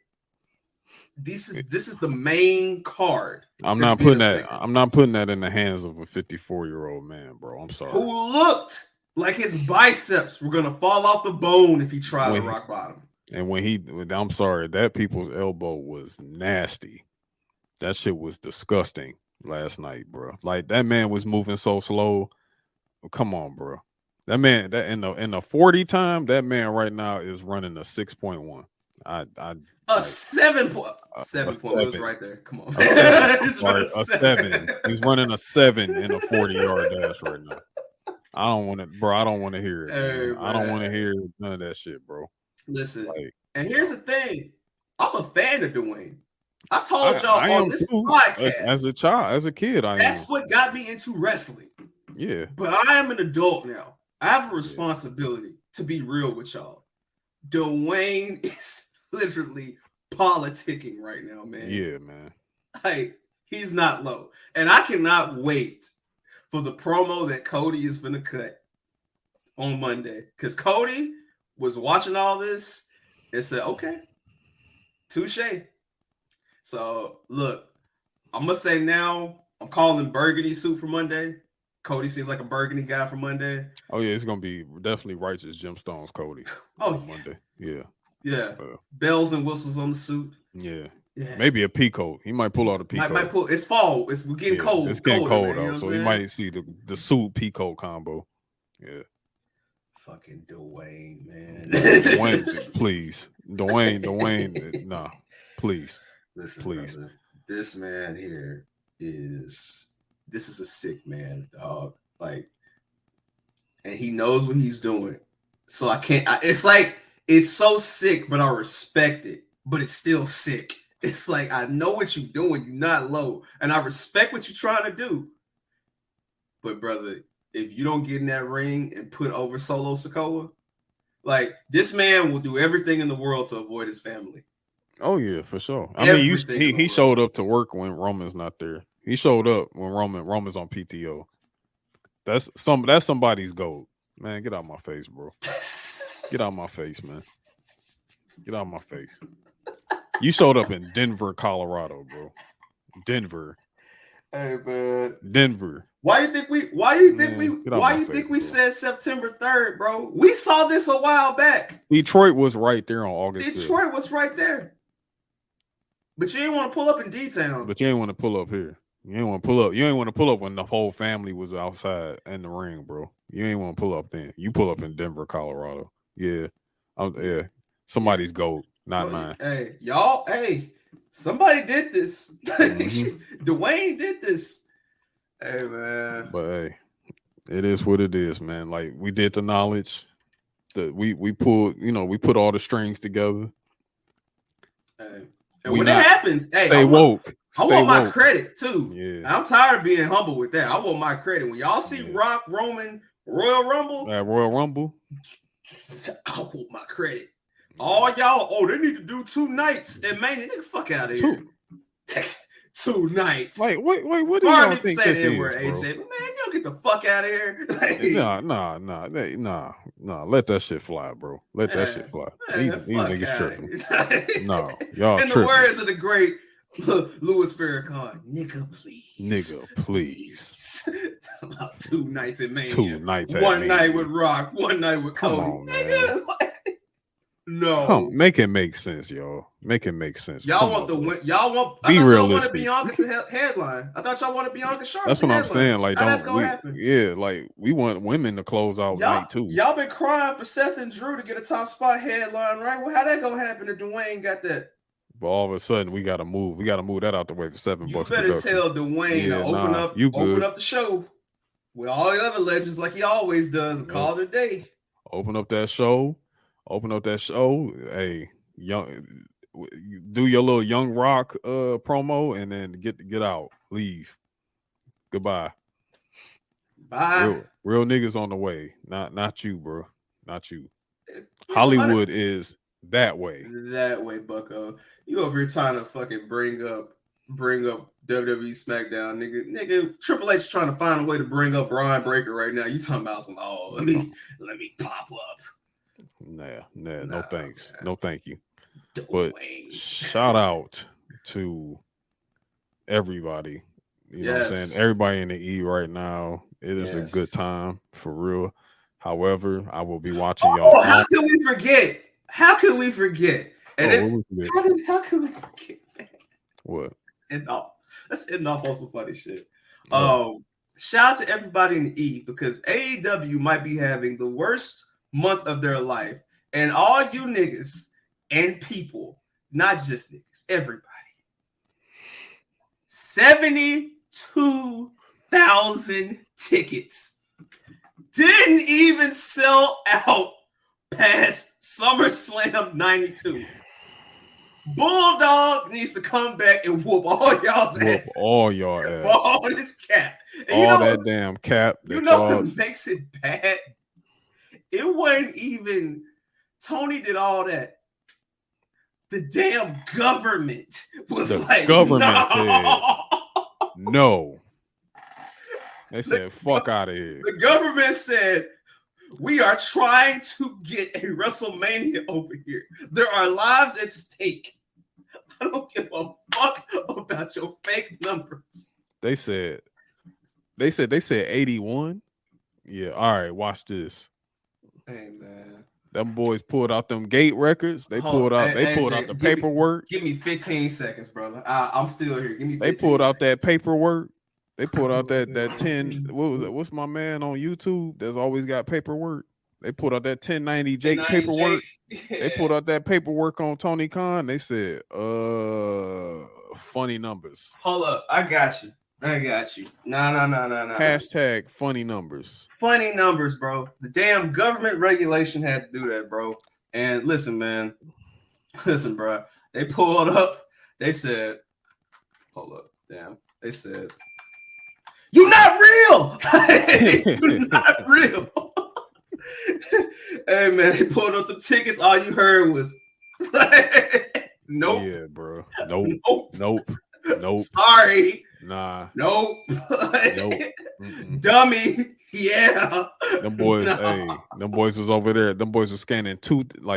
this is the main card. I'm not putting that in the hands of a 54-year-old man, bro. I'm sorry. Who looked like his biceps were gonna fall off the bone if he tried to rock bottom. And I'm sorry, that people's elbow was nasty. That shit was disgusting last night, bro. Like, that man was moving so slow. Come on, bro. That man, that in the 40 time, that man right now is running a 6.1. A 7 point. 7 point was right there. Come on. A 7. He's running a 7 in a 40-yard dash right now. I don't want to hear it. Hey, I don't want to hear none of that shit, bro. Listen, and here's the thing. I'm a fan of Dwayne. I told y'all on this podcast as a child, as a kid. That's what got me into wrestling. Yeah. But I am an adult now. I have a responsibility to be real with y'all. Dwayne is literally politicking right now, man. Yeah, man. Like, he's not low. And I cannot wait for the promo that Cody is going to cut on Monday. Because Cody was watching all this and said, okay, touche. So, look, I'm going to say now, I'm calling burgundy suit for Monday. Cody seems like a burgundy guy for Monday. Oh, yeah, it's going to be definitely righteous gemstones, Cody. Monday. Yeah. Yeah. Bells and whistles on the suit. Yeah. Maybe a peacoat. He might pull out a peacoat. Might pull. It's fall. We're getting cold. It's getting cold, man, though. So you might see the suit peacoat combo. Yeah. Fucking Dwayne, man. Dwayne, please. Dwayne, nah. Please. Listen, please. Brother, this man here is a sick man, dog. Like, and he knows what he's doing. So it's like, it's so sick, but I respect it. But it's still sick. It's like, I know what you're doing. You're not low. And I respect what you're trying to do. But, brother, if you don't get in that ring and put over Solo Sikoa, like, this man will do everything in the world to avoid his family. Oh, yeah, for sure. I mean, he showed up to work when Roman's not there. He showed up when Roman's on PTO. That's somebody's goal. Man, get out of my face, bro. Get out of my face, man. Get out of my face. You showed up in Denver, Colorado, bro. Denver. Hey, man. Denver. Why you think we said September 3rd, bro? We saw this a while back. Detroit was right there on August 5th. Detroit was right there. But you didn't want to pull up in D-Town. But you ain't want to pull up here. You ain't want to pull up. You ain't want to pull up when the whole family was outside in the ring, bro. You ain't want to pull up then. You pull up in Denver, Colorado. Yeah. Yeah. Somebody's goat, not mine. Hey, y'all. Hey, somebody did this. Dwayne did this. Hey, man. But hey, it is what it is, man. Like, we did the knowledge that we pulled, we put all the strings together. Hey. And when it happens, hey, stay woke. I want my credit too. Yeah. I'm tired of being humble with that. I want my credit. When y'all see Rock, Roman, Royal Rumble, I want my credit. All y'all, they need to do 2 nights and Mania. Nigga, fuck out of here. 2 nights. Wait, what do y'all think this is, bro? AJ, man, you don't get the fuck out of here. Nah. Let that shit fly, bro. Let that shit fly. These niggas tripping. No, y'all in tripping. the words of the great Louis Farrakhan, nigga, please. About 2 nights in Mania. 2 nights at One Mania. night with Rock, one night with Cody. Come on, man. No. Make it make sense, y'all. Make it make sense. Y'all want the win. Y'all want. Be realistic. Y'all wanted Bianca to headline. I thought y'all wanted Bianca Sharp. That's what I'm saying. Like, that's gonna happen. Yeah, like we want women to close out night too. Y'all been crying for Seth and Drew to get a top spot headline, right? Well, how that gonna happen if Dwayne got that? But all of a sudden, we got to move. We got to move that out the way for $7. You better tell Dwayne to open up the show with all the other legends like he always does and call it a day. Open up that show. Hey, do your little Young Rock promo and then get out. Leave. Goodbye. Bye. Real niggas on the way. Not you, bro. Not you. Hollywood is that way. That way, bucko. You over here trying to fucking bring up WWE SmackDown, nigga. Triple H trying to find a way to bring up Brian Breaker right now. You talking about some let me pop up. No thanks. Man. No thank you. Dwayne. But shout out to everybody. You know what I'm saying? Everybody in the E right now. It is a good time for real. However, I will be watching y'all. How can we forget? How can we forget? How can we forget, man? What? Let's end off on some funny shit. Shout out to everybody in the E because AEW might be having the worst month of their life. And all you niggas and people, not just niggas, everybody. 72,000 tickets. Didn't even sell out past SummerSlam 92. Bulldog needs to come back and whoop all y'all's ass. All y'all ass. All this cap. And all that damn cap. You know what makes it bad? It wasn't even Tony did all that. The damn government was like, government said no. They said, fuck out of here. The government said, we are trying to get a WrestleMania over here. There are lives at stake. I don't give a fuck about your fake numbers. They said 81. Yeah, all right, watch this. Hey man. Them boys pulled out them gate records. They pulled out the paperwork. Give me 15 seconds, brother. I'm still here. Give me 15 They pulled out that paperwork. They pulled out that 10. What was it? What's my man on YouTube that's always got paperwork? They pulled out that 1090 Jake paperwork. Yeah. They pulled out that paperwork on Tony Khan. They said, funny numbers. Hold up. I got you. No. Hashtag funny numbers. Funny numbers, bro. The damn government regulation had to do that, bro. And listen, man. Listen, bro. They pulled up. They said, hold up. Damn. They said, you're not real. You're not real. Hey, man. They pulled up the tickets. All you heard was, nope. Yeah, bro. Nope. Sorry. Nah. Nope. Nope. Dummy. Yeah. Them boys, hey, them boys was over there. Them boys was scanning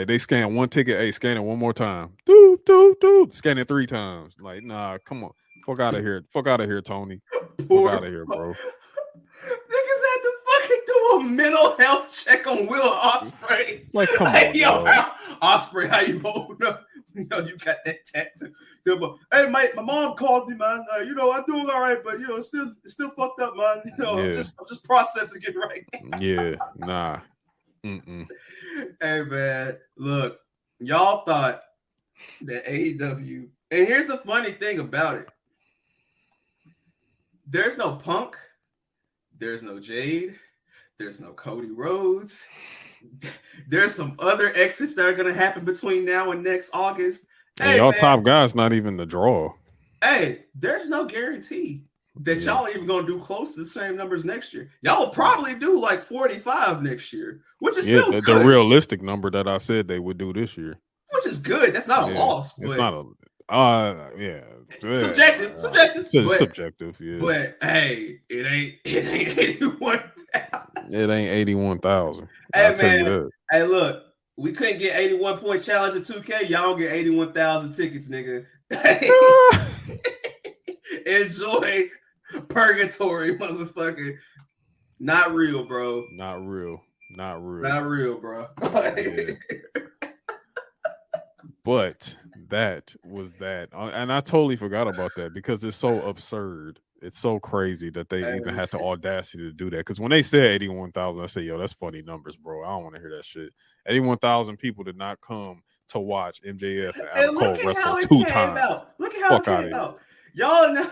they scanned one ticket. Hey, scan it one more time. Doop. Scan it 3 times. Like, nah, come on. Fuck out of here. Fuck out of here, Tony. Fuck out of here, bro. Niggas had to fucking do a mental health check on Will Ospreay. Like, come on. Yo, Ospreay, how you holding up? You know, you got that tattoo. Hey, my mom called me, man. I'm doing all right, but it's still fucked up, man. I'm just processing it right now. Yeah, nah. Hey, man, look, y'all thought that AEW, and here's the funny thing about it. There's no Punk. There's no Jade. There's no Cody Rhodes. There's some other exits that are going to happen between now and next August. Hey, y'all top guys not even the draw. Hey, there's no guarantee that y'all even going to do close to the same numbers next year. Y'all will probably do like 45 next year, which is still good. The realistic number that I said they would do this year. Which is good. That's not a loss. It's not a subjective. Subjective, yeah. But hey, it ain't 81,000. It ain't 81,000. Hey man, hey look, we couldn't get 81 point challenge at 2K. Y'all get 81,000 tickets, nigga. Enjoy purgatory, motherfucker. Not real, bro. Not real, bro. But that was that, and I totally forgot about that because it's so absurd. It's so crazy that they even had the audacity to do that. Because when they said 81,000, I said, yo, that's funny numbers, bro. I don't want to hear that shit. 81,000 people did not come to watch MJF and Adam Cole wrestle 2 times. Look at how it came out. Y'all know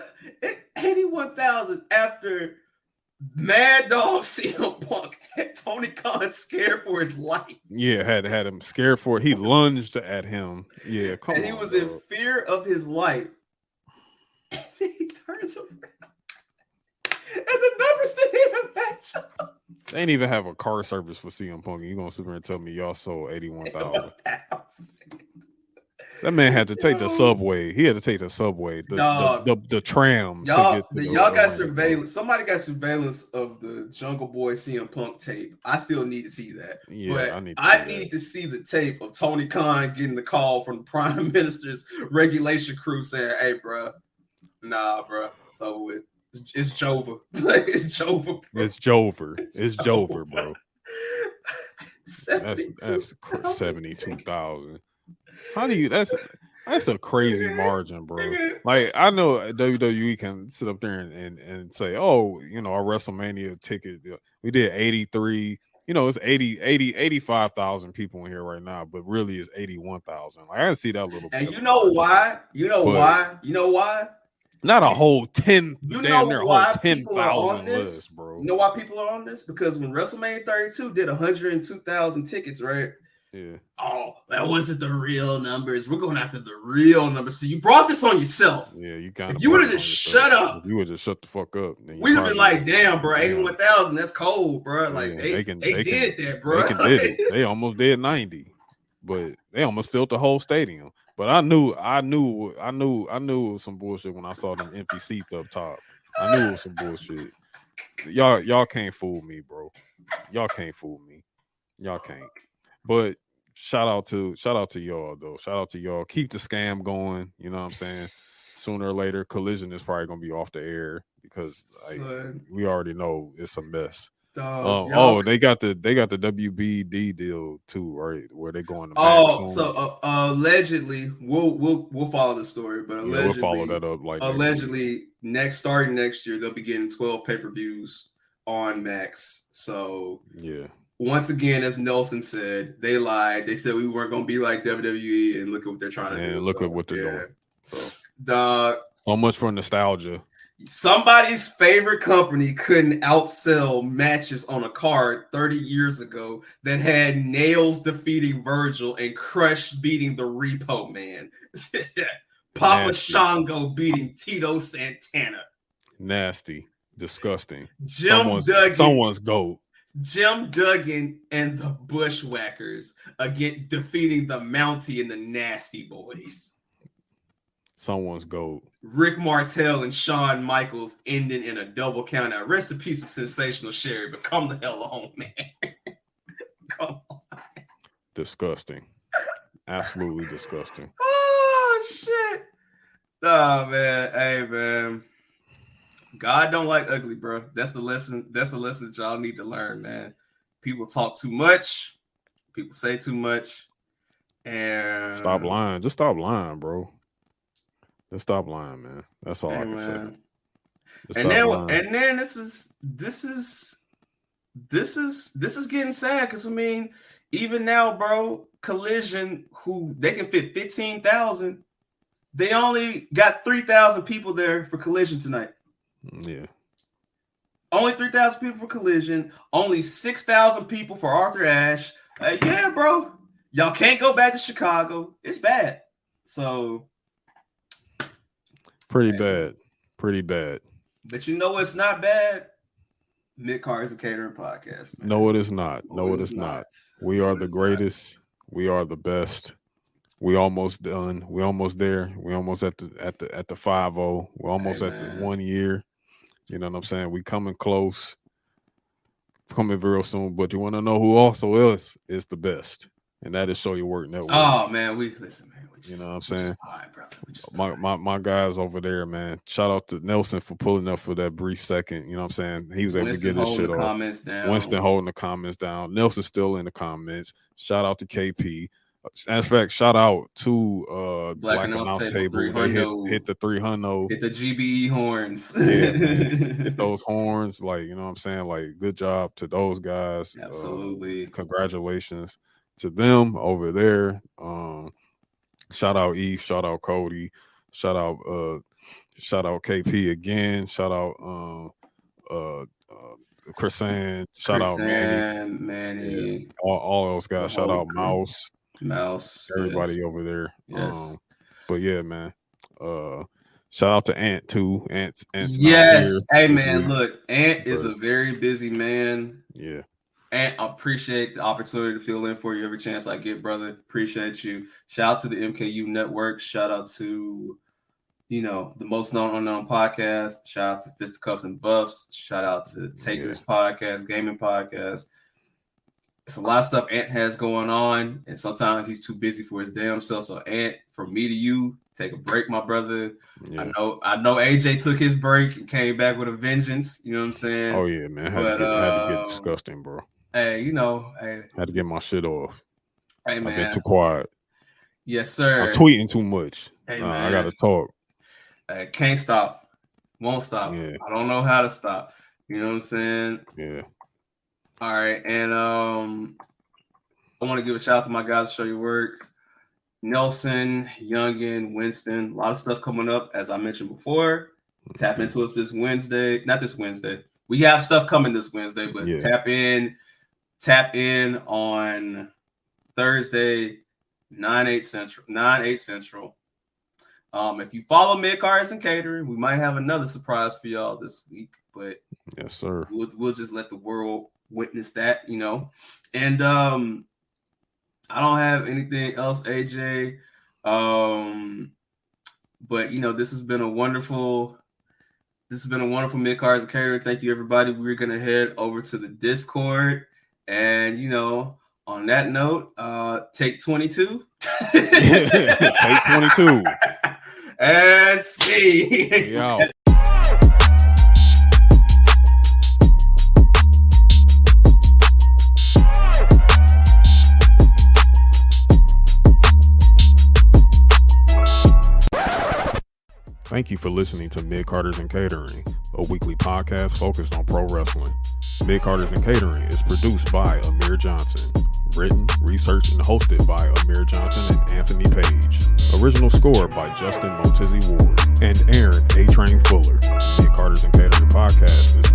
81,000 after Mad Dog CM Punk had Tony Khan scared for his life. Yeah, had him scared for it. He lunged at him. Yeah, come on. And he was in fear of his life. And he turns around. And the numbers didn't even match up. They ain't even have a car service for CM Punk. You gonna sit here and tell me y'all sold 81,000? That man had to take the subway. He had to take the subway, the tram. Y'all got surveillance. Somebody got surveillance of the Jungle Boy CM Punk tape. I still need to see that. Yeah, but I need to see the tape of Tony Khan getting the call from the Prime Minister's regulation crew saying, "Hey, bro, nah, bro, it's over with. It's Jover. It's Jover. Bro. It's Jover. It's Jover, bro." That's 72,000. How do you? That's a crazy margin, bro. Like, I know WWE can sit up there and say, oh, our WrestleMania ticket, we did 83. It's 85,000 people in here right now, but really it's 81,000. Like, I can see that little bit. And you know why? You know why? Not a whole 10. You know why people are on this, bro. You know why people are on this? Because when WrestleMania 32 did 102,000 tickets, right? Yeah. Oh, that wasn't the real numbers. We're going after the real numbers. So you brought this on yourself. Yeah, you kind If of. you would have just shut up. If you would just shut the fuck up. We'd have been like, damn, bro, 81,000. That's cold, bro. Like they did that, bro. They did it. They almost did 90, but they almost filled the whole stadium. But I knew it was some bullshit when I saw them empty seats up top. I knew it was some bullshit. Y'all can't fool me, bro. Y'all can't fool me. Y'all can't. But shout out to y'all though. Shout out to y'all. Keep the scam going. You know what I'm saying? Sooner or later, Collision is probably gonna be off the air because we already know it's a mess. They got the WBD deal too, right? Where they going to so allegedly, we'll follow the story, but allegedly, we'll follow that up. Like allegedly, starting next year, they'll be getting 12 pay-per-views on Max. So yeah. Once again, as Nelson said, they lied. They said we weren't going to be like WWE, and look at what they're trying to do. And look at what they're doing. So, so much for nostalgia. Somebody's favorite company couldn't outsell matches on a card 30 years ago that had Nails defeating Virgil and Crush beating the Repo Man. Papa Nasty. Shango beating Tito Santana. Nasty. Disgusting. Duggan. Someone's GOAT. Jim Duggan and the Bushwhackers again defeating the Mountie and the Nasty Boys. Someone's GOAT. Rick Martel and Shawn Michaels ending in a double count. Now, rest in peace of Sensational Sherry, but come the hell on, man. Come on. Disgusting. Absolutely disgusting. Oh, shit. Oh, man. Hey, man. God don't like ugly, bro. That's the lesson. That's the lesson that y'all need to learn, man. People talk too much. People say too much. And stop lying. Just stop lying, bro. Just stop lying, man. That's all I can say. And then this is getting sad because I mean, even now, bro, Collision, who they can fit 15,000, they only got 3,000 people there for Collision tonight. Yeah. Only 3,000 people for Collision. Only 6,000 people for Arthur Ashe. Yeah, bro. Y'all can't go back to Chicago. It's bad. So. Pretty bad. But you know what's not bad? Midcarders and Catering podcast. Man. No, it is not. No, it is not. We are the greatest. We are the best. We almost done. We almost there. We almost at the 5-0. We're almost at the 1 year. You know what I'm saying? We coming close. Coming real soon. But you want to know who also is the best, and that is Show Your Work Network. Oh man, listen, man. You know what I'm saying? My guys over there, man. Shout out to Nelson for pulling up for that brief second. You know what I'm saying? He was able to get his shit off. Winston holding the comments down. Nelson's still in the comments. Shout out to KP. As a fact, shout out to Black Announce Table. They hit the 300. Hit the GBE horns. Yeah, man. Hit those horns. Like, you know what I'm saying? Like, good job to those guys. Absolutely. Congratulations to them over there. Shout out Eve. Shout out Cody. Shout out KP again. Shout out Chrisann. Shout out Manny. Yeah, all those guys. Shout out Mouse. Everybody yes. over there. Yes. But yeah, man. Shout out to Ant too. Ant's yes. Hey man, look, Ant is a very busy man. Yeah. Ant, I appreciate the opportunity to fill in for you every chance I get, brother. Appreciate you. Shout out to the MKU Network. Shout out to, the Most Known Unknown podcast. Shout out to Fisticuffs and Buffs. Shout out to Taker's podcast, Gaming Podcast. It's a lot of stuff Ant has going on, and sometimes he's too busy for his damn self. So, Ant, from me to you, take a break, my brother. Yeah. I know AJ took his break and came back with a vengeance. You know what I'm saying? Oh yeah, man. Had to get disgusting, bro. Hey, had to get my shit off. Hey, man. I've been too quiet. Yes, sir. I'm tweeting too much. Hey, man. I gotta talk. Hey, can't stop. Won't stop. Yeah. I don't know how to stop. You know what I'm saying? Yeah. All right, and I want to give a shout out to my guys to Show Your Work. Nelson, Youngin, Winston, a lot of stuff coming up, as I mentioned before. Tap into us this Wednesday. Not this Wednesday. We have stuff coming this Wednesday, but tap in on Thursday, 9/8 Central. If you follow Midcarders and Catering, we might have another surprise for y'all this week, but yes, sir. We'll just let the world witness that, you know. And I don't have anything else, AJ. But you know, this has been a wonderful Midcarders and Catering. Thank you, everybody. We're gonna head over to the Discord, and you know, on that note, take 22. Take 22. And see. Yo. Thank you for listening to Midcarders and Catering, a weekly podcast focused on pro wrestling. Midcarders and Catering is produced by Amir Johnson. Written, researched, and hosted by Amir Johnson and Anthony Page. Original score by Justin Motizzi Ward and Aaron A. Train Fuller. Midcarders and Catering podcast is